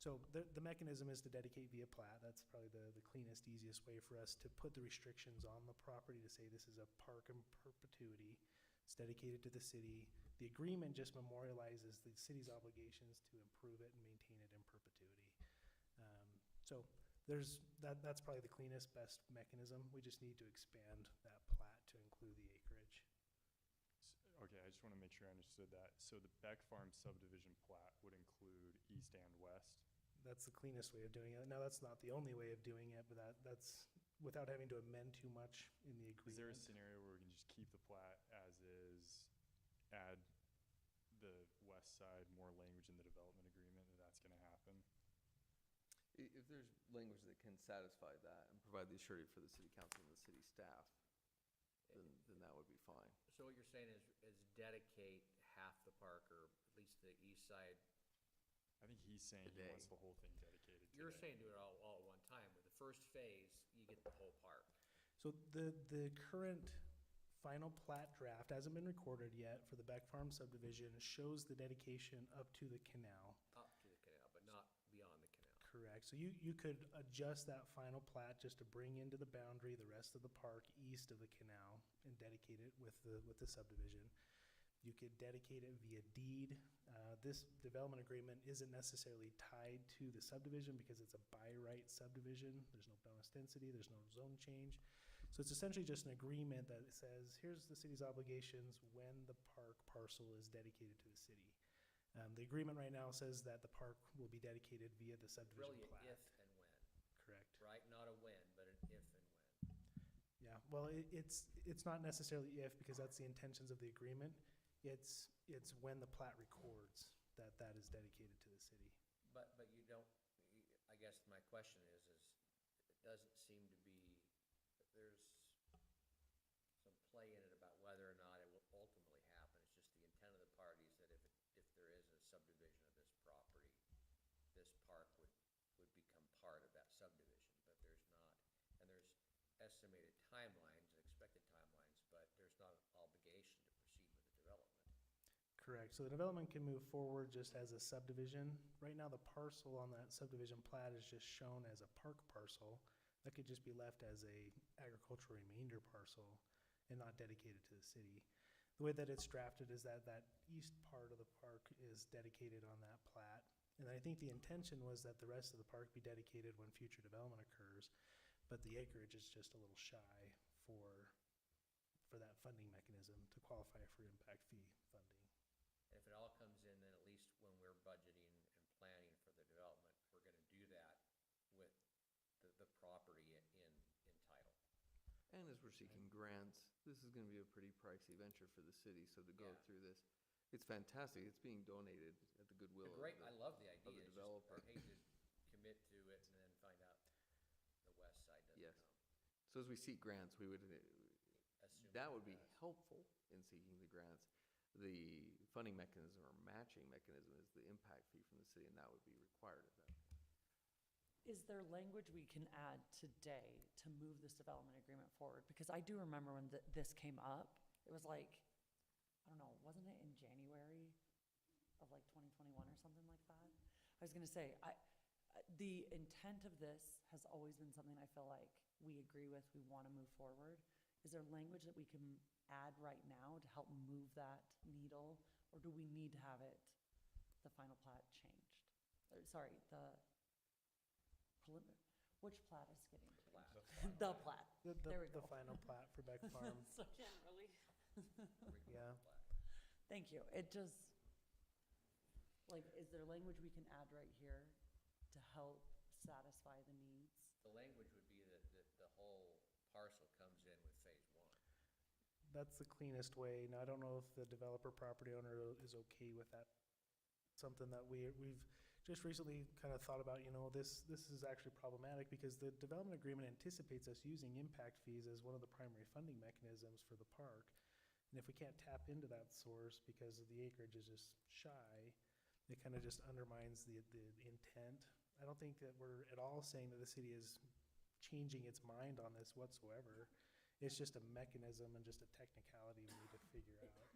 So the mechanism is to dedicate via plat. That's probably the cleanest, easiest way for us to put the restrictions on the property to say this is a park in perpetuity. It's dedicated to the city. The agreement just memorializes the city's obligations to improve it and maintain it in perpetuity. So that's probably the cleanest, best mechanism. We just need to expand that plat to include the acreage. Okay, I just want to make sure I understood that. So the Beck Farm subdivision plat would include east and west? That's the cleanest way of doing it. Now, that's not the only way of doing it, but that's without having to amend too much in the agreement. Is there a scenario where we can just keep the plat as is, add the west side, more language in the development agreement, and that's going to happen? If there's language that can satisfy that and provide the assurity for the city council and the city staff, then that would be fine. So what you're saying is dedicate half the park, or at least the east side. I think he's saying he Today. wants the whole thing dedicated today. You're saying do it all at one time. With the first phase, you get the whole park. So the current final plat draft hasn't been recorded yet for the Beck Farm subdivision. Shows the dedication up to the canal. Up to the canal, but not beyond the canal. Correct. So you could adjust that final plat just to bring into the boundary the rest of the park east of the canal and dedicate it with the subdivision. You could dedicate it via deed. This development agreement isn't necessarily tied to the subdivision because it's a by right subdivision. There's no bonus density, there's no zone change. So it's essentially just an agreement that says, here's the city's obligations when the park parcel is dedicated to the city. The agreement right now says that the park will be dedicated via the subdivision Really, plat. if and when, Correct. right? Not a when, but an if and when. Yeah, well, it's not necessarily if, because that's the intentions of the agreement. It's when the plat records that is dedicated to the city. But you don't, I guess my question is it doesn't seem to be, there's some play in it about whether or not it will ultimately happen. It's just the intent of the parties that if there is a subdivision of this property, this park would become part of that subdivision, but there's not. And there's estimated timelines, expected timelines, but there's not an obligation to proceed with the development. Correct. So the development can move forward just as a subdivision. Right now, the parcel on that subdivision plat is just shown as a park parcel. that could just be left as a agricultural remainder parcel and not dedicated to the city. The way that it's drafted is that that east part of the park is dedicated on that plat. And I think the intention was that the rest of the park be dedicated when future development occurs, but the acreage is just a little shy for that funding mechanism to qualify for impact fee funding. And if it all comes in, then at least when we're budgeting and planning for the development, we're gonna do that with the property in title. And as we're seeking grants, this is gonna be a pretty pricey venture for the city, so to go Yeah. through this, it's fantastic. It's being donated at the goodwill of Great, the- I love the idea, the it's just, developer. I hate to commit to it and then find out the west side doesn't Yes. come. So as we seek grants, we would, Assume that it would be does. helpful in seeking the grants. The funding mechanism or matching mechanism is the impact fee from the city, and that would be required at that point. Is there language we can add today to move this development agreement forward? Because I do remember when this came up, it was like, I don't know, wasn't it in January of like 2021 or something like that? I was gonna say, the intent of this has always been something I feel like we agree with, we wanna move forward. Is there language that we can add right now to help move that needle? Or do we need to have it, the final plat changed? Sorry, which plat is getting changed? The plat. There we The go. final plat for Beck Farm, So- Generally. yeah. Thank you. It just, like, is there language we can add right here to help satisfy the needs? The language would be that the whole parcel comes in with phase one. That's the cleanest way. Now, I don't know if the developer property owner is okay with that. Something that we've just recently kind of thought about, this is actually problematic because the development agreement anticipates us using impact fees as one of the primary funding mechanisms for the park. And if we can't tap into that source because the acreage is just shy, it kind of just undermines the intent. I don't think that we're at all saying that the city is changing its mind on this whatsoever. It's just a mechanism and just a technicality we need to figure out.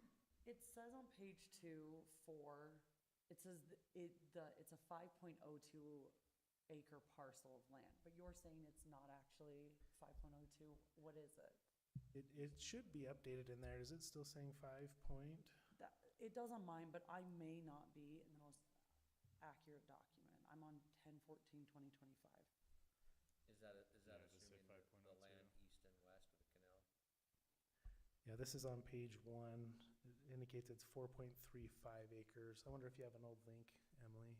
It says on page 2 it says it's a 5.02 acre parcel of land, but you're saying it's not actually 5.02. What is it? It should be updated in there. Is it still saying 5 point? It does on mine, but I may not be in the most accurate document. I'm on 10/14/2025. Is that Yeah, does it say assuming the 5.02? land east and west of the canal? Yeah, this is on page 1. It indicates it's 4.35 acres. I wonder if you have an old link, Emily?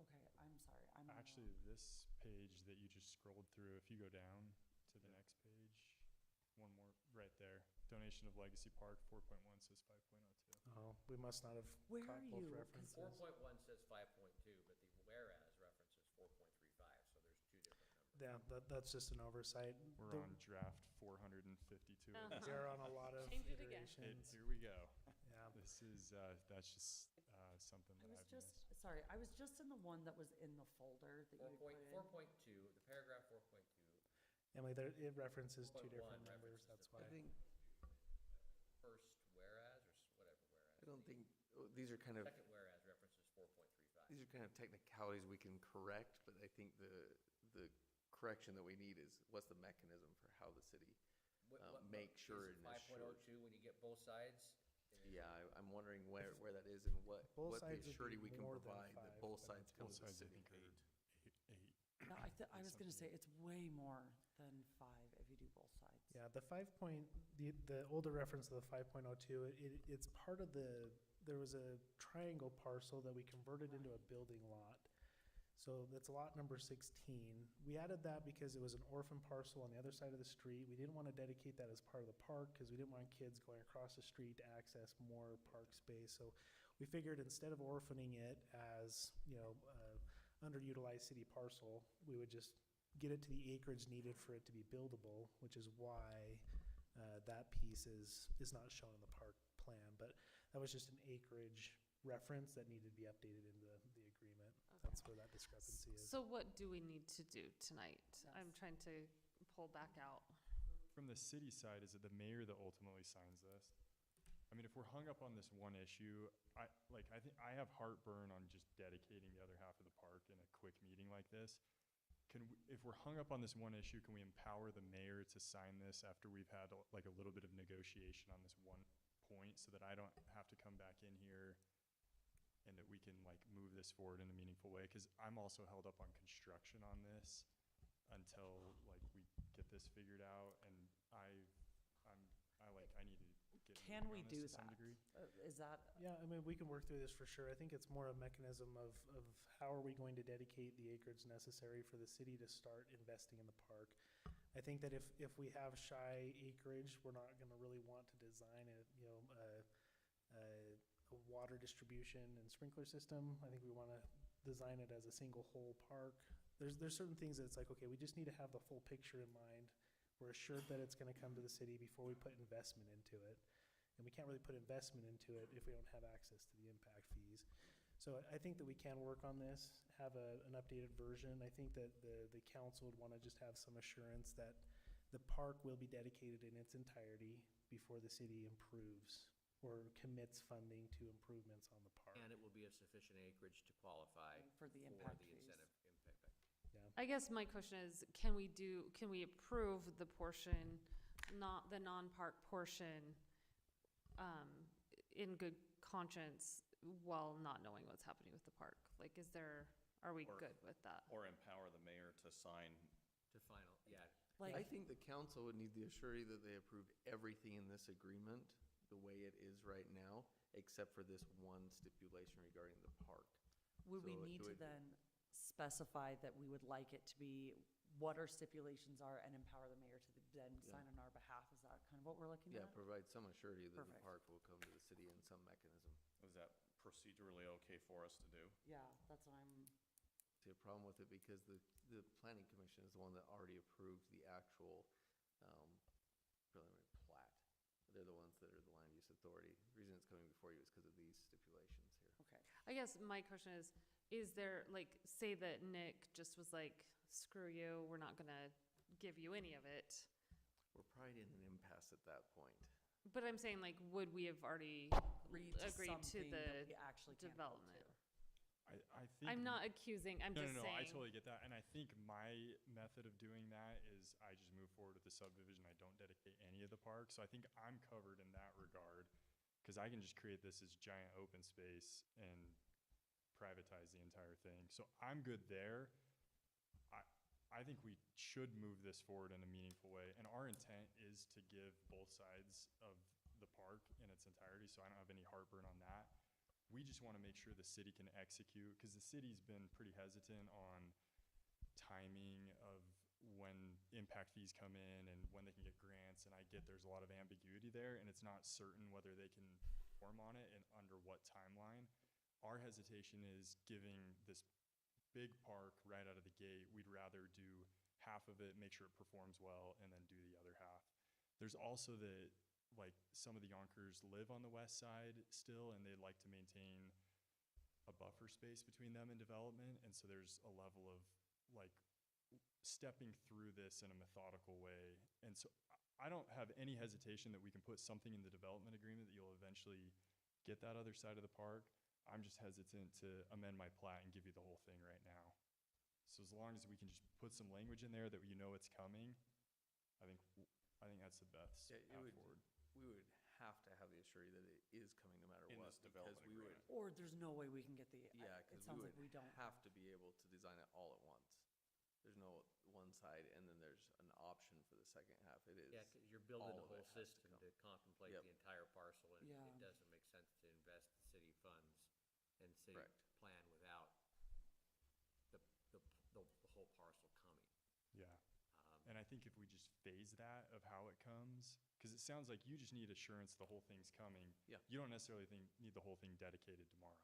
Okay, I'm sorry. I'm on the Actually, wrong- this page that you just scrolled through, if you go down to the next page, one more, right there. Donation of Legacy Park, 4.1 says 5.02. Oh, we must not have Where caught are both you? 'Cause references. 4.1 says 5.2, but the whereas references 4.35, so there's two different numbers. Yeah, that's just an oversight. We're on draft 452. Uh-huh. They're on a lot of Change it again. iterations. Here we go. Yeah. This is, that's just something that I've missed. I was just in the one that was in the folder that you put in. 4.2, the paragraph 4.2, Emily, it references two 4.1 different numbers, references that's the why. I think, first whereas, or whatever whereas. I don't think, these are kind of, Second whereas references 4.35. these are kind of technicalities we can correct, but I think the correction that we need is what's the mechanism for how the city make sure Is it it 5.02 when you get both sides? Yeah, I'm wondering where that is and what Both the sides would surety be we can more than provide that 5, both but sides come Both to the sides, I city. think, are eight. No, I was gonna say, it's way more than 5 if you do both sides. Yeah, the the older reference to the 5.02, it's part of there was a triangle parcel that we converted into a building lot. So that's lot number 16. We added that because it was an orphan parcel on the other side of the street. We didn't want to dedicate that as part of the park because we didn't want kids going across the street to access more park space. So we figured instead of orphaning it as, underutilized city parcel, we would just get it to the acreage needed for it to be buildable, which is why that piece is not shown in the park plan. But that was just an acreage reference that needed to be updated in the agreement. That's where that discrepancy is. So what do we need to do tonight? I'm trying to pull back out. From the city side, is it the mayor that ultimately signs this? I mean, if we're hung up on this one issue, I think I have heartburn on just dedicating the other half of the park in a quick meeting like this, if we're hung up on this one issue, can we empower the mayor to sign this after we've had like a little bit of negotiation on this one point so that I don't have to come back in here and that we can like move this forward in a meaningful way? Because I'm also held up on construction on this until like we get this figured out, and I need to get Can moving we on do this to some that? degree. Is that, Yeah, I mean, we can work through this for sure. I think it's more a mechanism of how are we going to dedicate the acreage necessary for the city to start investing in the park. I think that if we have shy acreage, we're not gonna really want to design a water distribution and sprinkler system. I think we wanna design it as a single whole park. There's certain things that it's like, okay, we just need to have the full picture in mind. We're assured that it's gonna come to the city before we put investment into it. And we can't really put investment into it if we don't have access to the impact fees. So I think that we can work on this, have an updated version. I think that the council would want to just have some assurance that the park will be dedicated in its entirety before the city improves or commits funding to improvements on the park. And it will be of sufficient acreage to qualify For the for impact the fees. incentive impact. I guess my question is, can we approve the portion, not the non-park portion, in good conscience while not knowing what's happening with the park? Like, are we Or- good with that? Or empower the mayor to sign. To final, yeah. like, I think the council would need the assurity that they approved everything in this agreement the way it is right now, except for this one stipulation regarding the park. would we So need do to it- then specify that we would like it to be what our stipulations are and empower the mayor to then Yeah. sign on our behalf? Is that kind of what we're looking Yeah, at? provide some assurity that the Perfect. park will come to the city in some mechanism. Is that procedurally okay for us to do? Yeah, that's what I'm, See a problem with it because the planning commission is the one that already approved the actual preliminary plat. They're the ones that are the land use authority. The reason it's coming before you is because of these stipulations here. okay. I guess my question is there, like, say that Nick just was like, screw you, we're not gonna give you any of it. We're probably in an impasse at that point. But I'm saying, like, would we have already Agreed to agreed to something that we the actually can't hold development? to. I think. I'm not accusing, I'm just No, saying. I totally get that. And I think my method of doing that is I just move forward with the subdivision. I don't dedicate any of the park. So I think I'm covered in that regard because I can just create this as giant open space and privatize the entire thing. So I'm good there. I think we should move this forward in a meaningful way. And our intent is to give both sides of the park in its entirety. So I don't have any heartburn on that. We just want to make sure the city can execute, because the city's been pretty hesitant on timing of when impact fees come in and when they can get grants, and I get there's a lot of ambiguity there, and it's not certain whether they can perform on it and under what timeline. Our hesitation is giving this big park right out of the gate. We'd rather do half of it, make sure it performs well, and then do the other half. There's also some of the Yonkers live on the west side still, and they'd like to maintain a buffer space between them and development. And so there's a level of stepping through this in a methodical way. And so I don't have any hesitation that we can put something in the development agreement that you'll eventually get that other side of the park. I'm just hesitant to amend my plat and give you the whole thing right now. So as long as we can just put some language in there that you know it's coming, I think that's the best Yeah, path forward. we would have to have the assurity that it is coming no matter In what. this development because we would- agreement. Or there's no way we can get Yeah, it because sounds we like would we don't. have to be able to design it all at once. There's no one side and then there's an option for the second half. It is. Yeah, 'cause you're building all the of whole it has to system come. to contemplate Yep. the entire parcel, and Yeah. it doesn't make sense to invest the city funds and city Correct. plan without the whole parcel coming. Yeah. Um, And I think if we just phase that of how it comes, because it sounds like you just need assurance the whole thing's coming. Yeah. You don't necessarily need the whole thing dedicated tomorrow.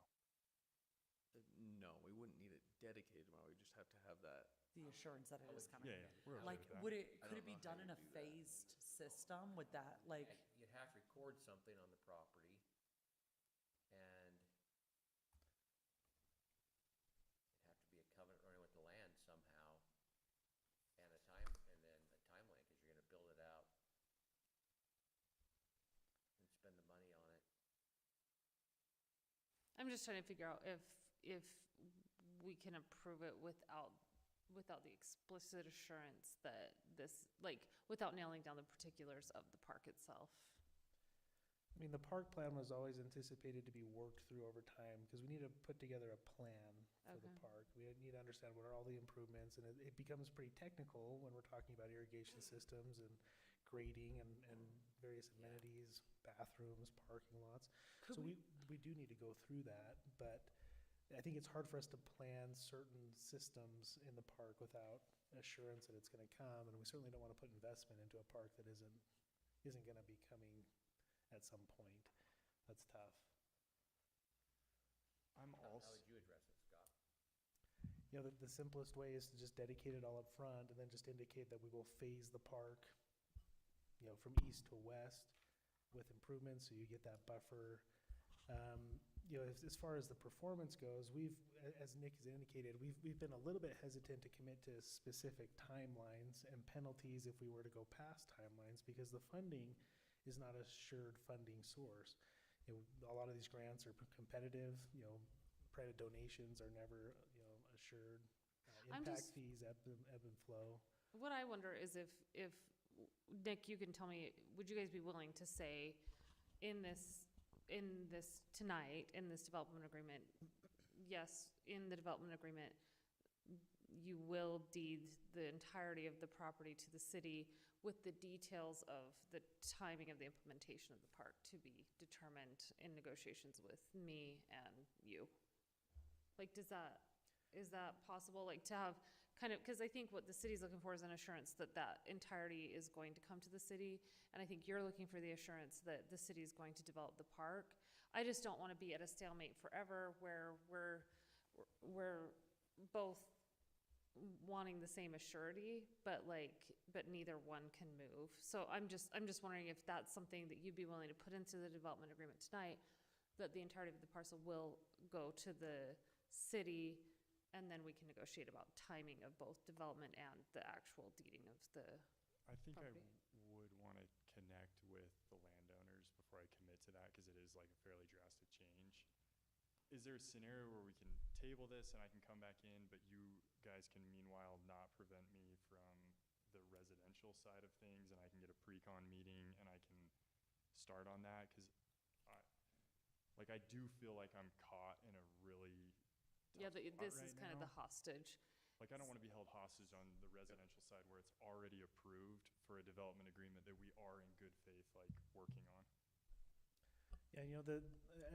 No, we wouldn't need it dedicated tomorrow. We just have to have that. The assurance that it is coming. Yeah, we're okay Like, with that. would it, I could don't it be know how done in you a do that. phased system? Would that, like, You'd have to record something on the property, and it'd have to be a covenant running with the land somehow, and a timeline, because you're gonna build it out and spend the money on it. I'm just trying to figure out if we can approve it without without the explicit assurance that this, like, without nailing down the particulars of the park itself. I mean, the park plan was always anticipated to be worked through over time, because we need to put together a plan for the Okay. park. We need to understand what are all the improvements, and it becomes pretty technical when we're talking about irrigation systems and grading and various amenities, bathrooms, parking lots. So we do need to go through that, but I think it's hard for us to plan certain systems in the park without assurance that it's gonna come, and we certainly don't wanna put investment into a park that isn't gonna be coming at some point. That's tough. I'm How also, would you address it, Scott? You know, the simplest way is to just dedicate it all up front and then just indicate that we will phase the park, you know, from east to west with improvements, so you get that buffer. You know, as far as the performance goes, as Nick has indicated, we've been a little bit hesitant to commit to specific timelines and penalties if we were to go past timelines, because the funding is not a assured funding source. You know, a lot of these grants are competitive, you know, private donations are never, you know, assured. I'm Impact just- fees ebb and flow. What I wonder is if, Nick, you can tell me, would you guys be willing to say in this tonight, in this development agreement, yes, in the development agreement, you will deed the entirety of the property to the city with the details of the timing of the implementation of the park to be determined in negotiations with me and you? Like, is that possible? Like, to have kind of, because I think what the city's looking for is an assurance that that entirety is going to come to the city. And I think you're looking for the assurance that the city is going to develop the park. I just don't want to be at a stalemate forever where we're both wanting the same assurity, but neither one can move. So I'm just wondering if that's something that you'd be willing to put into the development agreement tonight, that the entirety of the parcel will go to the city, and then we can negotiate about timing of both development and the actual deeding of the, I think I property. would want to connect with the landowners before I commit to that, because it is like a fairly drastic change. Is there a scenario where we can table this and I can come back in, but you guys can meanwhile not prevent me from the residential side of things, and I can get a pre-con meeting and I can start on that? Because I do feel like I'm caught in a really yeah, tough spot this is right kind of now. the hostage. Like, I don't want to be held hostage on the residential side where it's already approved for a development agreement that we are in good faith, like, working on. Yeah, you know,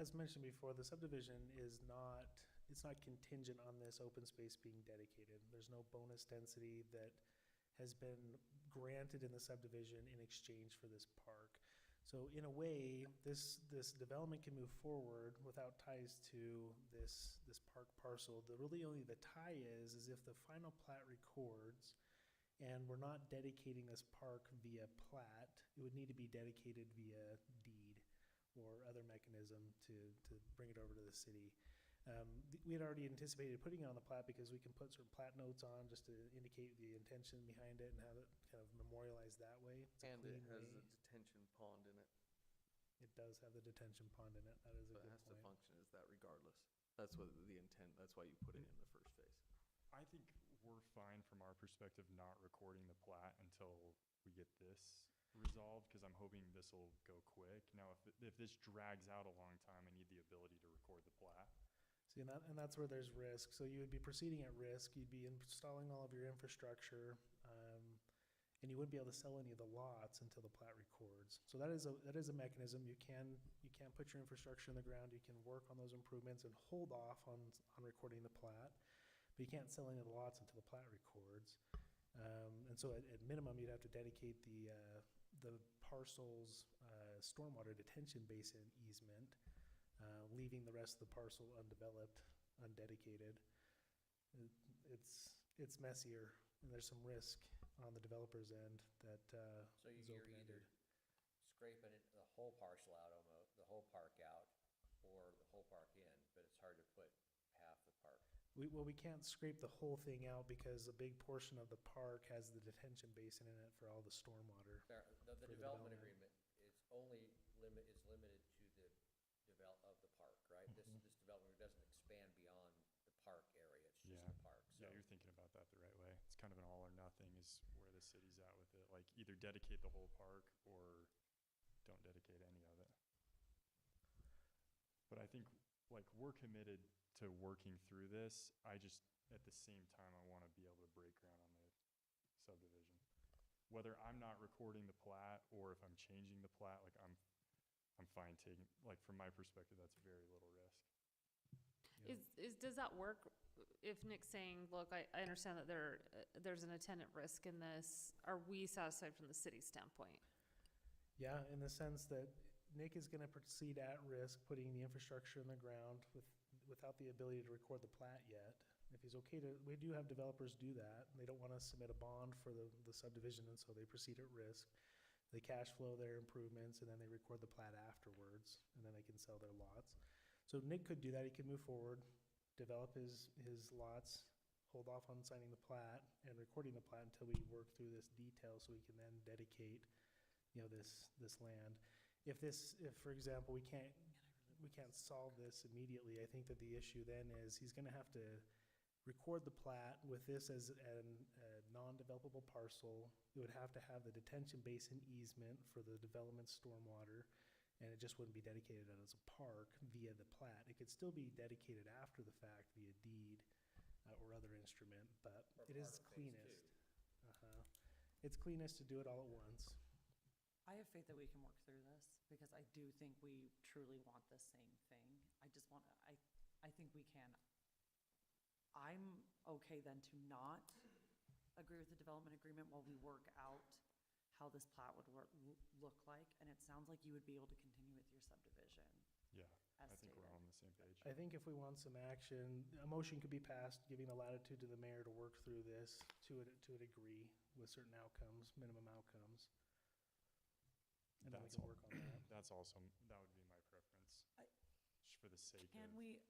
as mentioned before, the subdivision is not, it's not contingent on this open space being dedicated. There's no bonus density that has been granted in the subdivision in exchange for this park. So in a way, this development can move forward without ties to this park parcel. Only the tie is if the final plat records and we're not dedicating this park via plat, it would need to be dedicated via deed or other mechanism to bring it over to the city. We had already anticipated putting it on the plat because we can put certain plat notes on just to indicate the intention behind it and have it kind of memorialized that way. It's a And it clean has way. a detention pond in it, It does have the detention pond in it. That is a so it good has to point. function as that regardless. That's what the intent, that's why you put it in the first phase. I think we're fine from our perspective not recording the plat until we get this resolved, because I'm hoping this will go quick. Now, if this drags out a long time, I need the ability to record the plat. See, and that's where there's risk. So you would be proceeding at risk. You'd be installing all of your infrastructure, and you wouldn't be able to sell any of the lots until the plat records. So that is a mechanism. You can put your infrastructure in the ground. You can work on those improvements and hold off on recording the plat, but you can't sell any of the lots until the plat records. And so at minimum, you'd have to dedicate the parcel's stormwater detention basin easement, leaving the rest of the parcel undeveloped, undedicated. It's messier, and there's some risk on the developer's end that So is you're open-ended. either scraping it, the whole parcel out almost, the whole park out, or the whole park in, but it's hard to put half the park. We can't scrape the whole thing out because a big portion of the park has the detention basin in it for all the stormwater. The For the development development. agreement is only limited to the of the park, right? This development doesn't expand beyond the park area, it's just Yeah. the park. Yeah, So you're thinking about that the right way. It's kind of an all or nothing is where the city's at with it. Like either dedicate the whole park or don't dedicate any of it. But I think like we're committed to working through this. I just, at the same time, I want to be able to break ground on the subdivision. Whether I'm not recording the plat or if I'm changing the plat, like I'm fine taking, like from my perspective, that's very little risk. Does that work if Nick's saying, look, I understand that there's an attendant risk in this, are we satisfied from the city standpoint? Yeah, in the sense that Nick is gonna proceed at risk, putting the infrastructure in the ground without the ability to record the plat yet. If he's okay to, we do have developers do that, and they don't wanna submit a bond for the subdivision, and so they proceed at risk. They cash flow their improvements, and then they record the plat afterwards, and then they can sell their lots. So Nick could do that, he could move forward, develop his lots, hold off on signing the plat and recording the plat until we work through this detail, so we can then dedicate, this land. If for example, we can't solve this immediately, I think that the issue then is he's gonna have to record the plat with this as a non-developable parcel. It would have to have the detention basin easement for the development stormwater, and it just wouldn't be dedicated as a park via the plat. It could still be dedicated after the fact via deed or other instrument, but it is cleanest. It's cleanest to do it all at once. I have faith that we can work through this, because I do think we truly want the same thing. I think we can. I'm okay then to not agree with the development agreement while we work out how this plat would look like, and it sounds like you would be able to continue with your subdivision. Yeah, As I think we're stated. all on the same page. I think if we want some action, a motion could be passed, giving the latitude to the mayor to work through this to a degree with certain outcomes, minimum outcomes. And then we That's can all. work on that. That would be my preference. Just for the sake Can of. we,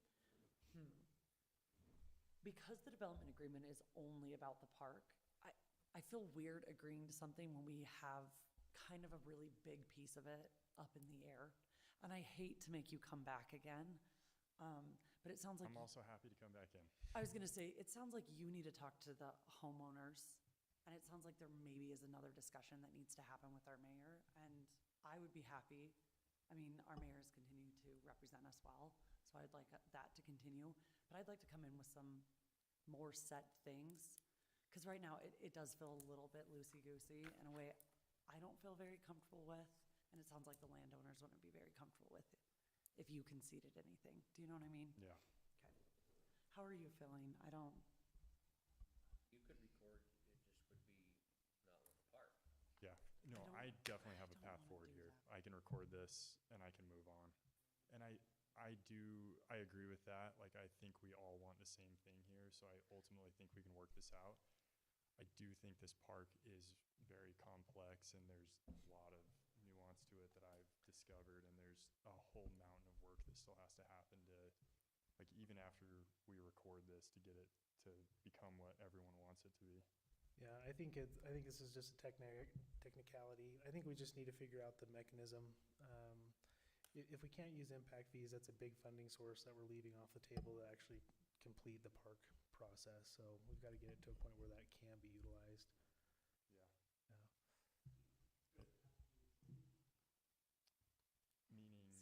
because the development agreement is only about the park, I feel weird agreeing to something when we have kind of a really big piece of it up in the air. And I hate to make you come back again, but it sounds like. I'm also happy to come back in. I was gonna say, it sounds like you need to talk to the homeowners, and it sounds like there maybe is another discussion that needs to happen with our mayor, and I would be happy. I mean, our mayor has continued to represent us well, so I'd like that to continue, but I'd like to come in with some more set things, because right now, it does feel a little bit loosey-goosey in a way I don't feel very comfortable with, and it sounds like the landowners wouldn't be very comfortable with it if you conceded anything. Do you know what I mean? Yeah. Okay. How are you feeling? I don't. You could record, it just would be not with the park. Yeah, no, I definitely have a path forward here. I can record this and I can move on. And I agree with that. Like, I think we all want the same thing here, so I ultimately think we can work this out. I do think this park is very complex, and there's a lot of nuance to it that I've discovered, and there's a whole mountain of work that still has to happen to, like, even after we record this, to get it to become what everyone wants it to be. Yeah, I think this is just a technicality. I think we just need to figure out the mechanism. If we can't use impact fees, that's a big funding source that we're leaving off the table to actually complete the park process. So we've got to get it to a point where that can be utilized. Meaning,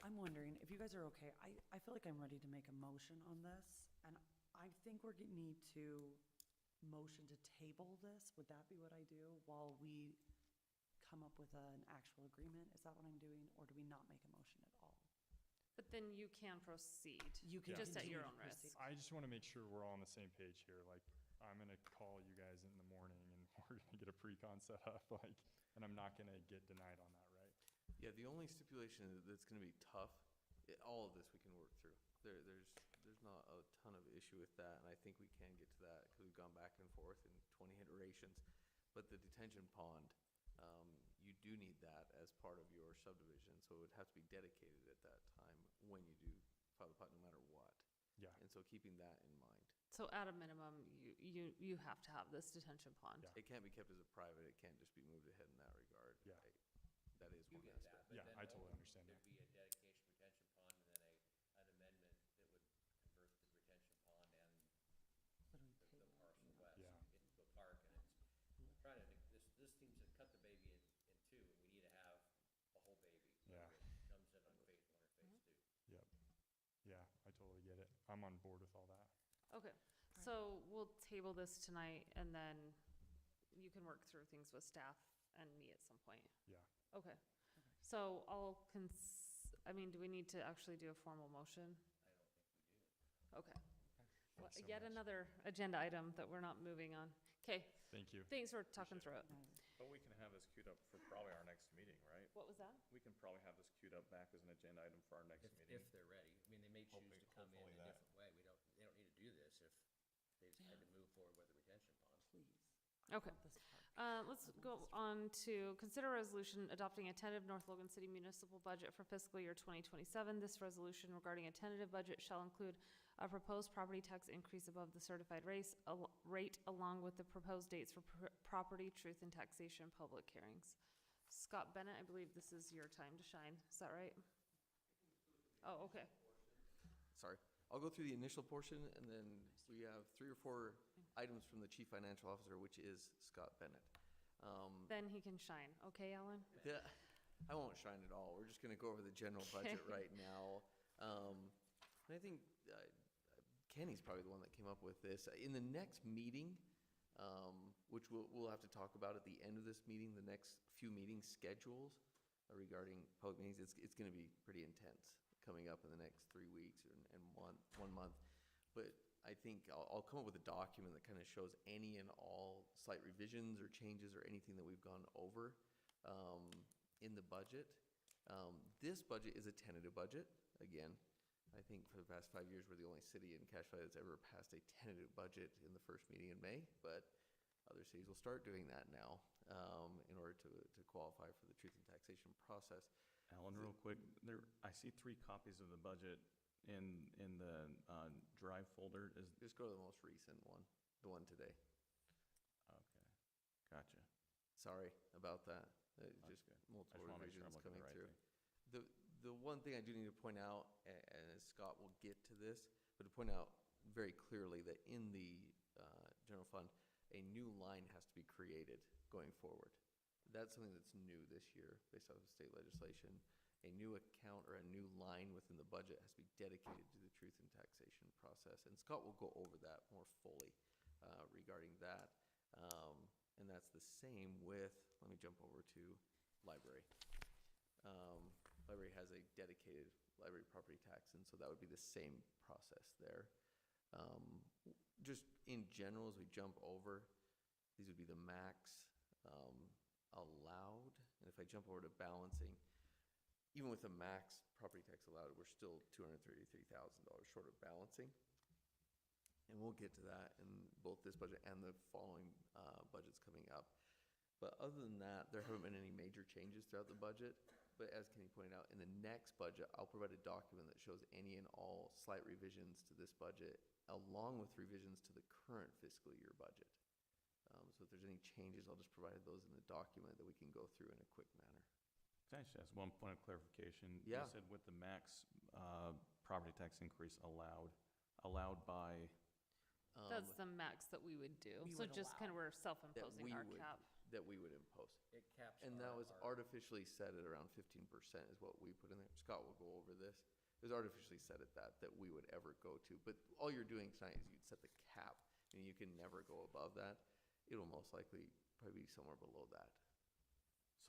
I'm wondering if you guys are okay. I feel like I'm ready to make a motion on this, and I think we're gonna need to motion to table this. Would that be what I do while we come up with an actual agreement? Is that what I'm doing, or do we not make a motion at all? But then you can proceed, You can just at continue your to own proceed. risk. I just want to make sure we're all on the same page here. Like, I'm going to call you guys in the morning and we're going to get a pre-con set up, like, and I'm not going to get denied on that, right? Yeah, the only stipulation that's gonna be tough, all of this we can work through. There's not a ton of issue with that, and I think we can get to that, because we've gone back and forth in 20 iterations. But the detention pond, you do need that as part of your subdivision, so it would have to be dedicated at that time when you do file the plat, no matter what. Yeah. And so keeping that in mind. So at a minimum, you have to have this detention pond. Yeah. It can't be kept as a private, it can't just be moved ahead in that regard. Yeah. That is You one get aspect. that, but Yeah, then I totally understand there'd that. be a dedication retention pond and then an amendment that would totally get it. I'm on board with all that. Okay, so we'll table this tonight and then you can work through things with staff and me at some point. Yeah. Okay, so I mean, do we need to actually do a formal motion? Okay. Well, Thanks so yet much. another agenda item that we're not moving on. Okay, Thank you. thanks for talking through it. But we can have this queued up for probably our next meeting, right? What was that? We can probably have this queued up back as an agenda item for our next If meeting. they're ready. I mean, they may choose to come in Hopefully a that. different way. They don't need to do this if they decide to move forward with the retention pond. Please. Okay. Let's go on to consider resolution adopting a tentative North Logan City municipal budget for fiscal year 2027. This resolution regarding a tentative budget shall include a proposed property tax increase above the certified rate along with the proposed dates for property, truth, and taxation public hearings. Scott Bennett, I believe this is your time to shine. Is that right? Oh, okay. Sorry. I'll go through the initial portion, and then we have 3 or 4 items from the Chief Financial Officer, which is Scott Bennett. Then he can shine. Okay, Alan? I won't shine at all. We're just going to go over the general budget Okay. right now. And I think Kenny's probably the one that came up with this. In the next meeting, which we'll have to talk about at the end of this meeting, the next few meetings schedules regarding public meetings, it's going to be pretty intense coming up in the next 3 weeks and one month. But I think I'll come up with a document that kind of shows any and all slight revisions or changes or anything that we've gone over in the budget. This budget is a tentative budget. Again, I think for the past 5 years, we're the only city in Cache Valley that's ever passed a tentative budget in the first meeting in May, but other cities will start doing that now in order to qualify for the truth and taxation process. Alan, real quick, I see 3 copies of the budget in the drive folder. Just go to the most recent one, the one today. Okay, gotcha. Sorry about that. That's Just good. multiple I just wanna make sure revisions I'm looking coming at the through. right thing. The one thing I do need to point out, and Scott will get to this, but to point out very clearly that in the general fund, a new line has to be created going forward. That's something that's new this year based off of state legislation. A new account or a new line within the budget has to be dedicated to the truth and taxation process. And Scott will go over that more fully regarding that. And that's the same with, let me jump over to library. Library has a dedicated library property tax, and so that would be the same process there. Just in general, as we jump over, these would be the max allowed. And if I jump over to balancing, even with the max property tax allowed, we're still $233,000 short of balancing. And we'll get to that in both this budget and the following budgets coming up. But other than that, there haven't been any major changes throughout the budget. But as Kenny pointed out, in the next budget, I'll provide a document that shows any and all slight revisions to this budget, along with revisions to the current fiscal year budget. So if there's any changes, I'll just provide those in the document that we can go through in a quick manner. Can I just ask one point of clarification? Yeah. You said with the max property tax increase allowed by, That's the max that we would do. We So would just kind of we're that self-imposing we our would, cap. that we would impose. It caps And that was our artificially set at around 15% is what we put in there. Scott will go over this. It was artificially set at that we would ever go to. But all you're doing tonight is you'd set the cap, and you can never go above that. It'll most likely probably be somewhere below that.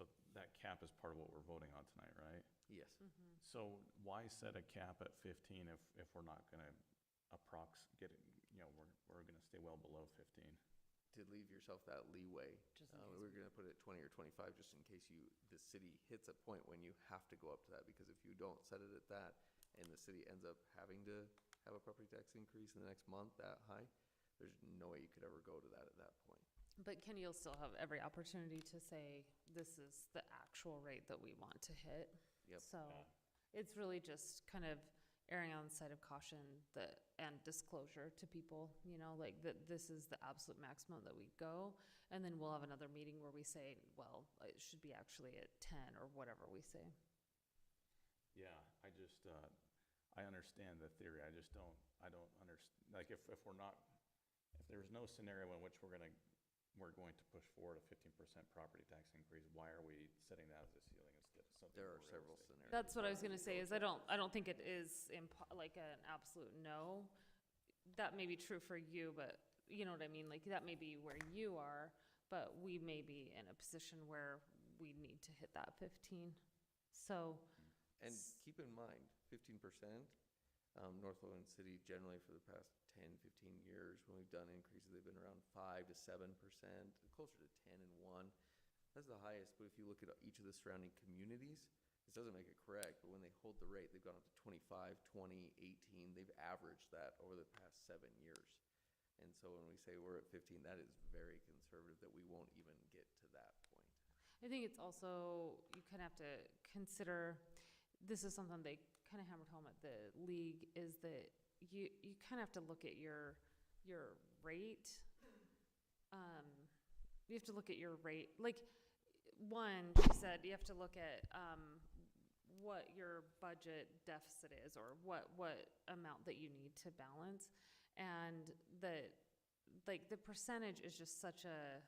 so that cap is part of what we're voting on tonight, right? Yes. So why set a cap at 15 if we're not gonna get it, we're gonna stay well below 15? To leave yourself that leeway. Just in We're gonna put it at 20 or 25, just in case the city hits a point when you have to go up to that, because if you don't set it at that, and the city ends up having to have a property tax increase in the next month that high, there's no way you could ever go to that at that point. But Kenny will still have every opportunity to say, this is the actual rate that we want to hit. Yep. So it's really just kind of erring on the side of caution and disclosure to people, like that this is the absolute maximum that we go. And then we'll have another meeting where we say, well, it should be actually at 10 or whatever we say. Yeah, I understand the theory, I don't understand, like if there's no scenario in which we're gonna we're going to push forward a 15% property tax increase, why are we setting that as a ceiling instead of something There more are several realistic? scenarios. That's what I was gonna say, is I don't think it is like an absolute no. That may be true for you, but you know what I mean, like, that may be where you are, but we may be in a position where we need to hit that 15. So, And keep in mind, 15%, North Owen City generally for the past 10, 15 years, when we've done increases, they've been around 5 to 7%, closer to 10 and 1. That's the highest, but if you look at each of the surrounding communities, this doesn't make it correct, but when they hold the rate, they've gone up to 25, 20, 18. They've averaged that over the past 7 years. And so when we say we're at 15, that is very conservative, that we won't even get to that point. I think it's also, you kind of have to consider, this is something they kind of hammered home at the league, is that you kind of have to look at your rate. You have to look at your rate, like, one, she said, you have to look at, what your budget deficit is, or what amount that you need to balance. And the percentage is just such a,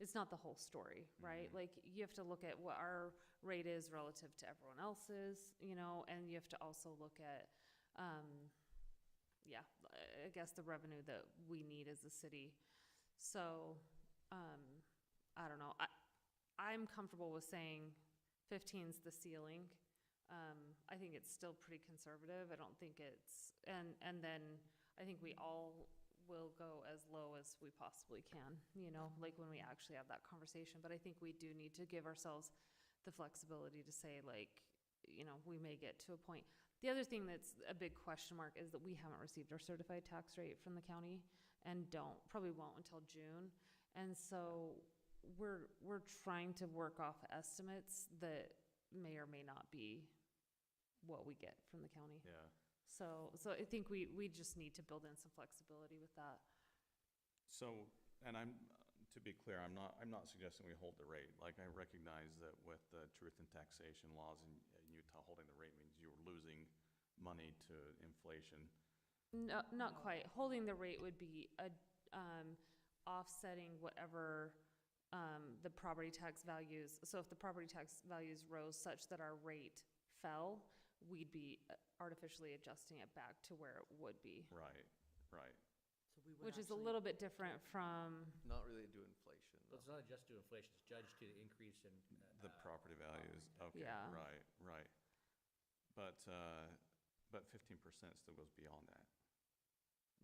it's not the whole story, right? Like, you have to look at what our rate is relative to everyone else's, you know, and you have to also look at, I guess the revenue that we need as a city. So, I don't know. I'm comfortable with saying 15's the ceiling. I think it's still pretty conservative. I don't think it's, and then I think we all will go as low as we possibly can, you know, like when we actually have that conversation. But I think we do need to give ourselves the flexibility to say, like, you know, we may get to a point. The other thing that's a big question mark is that we haven't received our certified tax rate from the county, and probably won't until June. And so we're trying to work off estimates that may or may not be what we get from the county. Yeah. So I think we just need to build in some flexibility with that. So, and to be clear, I'm not suggesting we hold the rate. Like, I recognize that with the truth in taxation laws in Utah, holding the rate means you're losing money to inflation. No, not quite. Holding the rate would be offsetting whatever the property tax values. So if the property tax values rose such that our rate fell, we'd be artificially adjusting it back to where it would be. Right, right. So we would Which is a actually- little bit different from, Not related to inflation, So though. it's not adjusted to inflation, it's judged to the increase in. The property values, okay, Yeah. right. But 15% still goes beyond that.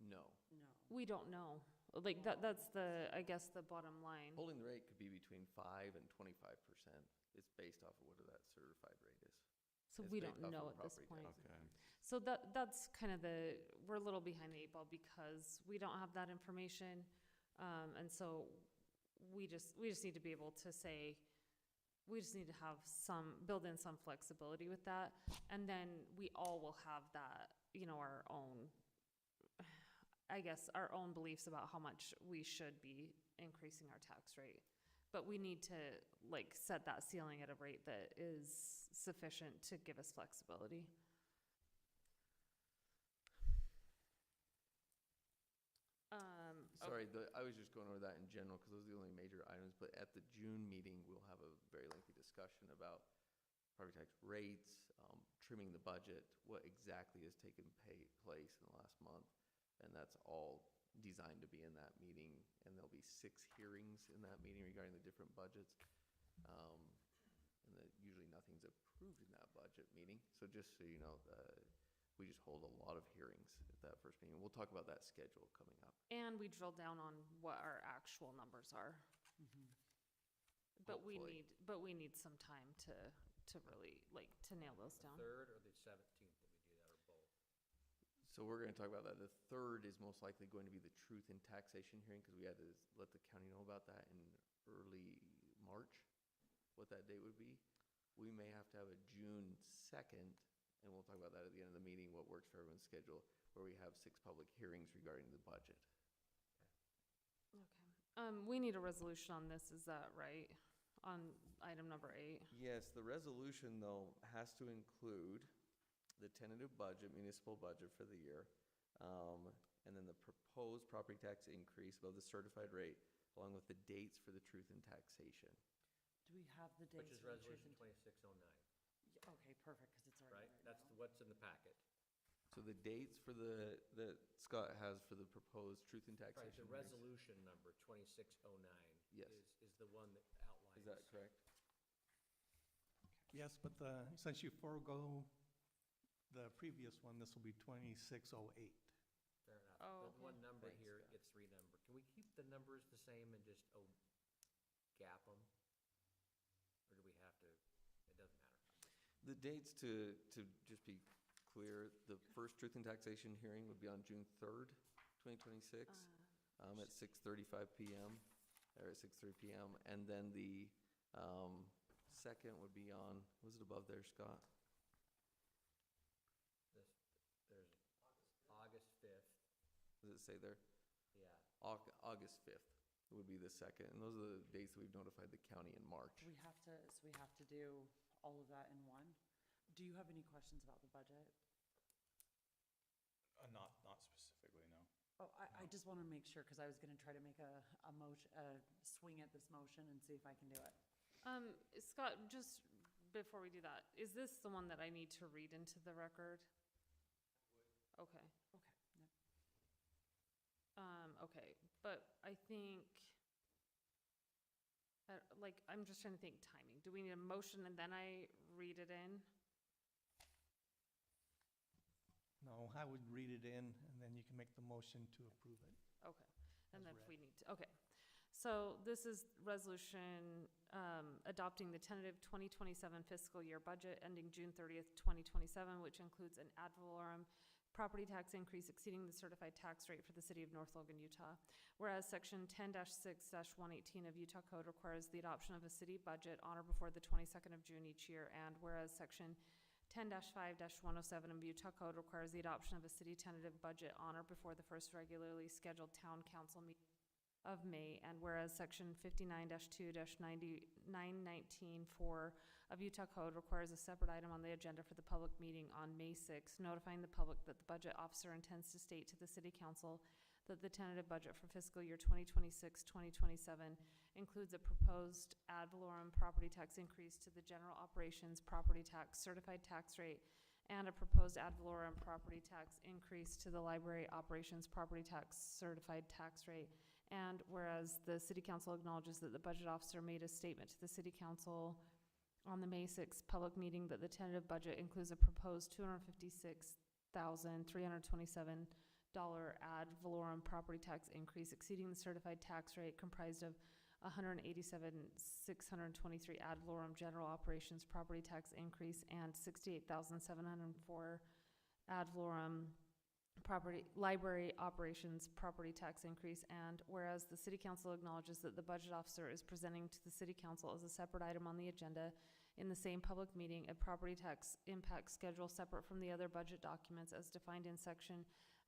No. No. we don't know. Like, that's I guess the bottom line. Holding the rate could be between 5 and 25%. It's based off of what that certified rate is. So It's we based don't off know of at this property point. tax. Okay. So that's kind of we're a little behind the 8 ball because we don't have that information. And so we just need to be able to say, we just need to have build in some flexibility with that. And then we all will have that, you know, our own beliefs about how much we should be increasing our tax rate. But we need to, like, set that ceiling at a rate that is sufficient to give us flexibility. Sorry, I was just going over that in general because those are the only major items. But at the June meeting, we'll have a very lengthy discussion about property tax rates, trimming the budget, what exactly has taken place in the last month. And that's all designed to be in that meeting. And there'll be 6 hearings in that meeting regarding the different budgets. And usually nothing's approved in that budget meeting. So just so you know, we just hold a lot of hearings at that first meeting. We'll talk about that schedule coming up. And we drill down on what our actual numbers are. But we Hopefully. need some time to really, like, to nail those down. 3rd or the 17th that we do that, or both? So we're going to talk about that. The 3rd is most likely going to be the truth in taxation hearing because we had to let the county know about that in early March, what that date would be. We may have to have a June 2nd, and we'll talk about that at the end of the meeting, what works for everyone's schedule, where we have 6 public hearings regarding the budget. Okay. We need a resolution on this, is that right? On item number 8? Yes, the resolution, though, has to include the tentative budget, municipal budget for the year, and then the proposed property tax increase above the certified rate along with the dates for the truth in taxation. Do we have the Which dates? is for the truth resolution and- 2609, Okay, perfect, because it's already right? right That's now. what's in the packet. So the dates for that Scott has for the proposed truth in Right, taxation. the hearings. resolution number 2609 Yes. is the one that outlines. Is that correct? Yes, but since you forego the previous one, this will be 2608. Fair enough. Oh, The one okay. number Thanks, here Scott. gets renumbered. Can we keep the numbers the same and just, gap them? Or do we have to, it doesn't matter. The dates, to just be clear, the first truth in taxation hearing would be on June 3rd, 2026, at 6:35 PM, or at 6:30 PM. And then the second would be on, was it above there, Scott? There's August 5th, Does it say there? yeah. August 5th would be the second, and those are the dates that we've notified the county in March. So we have to do all of that in one? Do you have any questions about the budget? Not specifically, no. Oh, I just want to make sure, because I was going to try to make a swing at this motion and see if I can do it. Scott, just before we do that, is this the one that I need to read into the record? Okay. Okay. Okay, but I think, I'm just trying to think timing. Do we need a motion and then I read it in? No, I would read it in, and then you can make the motion to approve it. Okay, and As then if read. we need to, okay. So this is resolution adopting the tentative 2027 fiscal year budget ending June 30th, 2027, which includes an ad valorem property tax increase exceeding the certified tax rate for the city of North Logan, Utah. Whereas section 10-6-118 of Utah Code requires the adoption of a city budget on or before the 22nd of June each year, and whereas section 10-5-107 of Utah Code requires the adoption of a city tentative budget on or before the first regularly scheduled town council meeting of May, and whereas section 59-2-919-4 of Utah Code requires a separate item on the agenda for the public meeting on May 6th, notifying the public that the budget officer intends to state to the city council that the tentative budget for fiscal year 2026-2027 includes a proposed ad valorem property tax increase to the general operations property tax certified tax rate and a proposed ad valorem property tax increase to the library operations property tax certified tax rate. And whereas the city council acknowledges that the budget officer made a statement to the city council on the May 6th public meeting that the tentative budget includes a proposed $256,327 ad valorem property tax increase exceeding the certified tax rate comprised of $187,623 ad valorem general operations property tax increase and $68,704 ad valorem library operations property tax increase, and whereas the city council acknowledges that the budget officer is presenting to the city council as a separate item on the agenda in the same public meeting a property tax impact schedule separate from the other budget documents as defined in section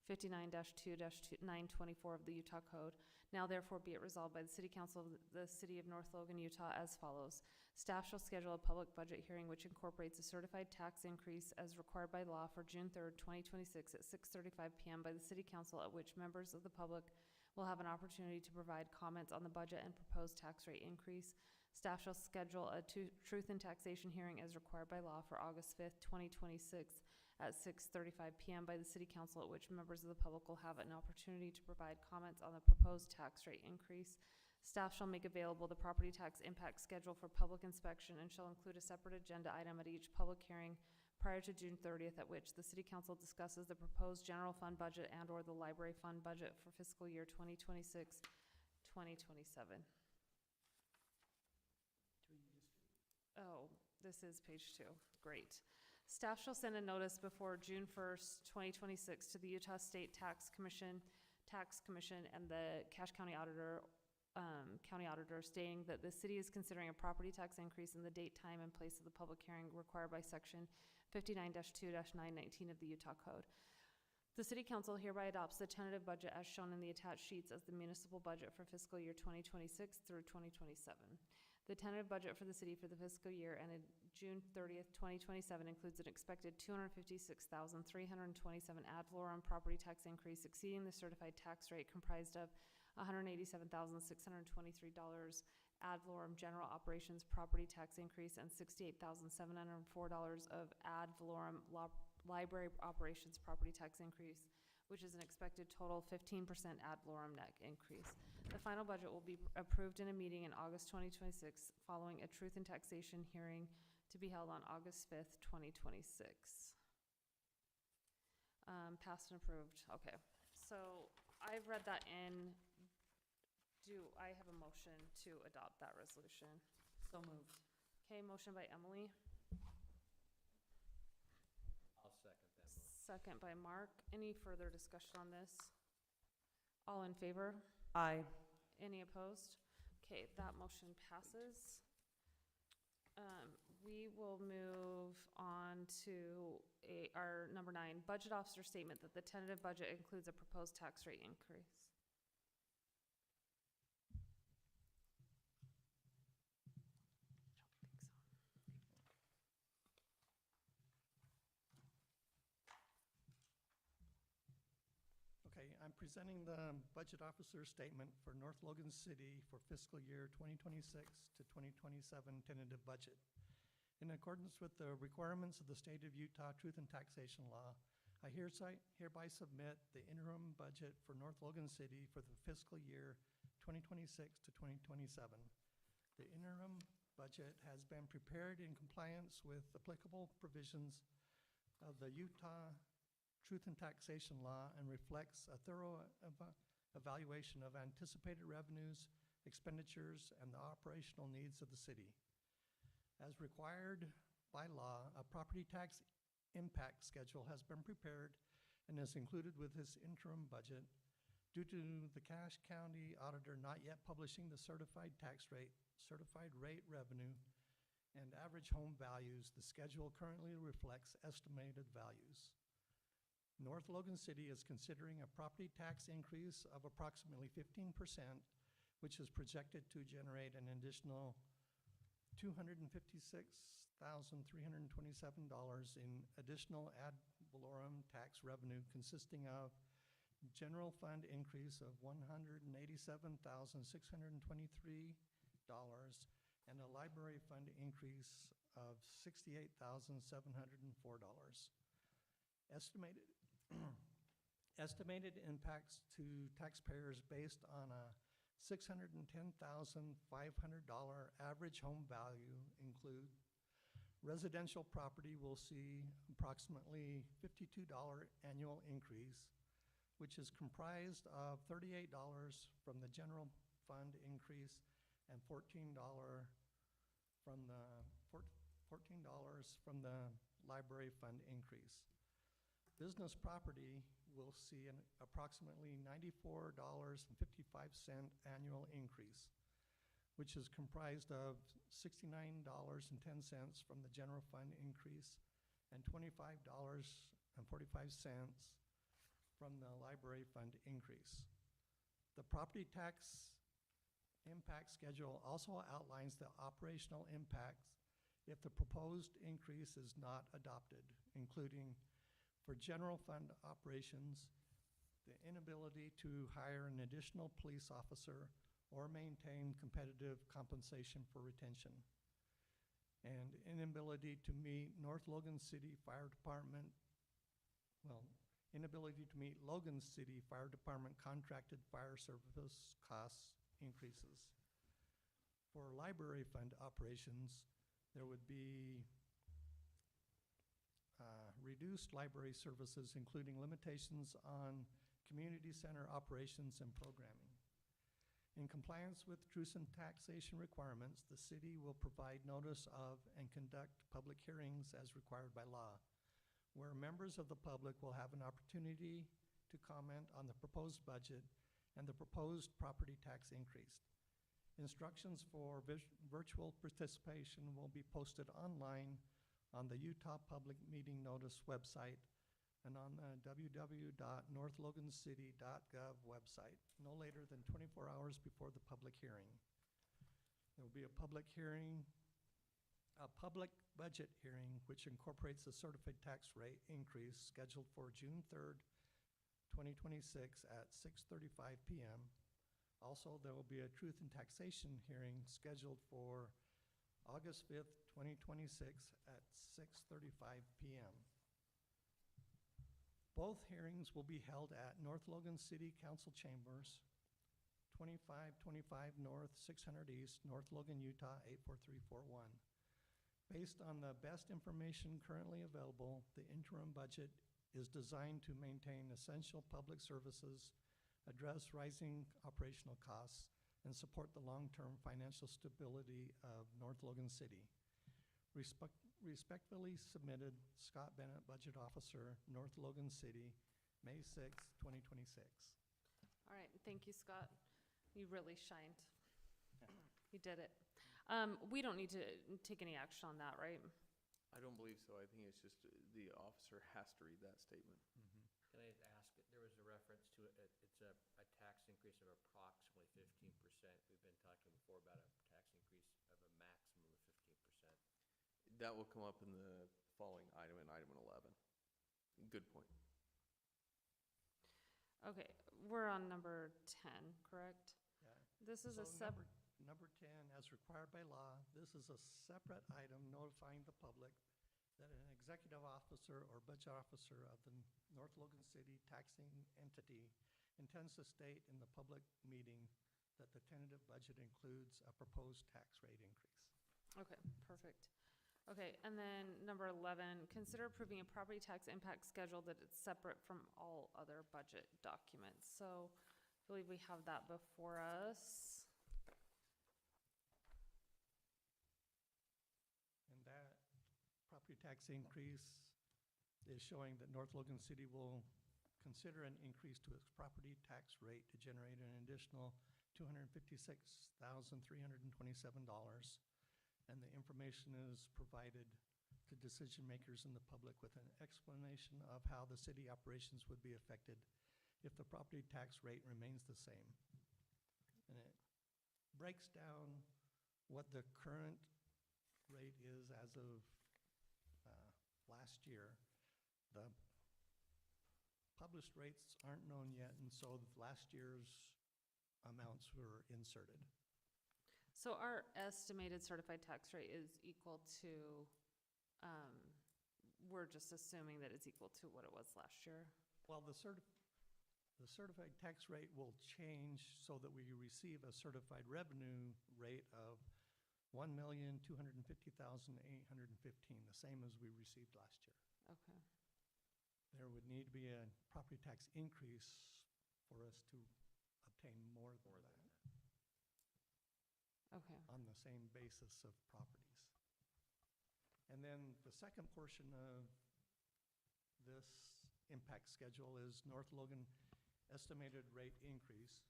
59-2-924 of the Utah Code. Now therefore be it resolved by the city council of the city of North Logan, Utah as follows. Staff shall schedule a public budget hearing which incorporates a certified tax increase as required by law for June 3rd, 2026 at 6:35 PM by the city council, at which members of the public will have an opportunity to provide comments on the budget and proposed tax rate increase. Staff shall schedule a truth in taxation hearing as required by law for August 5th, 2026 at 6:35 PM by the city council, at which members of the public will have an opportunity to provide comments on the proposed tax rate increase. Staff shall make available the property tax impact schedule for public inspection and shall include a separate agenda item at each public hearing prior to June 30th, at which the city council discusses the proposed general fund budget and or the library fund budget for fiscal year 2026-2027. Oh, this is page 2. Great. Staff shall send a notice before June 1st, 2026 to the Utah State Tax Commission, and the Cache County Auditor stating that the city is considering a property tax increase in the date, time, and place of the public hearing required by section 59-2-919 of the Utah Code. The city council hereby adopts the tentative budget as shown in the attached sheets as the municipal budget for fiscal year 2026 through 2027. The tentative budget for the city for the fiscal year ended June 30th, 2027 includes an expected $256,327 ad valorem property tax increase exceeding the certified tax rate comprised of $187,623 ad valorem general operations property tax increase, and $68,704 of ad valorem library operations property tax increase, which is an expected total 15% ad valorem net increase. The final budget will be approved in a meeting in August 2026, following a truth and taxation hearing to be held on August 5th, 2026. Passed and approved. Okay. So I've read that in. Do I have a motion to adopt that resolution? So moved. Okay, motion by Emily, I'll second that motion. second by Mark. Any further discussion on this? All in favor? Aye. Any opposed? Okay, that motion passes. We will move on to our number 9, budget officer statement that the tentative budget includes a proposed tax rate increase. Okay, I'm presenting the budget officer statement for North Logan City for fiscal year 2026 to 2027 tentative budget. In accordance with the requirements of the State of Utah Truth and Taxation Law, I hereby submit the interim budget for North Logan City for the fiscal year 2026 to 2027. The interim budget has been prepared in compliance with applicable provisions of the Utah Truth and Taxation Law and reflects a thorough evaluation of anticipated revenues, expenditures, and the operational needs of the city. As required by law, a property tax impact schedule has been prepared and is included with this interim budget. Due to the Cache County auditor not yet publishing the certified tax rate, certified rate revenue, and average home values, the schedule currently reflects estimated values. North Logan City is considering a property tax increase of approximately 15%, which is projected to generate an additional $256,327 in additional ad valorem tax revenue, consisting of general fund increase of $187,623 and a library fund increase of $68,704. Estimated impacts to taxpayers based on a $610,500 average home value include residential property will see approximately $52 annual increase, which is comprised of $38 from the general fund increase and $14 from the library fund increase. Business property will see an approximately $94.55 annual increase, which is comprised of $69.10 from the general fund increase and $25.45 from the library fund increase. The property tax impact schedule also outlines the operational impacts if the proposed increase is not adopted, including for general fund operations, the inability to hire an additional police officer or maintain competitive compensation for retention, and inability to meet Logan City Fire Department contracted fire service costs increases. For library fund operations, there would be reduced library services, including limitations on community center operations and programming. In compliance with truth and taxation requirements, the city will provide notice of and conduct public hearings as required by law, where members of the public will have an opportunity to comment on the proposed budget and the proposed property tax increase. Instructions for virtual participation will be posted online on the Utah Public Meeting Notice website and on the www.northlogancity.gov website, no later than 24 hours before the public hearing. There will be a public budget hearing, which incorporates the certified tax rate increase scheduled for June 3rd, 2026 at 6:35 p.m. Also, there will be a truth and taxation hearing scheduled for August 5th, 2026 at 6:35 PM. Both hearings will be held at North Logan City Council Chambers, 2525 North, 600 East, North Logan, Utah, 84341. Based on the best information currently available, the interim budget is designed to maintain essential public services, address rising operational costs, and support the long-term financial stability of North Logan City. Respectfully submitted, Scott Bennett, Budget Officer, North Logan City, May 6, 2026. All right, thank you, Scott. You really shined. You did it. We don't need to take any action on that, right? I don't believe so. I think it's just the officer has to read that statement. Can I ask, there was a reference to it, it's a tax increase of approximately 15%. We've been talking before about a tax increase of a maximum of 15%. That will come up in the following item, in item 11. Good point. Okay, we're on number 10, correct? Yeah. This is a So separate, Number 10, as required by law, this is a separate item notifying the public that an executive officer or budget officer of the North Logan City taxing entity intends to state in the public meeting that the tentative budget includes a proposed tax rate increase. okay, perfect. Okay, and then number 11, consider approving a property tax impact schedule that is separate from all other budget documents. So I believe we have that before us. And that property tax increase is showing that North Logan City will consider an increase to its property tax rate to generate an additional $256,327. And the information is provided to decision makers and the public with an explanation of how the city operations would be affected if the property tax rate remains the same. And it breaks down what the current rate is as of last year. The published rates aren't known yet, and so last year's amounts were inserted. So our estimated certified tax rate is equal to, we're just assuming that it's equal to what it was last year? Well, the certified tax rate will change so that we receive a certified revenue rate of $1,250,815, the same as we received last year. Okay, There would need to be a property tax increase for us to obtain more than that okay. on the same basis of properties. And then the second portion of this impact schedule is North Logan estimated rate increase,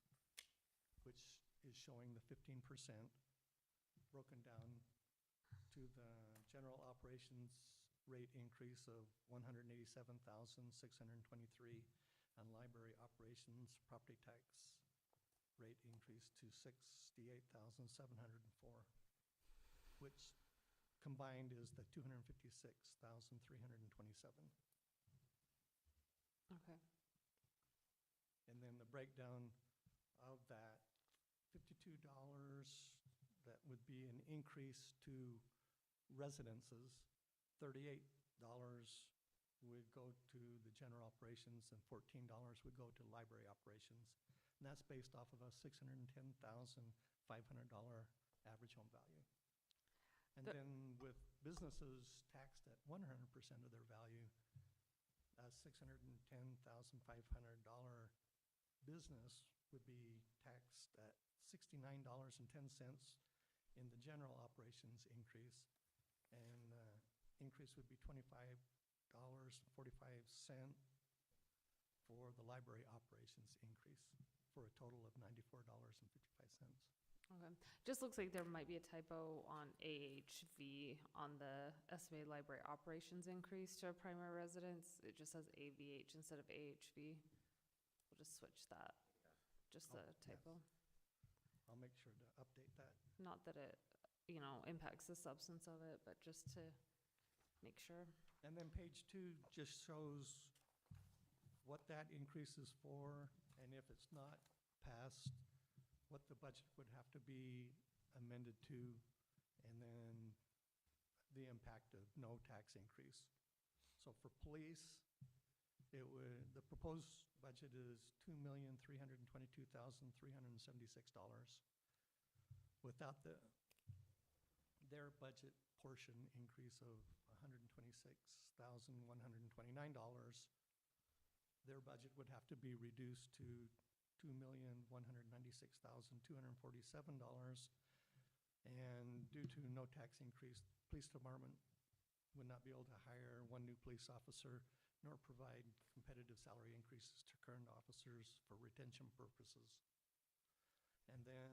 which is showing the 15% broken down to the general operations rate increase of $187,623 and library operations property tax rate increase to $68,704, which combined is the $256,327. Okay, And then the breakdown of that, $52 that would be an increase to residences, $38 would go to the general operations, and $14 would go to library operations. And that's based off of a $610,500 average home value. And The- then with businesses taxed at 100% of their value, a $610,500 business would be taxed at $69.10 in the general operations increase, and increase would be $25.45 for the library operations increase, for a total of $94.55. okay. Just looks like there might be a typo on AHV on the estimated library operations increase to a primary residence. It just says AVH instead of AHV. We'll just switch that, just Oh, the yes. typo. I'll make sure to update that. Not that it, impacts the substance of it, but just to make sure. And then page 2 just shows what that increase is for, and if it's not passed, what the budget would have to be amended to, and then the impact of no tax increase. So for police, the proposed budget is $2,322,376. Without their budget portion increase of $126,129, their budget would have to be reduced to $2,196,247. And due to no tax increase, police department would not be able to hire one new police officer nor provide competitive salary increases to current officers for retention purposes. And then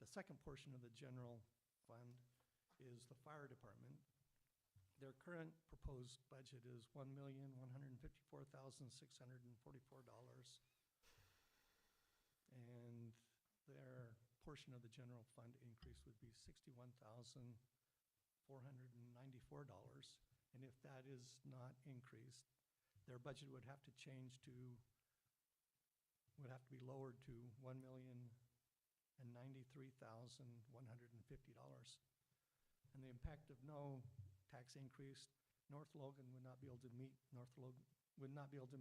the second portion of the general fund is the fire department. Their current proposed budget is $1,154,644. And their portion of the general fund increase would be $61,494. And if that is not increased, their budget would have to be lowered to $1,093,150. And the impact of no tax increase, North Logan would not be able to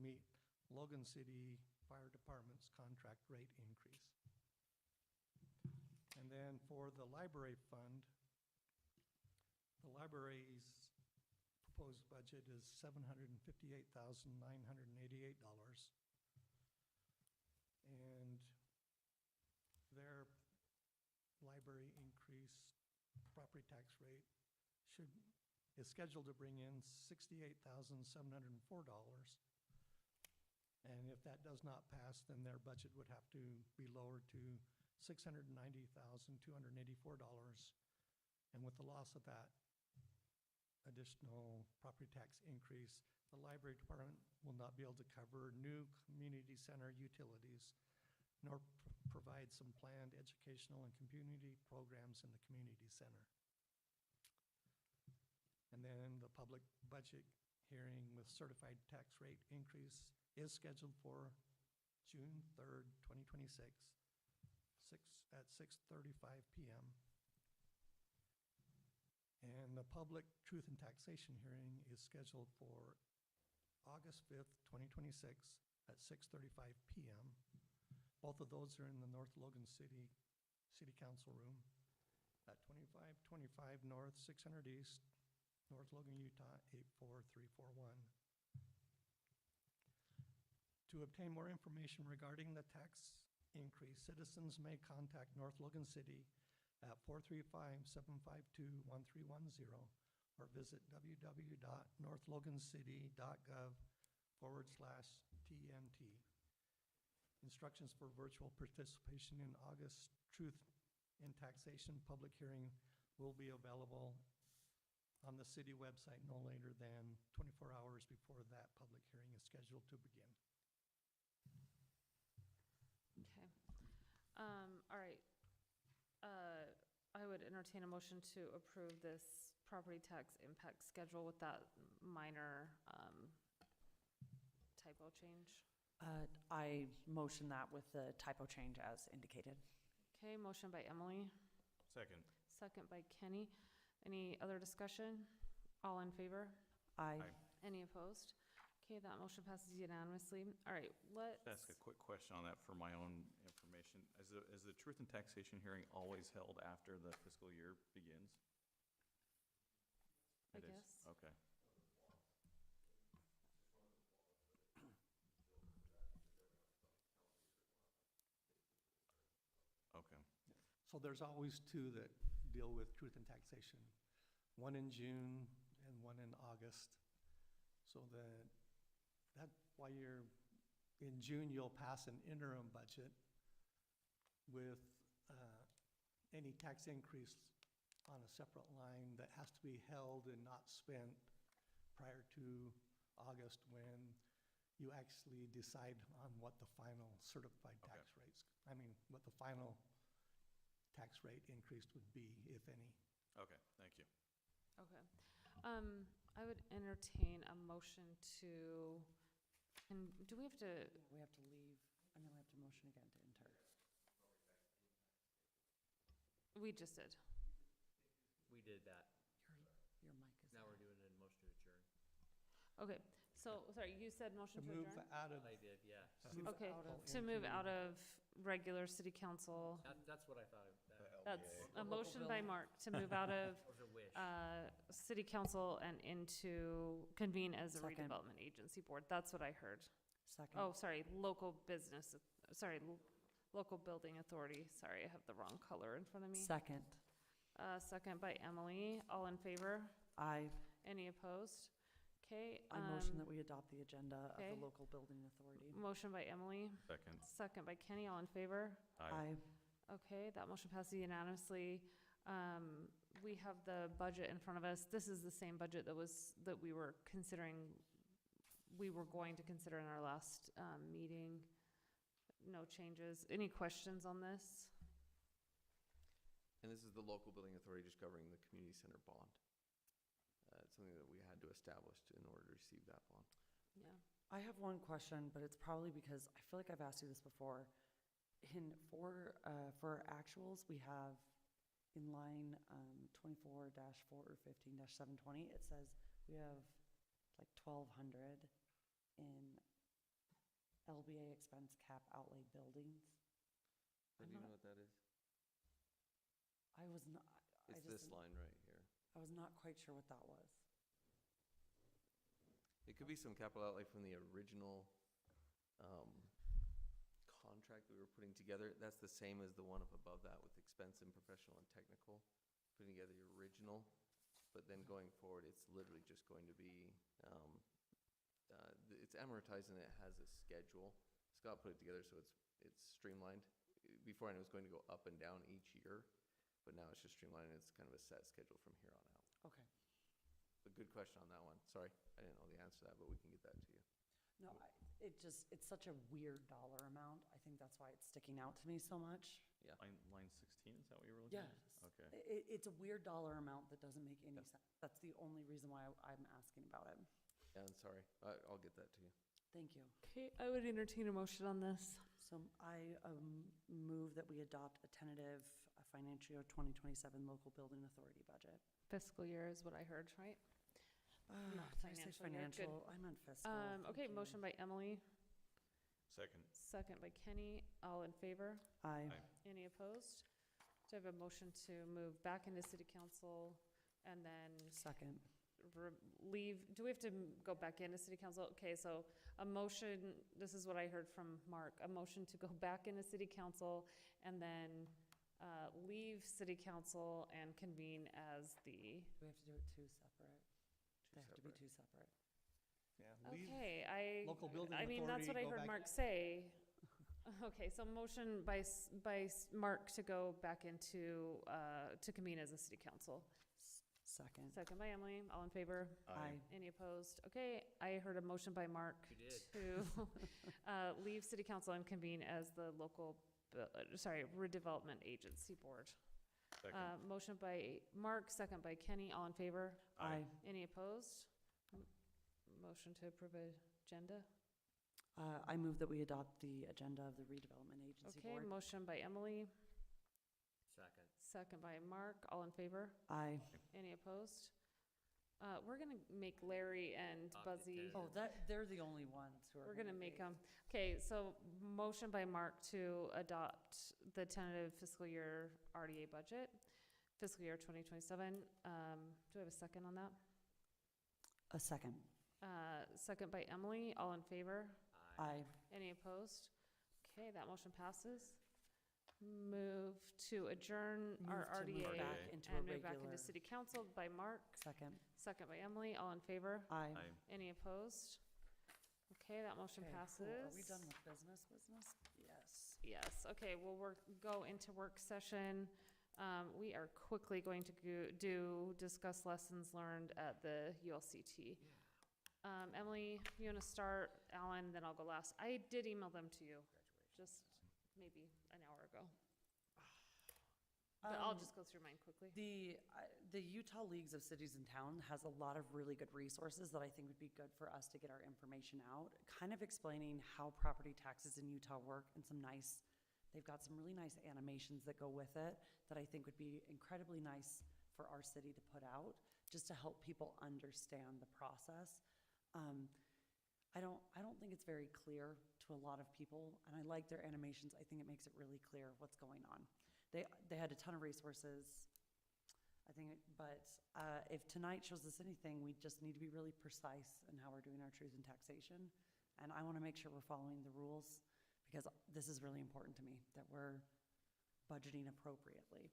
meet Logan City Fire Department's contract rate increase. And then for the library fund, the library's proposed budget is $758,988. And their library increase property tax rate is scheduled to bring in $68,704. And if that does not pass, then their budget would have to be lowered to $690,284. And with the loss of that additional property tax increase, the library department will not be able to cover new community center utilities, nor provide some planned educational and community programs in the community center. And then the public budget hearing with certified tax rate increase is scheduled for June 3rd, 2026, at 6:35 p.m. And the public truth and taxation hearing is scheduled for August 5th, 2026, at 6:35 p.m. Both of those are in the North Logan City Council room at 2525 North, 600 East, North Logan, Utah, 84341. To obtain more information regarding the tax increase, citizens may contact North Logan City at 435-752-1310 or visit www.northlogancity.gov/TNT. Instructions for virtual participation in August Truth in Taxation public hearing will be available on the city website no later than 24 hours before that public hearing is scheduled to begin. Okay. All right. I would entertain a motion to approve this property tax impact schedule with that minor typo change. I motion that with the typo change as indicated. Okay, motion by Emily, Second. second by Kenny. Any other discussion? All in favor? Aye. Any opposed? Okay, that motion passes unanimously. All right, let's. Ask a quick question on that for my own information. Is the truth and taxation hearing always held after the fiscal year begins? I It is? guess. Okay. Okay. So there's always two that deal with truth and taxation, one in June and one in August. So that's why in June, you'll pass an interim budget with any tax increase on a separate line that has to be held and not spent prior to August, when you actually decide on what the final certified tax rates, what the final tax rate increase would be, if any. Okay, thank you. Okay. I would entertain a motion to, and do we have to, We have to leave, and then we have to motion again to enter. We just did. We did that. Your mic is. Now we're doing a motion to adjourn. Okay, so, sorry, you said motion To to move adjourn? out of, I did, yeah. move Okay, out of to move into- out of regular city council. That's what I thought. That's a Local motion by building. Mark to move out of That was a wish. city council and into convene as a Second. redevelopment agency board. That's what I heard. Second. Oh, sorry, local business, sorry, local building authority. Sorry, I have the wrong color in front of me. Second. Second by Emily. All in favor? I Any opposed? Okay. motion that we adopt the agenda of okay. the local building authority. Motion by Emily, Second. second by Kenny. All in favor? Aye. Okay, that motion passes unanimously. We have the budget in front of us. This is the same budget that we were considering, we were going to consider in our last, meeting. No changes. Any questions on this? And this is the local building authority just covering the community center bond. It's something that we had to establish in order to receive that bond. Yeah. I have one question, but it's probably because I feel like I've asked you this before. For actuals, we have in line 24-4 or 15-720, it says we have like 1,200 in LBA expense cap outlay buildings. Do I'm you know not- what that is? I was not, I It's just, this line right here. I was not quite sure what that was. It could be some capital outlay from the original contract we were putting together. That's the same as the one up above that with expense and professional and technical, putting together the original. But then going forward, it's literally just going to be, it's amortized and it has a schedule. Scott put it together so it's streamlined. Beforehand, it was going to go up and down each year, but now it's just streamlined and it's kind of a set schedule from here on out. Okay. But good question on that one. Sorry, I didn't know the answer to that, but we can get that to you. No, it's such a weird dollar amount. I think that's why it's sticking out to me so much. Line 16, is that what you were looking Yes. at? Okay. It's a weird dollar amount that doesn't make any sense. That's the only reason why I'm asking about it. Yeah, I'm sorry. I'll get that to you. Thank you. Okay, I would entertain a motion on this. So I move that we adopt a tentative financial year 2027 local building authority budget. Fiscal year is what I heard, right? Not Did I say financial year, good. financial? I meant fiscal. Okay, Thank you. motion by Emily, Second. second by Kenny. All in favor? Aye. Any opposed? Do I have a motion to move back into city council and then Second. leave? Do we have to go back into city council? Okay, so a motion, this is what I heard from Mark, a motion to go back into city council and then leave city council and convene as the, Do we have to do it two separate? They have to be two separate. yeah, leave. okay, Local building I mean, that's what I authority, go heard back Mark say. Okay, so motion by Mark to go back into, to convene as a city council. Second. Second by Emily, all in favor? Aye. Any opposed? Okay, I heard a motion by Mark You did. to leave city council and convene as the local, redevelopment agency board. Second. Motion by Mark, second by Kenny, all in favor? Aye. Any opposed? Motion to approve agenda? I move that we adopt the agenda of the redevelopment agency Okay, board. motion by Emily, Second. second by Mark, all in favor? Aye. Any opposed? We're gonna make Larry and Buzzy, Oh, they're the only ones who are. we're gonna make them, okay, so motion by Mark to adopt the tentative fiscal year RDA budget, fiscal year 2027. Do I have a second on that? A second. Second by Emily, all in favor? Aye. Any opposed? Okay, that motion passes. Move to adjourn our Move to move RDA back into a and move back into regular- city council by Mark, Second. second by Emily, all in favor? Aye. Any opposed? Okay, that motion Okay, cool. passes. Are we done with business? Yes. Yes, okay, we'll go into work session. We are quickly going to discuss lessons learned at the ULCT. Emily, you wanna start, Alan, then I'll go last. I did email them to you, just maybe an hour ago. But I'll just go through mine quickly. The Utah Leagues of Cities and Town has a lot of really good resources that I think would be good for us to get our information out, kind of explaining how property taxes in Utah work and some nice They've got some really nice animations that go with it that I think would be incredibly nice for our city to put out, just to help people understand the process. I don't think it's very clear to a lot of people, and I like their animations. I think it makes it really clear what's going on. They had a ton of resources, I think, but if tonight shows us anything, we just need to be really precise in how we're doing our truth and taxation. And I want to make sure we're following the rules, because this is really important to me, that we're budgeting appropriately.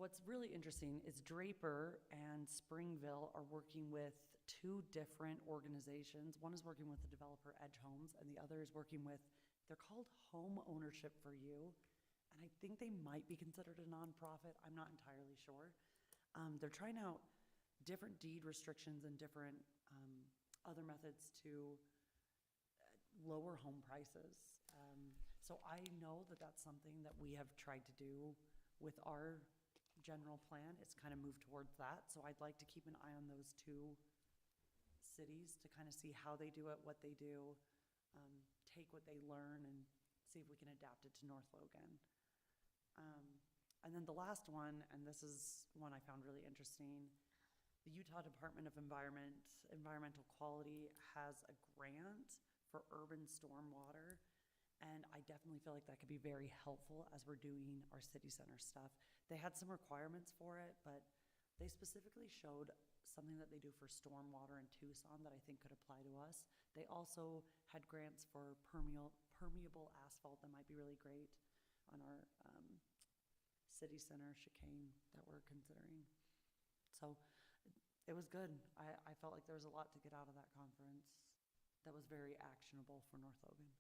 What's really interesting is Draper and Springville are working with two different organizations. One is working with the developer Edge Homes, and the other is working with, they're called Home Ownership for You. And I think they might be considered a nonprofit. I'm not entirely sure. They're trying out different deed restrictions and different other methods to lower home prices. So I know that that's something that we have tried to do with our general plan. It's kind of moved towards that. So I'd like to keep an eye on those two cities to kind of see how they do it, what they do, take what they learn and see if we can adapt it to North Logan. And then the last one, and this is one I found really interesting, the Utah Department of Environmental Quality has a grant for urban stormwater, and I definitely feel like that could be very helpful as we're doing our city center stuff. They had some requirements for it, but they specifically showed something that they do for stormwater in Tucson that I think could apply to us. They also had grants for permeable asphalt that might be really great on our city center chicane that we're considering. So it was good. I felt like there was a lot to get out of that conference that was very actionable for North Logan.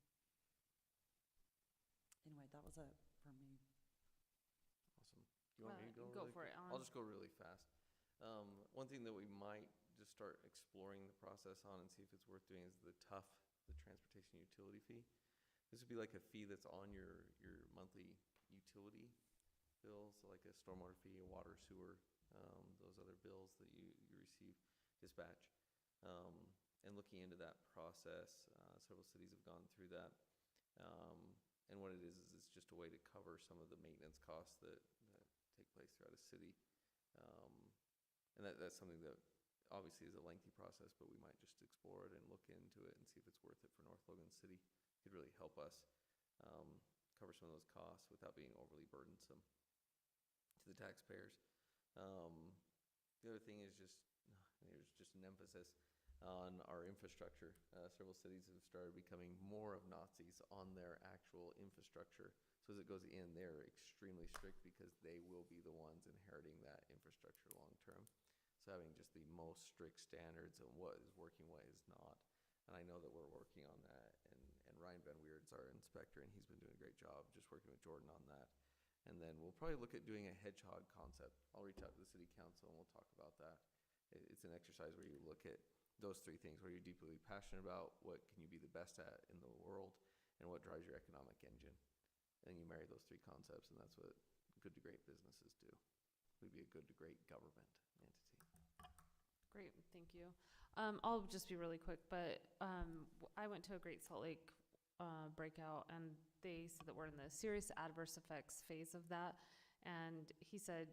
Anyway, that was it for me. Awesome. You want me to go? Go really for quick? it, I'll Alan. just go really fast. One thing that we might just start exploring the process on and see if it's worth doing is the transportation utility fee. This would be like a fee that's on your monthly utility bill, so like a stormwater fee, a water, sewer, those other bills that you receive, dispatch. And looking into that process, several cities have gone through that. And what it is it's just a way to cover some of the maintenance costs that take place throughout a city. And that's something that obviously is a lengthy process, but we might just explore it and look into it and see if it's worth it for North Logan City. It could really help us cover some of those costs without being overly burdensome to the taxpayers. The other thing is there's just an emphasis on our infrastructure. Several cities have started becoming more of Nazis on their actual infrastructure. So as it goes in, they're extremely strict because they will be the ones inheriting that infrastructure long term. So having just the most strict standards on what is working, what is not. And I know that we're working on that. And Ryan Van Weerd's our inspector, and he's been doing a great job just working with Jordan on that. And then we'll probably look at doing a hedgehog concept. I'll reach out to the city council and we'll talk about that. It's an exercise where you look at those three things: what you're deeply passionate about, what can you be the best at in the world, and what drives your economic engine. And you marry those three concepts, and that's what good to great businesses do. We'd be a good to great government entity. Great, thank you. I'll just be really quick, but I went to a Great Salt Lake breakout, and they said that we're in the serious adverse effects phase of that. And he said,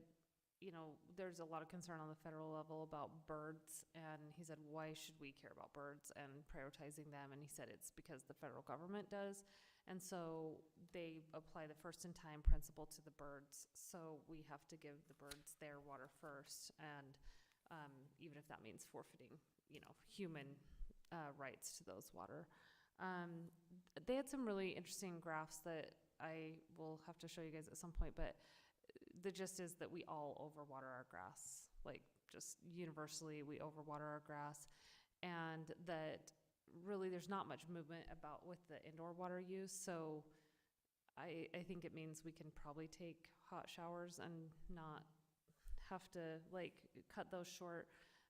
you know, there's a lot of concern on the federal level about birds, and he said, why should we care about birds and prioritizing them? And he said it's because the federal government does, and so they apply the first-in-time principle to the birds, so we have to give the birds their water first, and even if that means forfeiting, you know, human rights to those water. They had some really interesting graphs that I will have to show you guys at some point, but the gist is that we all overwater our grass, like just universally we overwater our grass, and that really there's not much movement about with the indoor water use. So I think it means we can probably take hot showers and not have to like cut those short,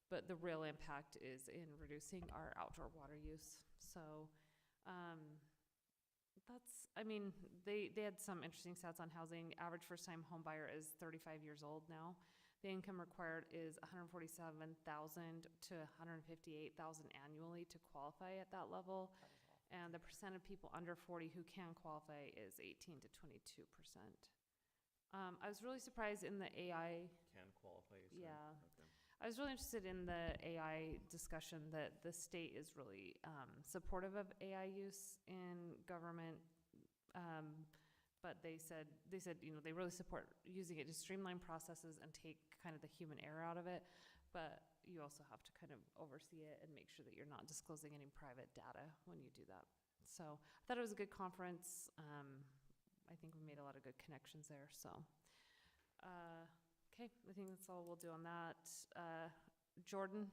but the real impact is in reducing our outdoor water use. So they had some interesting stats on housing. Average first-time home buyer is 35 years old now. The income required is $147,000 to $158,000 annually to qualify at that level. And the percent of people under 40 who can qualify is 18 to 22%. I was really surprised in the AI. Can qualify, you said? Yeah. Okay. I was really interested in the AI discussion that the state is really supportive of AI use in government. But they said, you know, they really support using it to streamline processes and take kind of the human error out of it. But you also have to kind of oversee it and make sure that you're not disclosing any private data when you do that. So I thought it was a good conference. I think we made a lot of good connections there. So, okay, I think that's all we'll do on that. Jordan,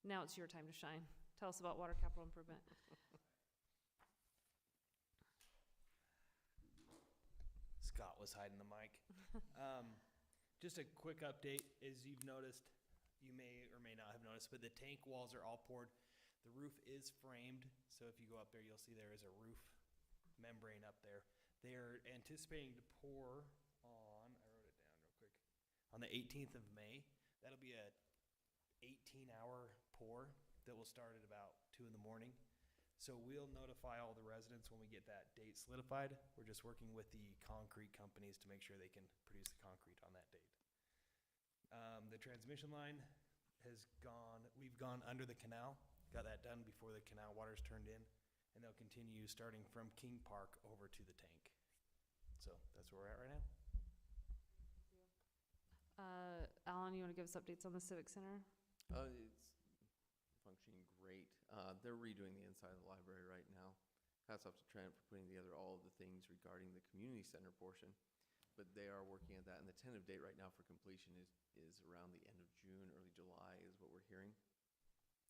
now it's your time to shine. Tell us about water capital improvement. Scott was hiding the mic. Just a quick update, as you've noticed, you may or may not have noticed, but the tank walls are all poured. The roof is framed, so if you go up there, you'll see there is a roof membrane up there. They're anticipating to pour on, I wrote it down real quick, on the 18th of May. That'll be a 18-hour pour that will start at about 2 in the morning. So we'll notify all the residents when we get that date solidified. We're just working with the concrete companies to make sure they can produce the concrete on that date. The transmission line we've gone under the canal, got that done before the canal water's turned in, and they'll continue starting from King Park over to the tank. So that's where we're at right now. Alan, you want to give us updates on the Civic Center? It's functioning great. They're redoing the inside of the library right now. Hats off to Trent for putting together all of the things regarding the community center portion. But they are working at that, and the tentative date right now for completion is around the end of June, early July is what we're hearing.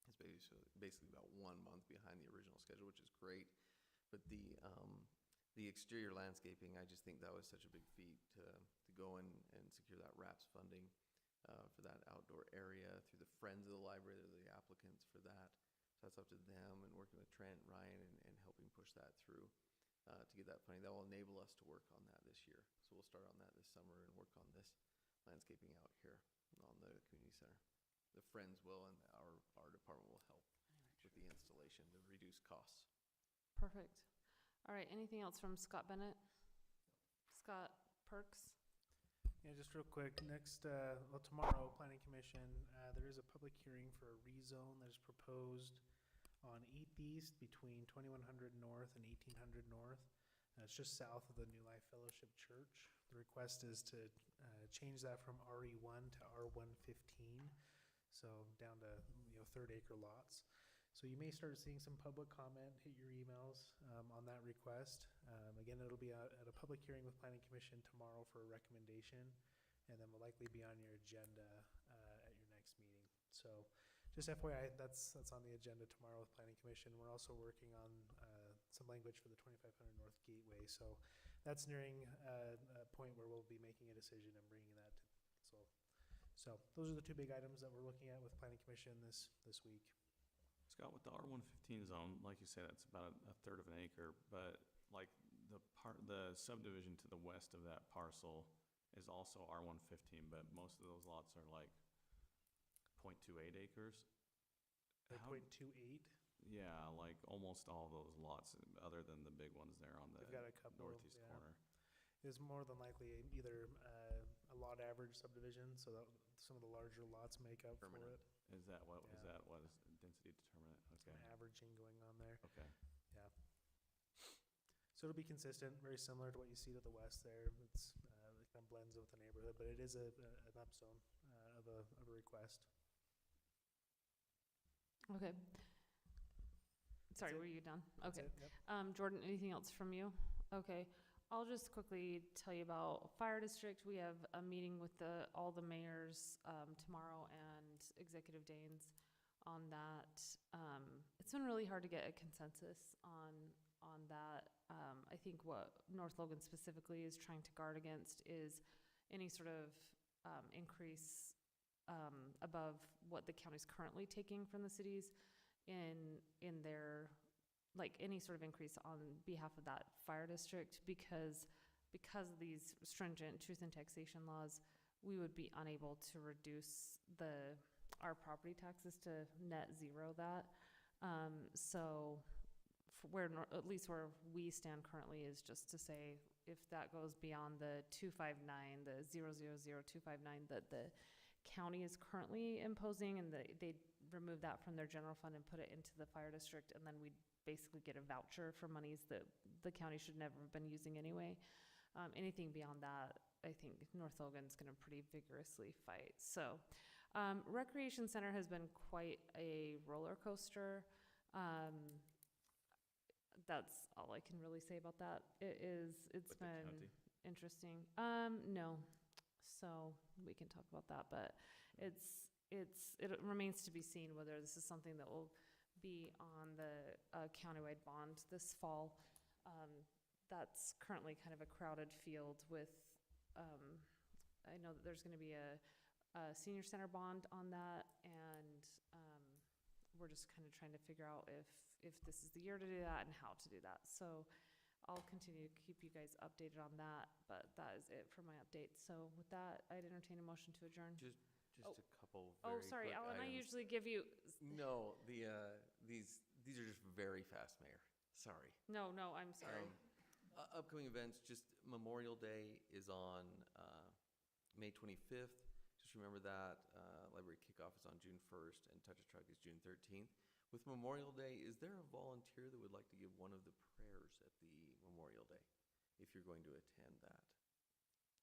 It's basically about 1 month behind the original schedule, which is great. But the exterior landscaping, I just think that was such a big feat to go and secure that RAPS funding for that outdoor area through the Friends of the Library. They're the applicants for that. So that's up to them, and working with Trent, Ryan, and helping push that through to get that funding. That will enable us to work on that this year. So we'll start on that this summer and work on this landscaping out here on the community center. The Friends will, and our department will help with the installation to reduce costs. Perfect. All right, anything else from Scott Bennett? Scott Perks? Yeah, just real quick, tomorrow, Planning Commission, there is a public hearing for a rezone that is proposed on 8th East between 2100 North and 1800 North. It's just south of the New Life Fellowship Church. The request is to change that from RE1 to R115, so down to 3rd-acre lots. So you may start seeing some public comment, hit your emails on that request. Again, it'll be at a public hearing with Planning Commission tomorrow for a recommendation, and then will likely be on your agenda at your next meeting. So just FYI, that's on the agenda tomorrow with Planning Commission. We're also working on some language for the 2500 North Gateway. So that's nearing a point where we'll be making a decision and bringing that to council. So those are the two big items that we're looking at with Planning Commission this week. Scott, with the R115 zone, like you said, it's about a third of an acre, but like the subdivision to the west of that parcel is also R115, but most of those lots are like 0.28 acres. Like 0.28? Yeah, like almost all those lots, other than the big ones there on the We've got a couple, northeast corner. Is more than likely either a lot average subdivision, so that some of the larger lots make up for it. Is that what Yeah. is density determinant? Okay. Some averaging going on there. Okay. Yeah. So it'll be consistent, very similar to what you see to the west there. It's it kind of blends with the neighborhood, but it is an upzone of a request. Okay. Sorry, it. were you done? That's Okay. it, yep. Jordan, anything else from you? Okay. I'll just quickly tell you about Fire District. We have a meeting with all the mayors tomorrow and Executive Danes on that. It's been really hard to get a consensus on that. I think what North Logan specifically is trying to guard against is any sort of increase above what the county's currently taking from the cities in their, like any sort of increase on behalf of that fire district, because of these stringent truth and taxation laws, we would be unable to reduce our property taxes to net zero that. So at least where we stand currently is just to say, if that goes beyond the 259, the 000259 that the county is currently imposing, and they remove that from their general fund and put it into the fire district, and then we basically get a voucher for monies that the county should never have been using anyway. Anything beyond that, I think North Logan's gonna pretty vigorously fight. So, Recreation Center has been quite a roller coaster. That's all I can really say about that. It's With the been county? interesting. No, so we can talk about that, but it remains to be seen whether this is something that will be on the countywide bond this fall. That's currently kind of a crowded field with, I know that there's gonna be a senior center bond on that, and we're just kind of trying to figure out if this is the year to do that and how to do that. So I'll continue to keep you guys updated on that, but that is it for my update. So with that, I'd entertain a motion to adjourn. Just Oh. a couple Oh, very sorry, quick Alan, I items. usually give you, No, these are just very fast, Mayor. Sorry. no, I'm sorry. Upcoming events, just Memorial Day is on May 25th. Just remember that. Library kickoff is on June 1st, and Touch a Truck is June 13th. With Memorial Day, is there a volunteer that would like to give one of the prayers at the Memorial Day, if you're going to attend that?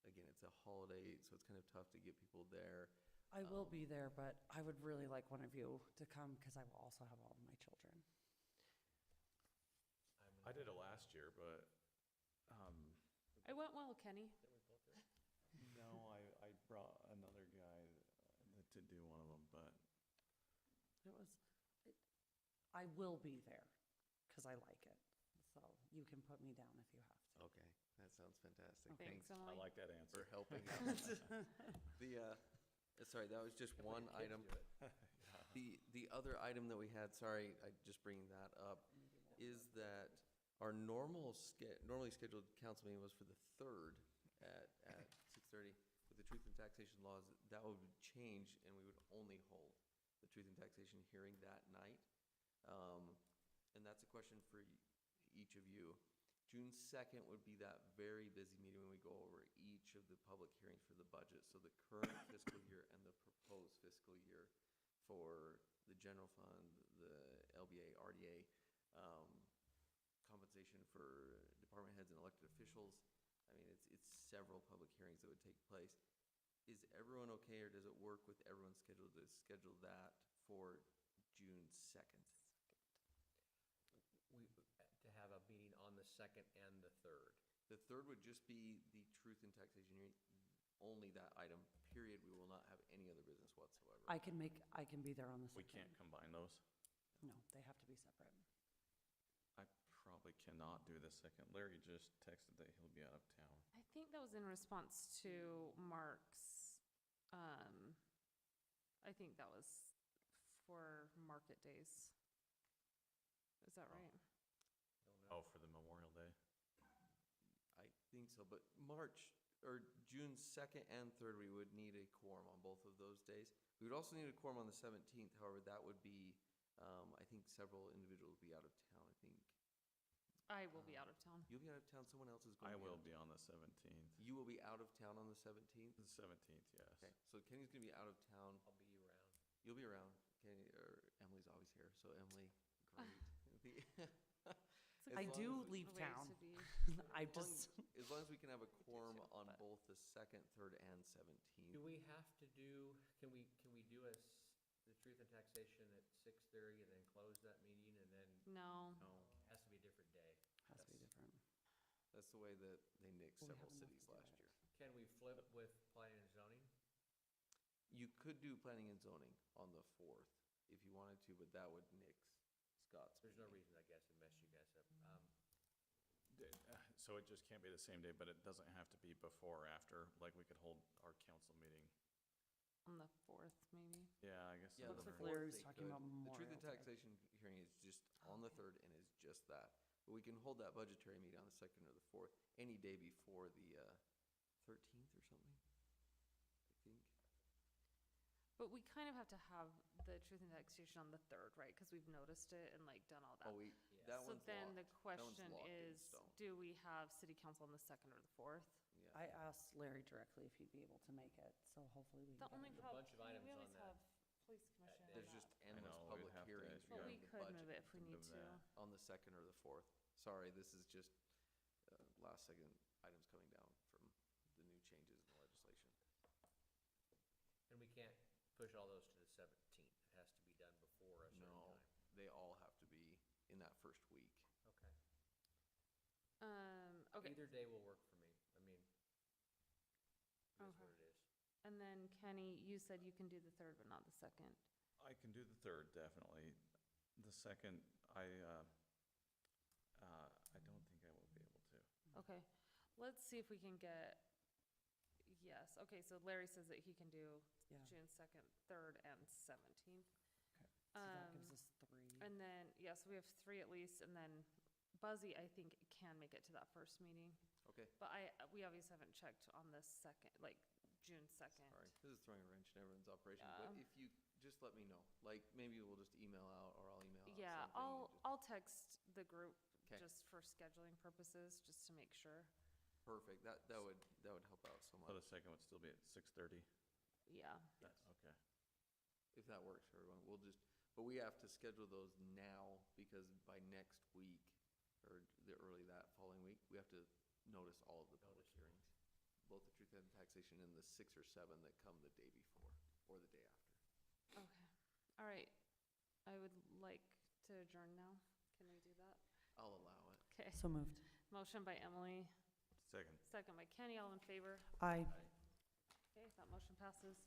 Again, it's a holiday, so it's kind of tough to get people there. I will be there, but I would really like one of you to come because I will also have all of my children. I did it last year, but, It went well, Kenny. no, I brought another guy to do one of them, but I will be there because I like it. So you can put me down if you have to. Okay, that sounds fantastic. Thanks, I Emily. like that answer. for helping. Sorry, that was just one item. The other item that we had, sorry, I just bringing that up, is that our normally scheduled council meeting was for the 3rd at 6:30. With the truth and taxation laws, that would change, and we would only hold the truth and taxation hearing that night. And that's a question for each of you. June 2nd would be that very busy meeting when we go over each of the public hearings for the budget. So the current fiscal year and the proposed fiscal year for the general fund, the LBA, RDA, compensation for department heads and elected officials. I mean, it's several public hearings that would take place. Is everyone okay, or does it work with everyone's schedule to schedule that for June 2nd? To have a meeting on the 2nd and the 3rd. The 3rd would just be the truth and taxation hearing, only that item, period. We will not have any other business whatsoever. I can be there on the we 2nd. can't combine those. No, they have to be separate. I probably cannot do the 2nd. Larry just texted that he'll be out of town. I think that was in response to Mark's, I think that was for market days. Is that right? Oh, for the Memorial Day? I think so, but June 2nd and 3rd, we would need a quorum on both of those days. We would also need a quorum on the 17th, however, that would be, I think several individuals will be out of town, I think. I will be out of town. You'll be out of town, someone else is going I to be will out of be on the 17th. You will be out of town on the 17th? The 17th, yes. Okay, so Kenny's gonna be out of town. I'll be around. You'll be around. Kenny, or Emily's always here, so Emily, great. I As long do as- leave Way town. to be. I As long just, as long as we can have a quorum too, on but- both the 2nd, 3rd, and 17th. Do we have to do, can we do the truth and taxation at 6:30 and then close that meeting and then, No. No, has to be a different day? has to be different. that's the way that they nixed Well, we several have enough cities to do last it. year. Can we flip with planning and zoning? You could do planning and zoning on the 4th if you wanted to, but that would nix Scott's. There's no meeting. reason, I guess, to mess you guys up. So it just can't be the same day, but it doesn't have to be before or after, like we could hold our council meeting. On the 4th, maybe. Yeah, I guess. Yeah, Looks the like 4th Larry's they talking could. about The truth Memorial and Day. taxation hearing is just on the 3rd and is just that. But we can hold that budgetary meeting on the 2nd or the 4th, any day before the 13th or something, I think. But we kind of have to have the truth and taxation on the 3rd, right? Because we've noticed it and like done all that. Oh, That So one's then the locked. That one's question locked in is, stone. do we have city council on the 2nd or the 4th? Yeah. I asked Larry directly if he'd be able to make it, so hopefully we The can. only get it. a prob- bunch of I mean, items we on always that- have police commission There's on just that. endless know, we'd public have to- hearings yeah. But we regarding the could budget move it if we need to. on the 2nd or the 4th. Sorry, this is just last second items coming down from the new changes in the legislation. And we can't push all those to the 17th. It has to be done before a certain No, time. they all have to be in that first week. Okay. Okay, Either day will work for me. I mean, it is Okay. what it is. and then Kenny, you said you can do the 3rd, but not the 2nd. I can do the 3rd, definitely. The 2nd, I don't think I will be able to. Okay, let's see if we can get, yes, okay, so Larry says that he can do Yeah. June 2nd, 3rd, and 17th. So that gives us 3. And then, yes, we have 3 at least, and then Buzzy, I think, can make it to that first meeting. Okay, But we obviously haven't checked on the 2nd, like June 2nd. sorry. This is throwing a wrench in everyone's operation, Yeah. but if you just let me know, like maybe we'll just email out or I'll email out Yeah, something and just- I'll text the group 'Kay. just for scheduling purposes, just to make sure. Perfect. That would help out so So the much. 2nd would still be at 6:30? Yeah. Okay. If that works for everyone, but we have to schedule those now because by next week or the early that following week, we have to notice all of the public hearings. Both the truth and taxation and the 6 or 7 that come the day before or the day after. Okay. All right. I would like to adjourn now. Can we do that? I'll allow it. Okay. So moved. Motion by Emily, 2nd. second by Kenny, all in favor. Aye. Okay, that motion passes.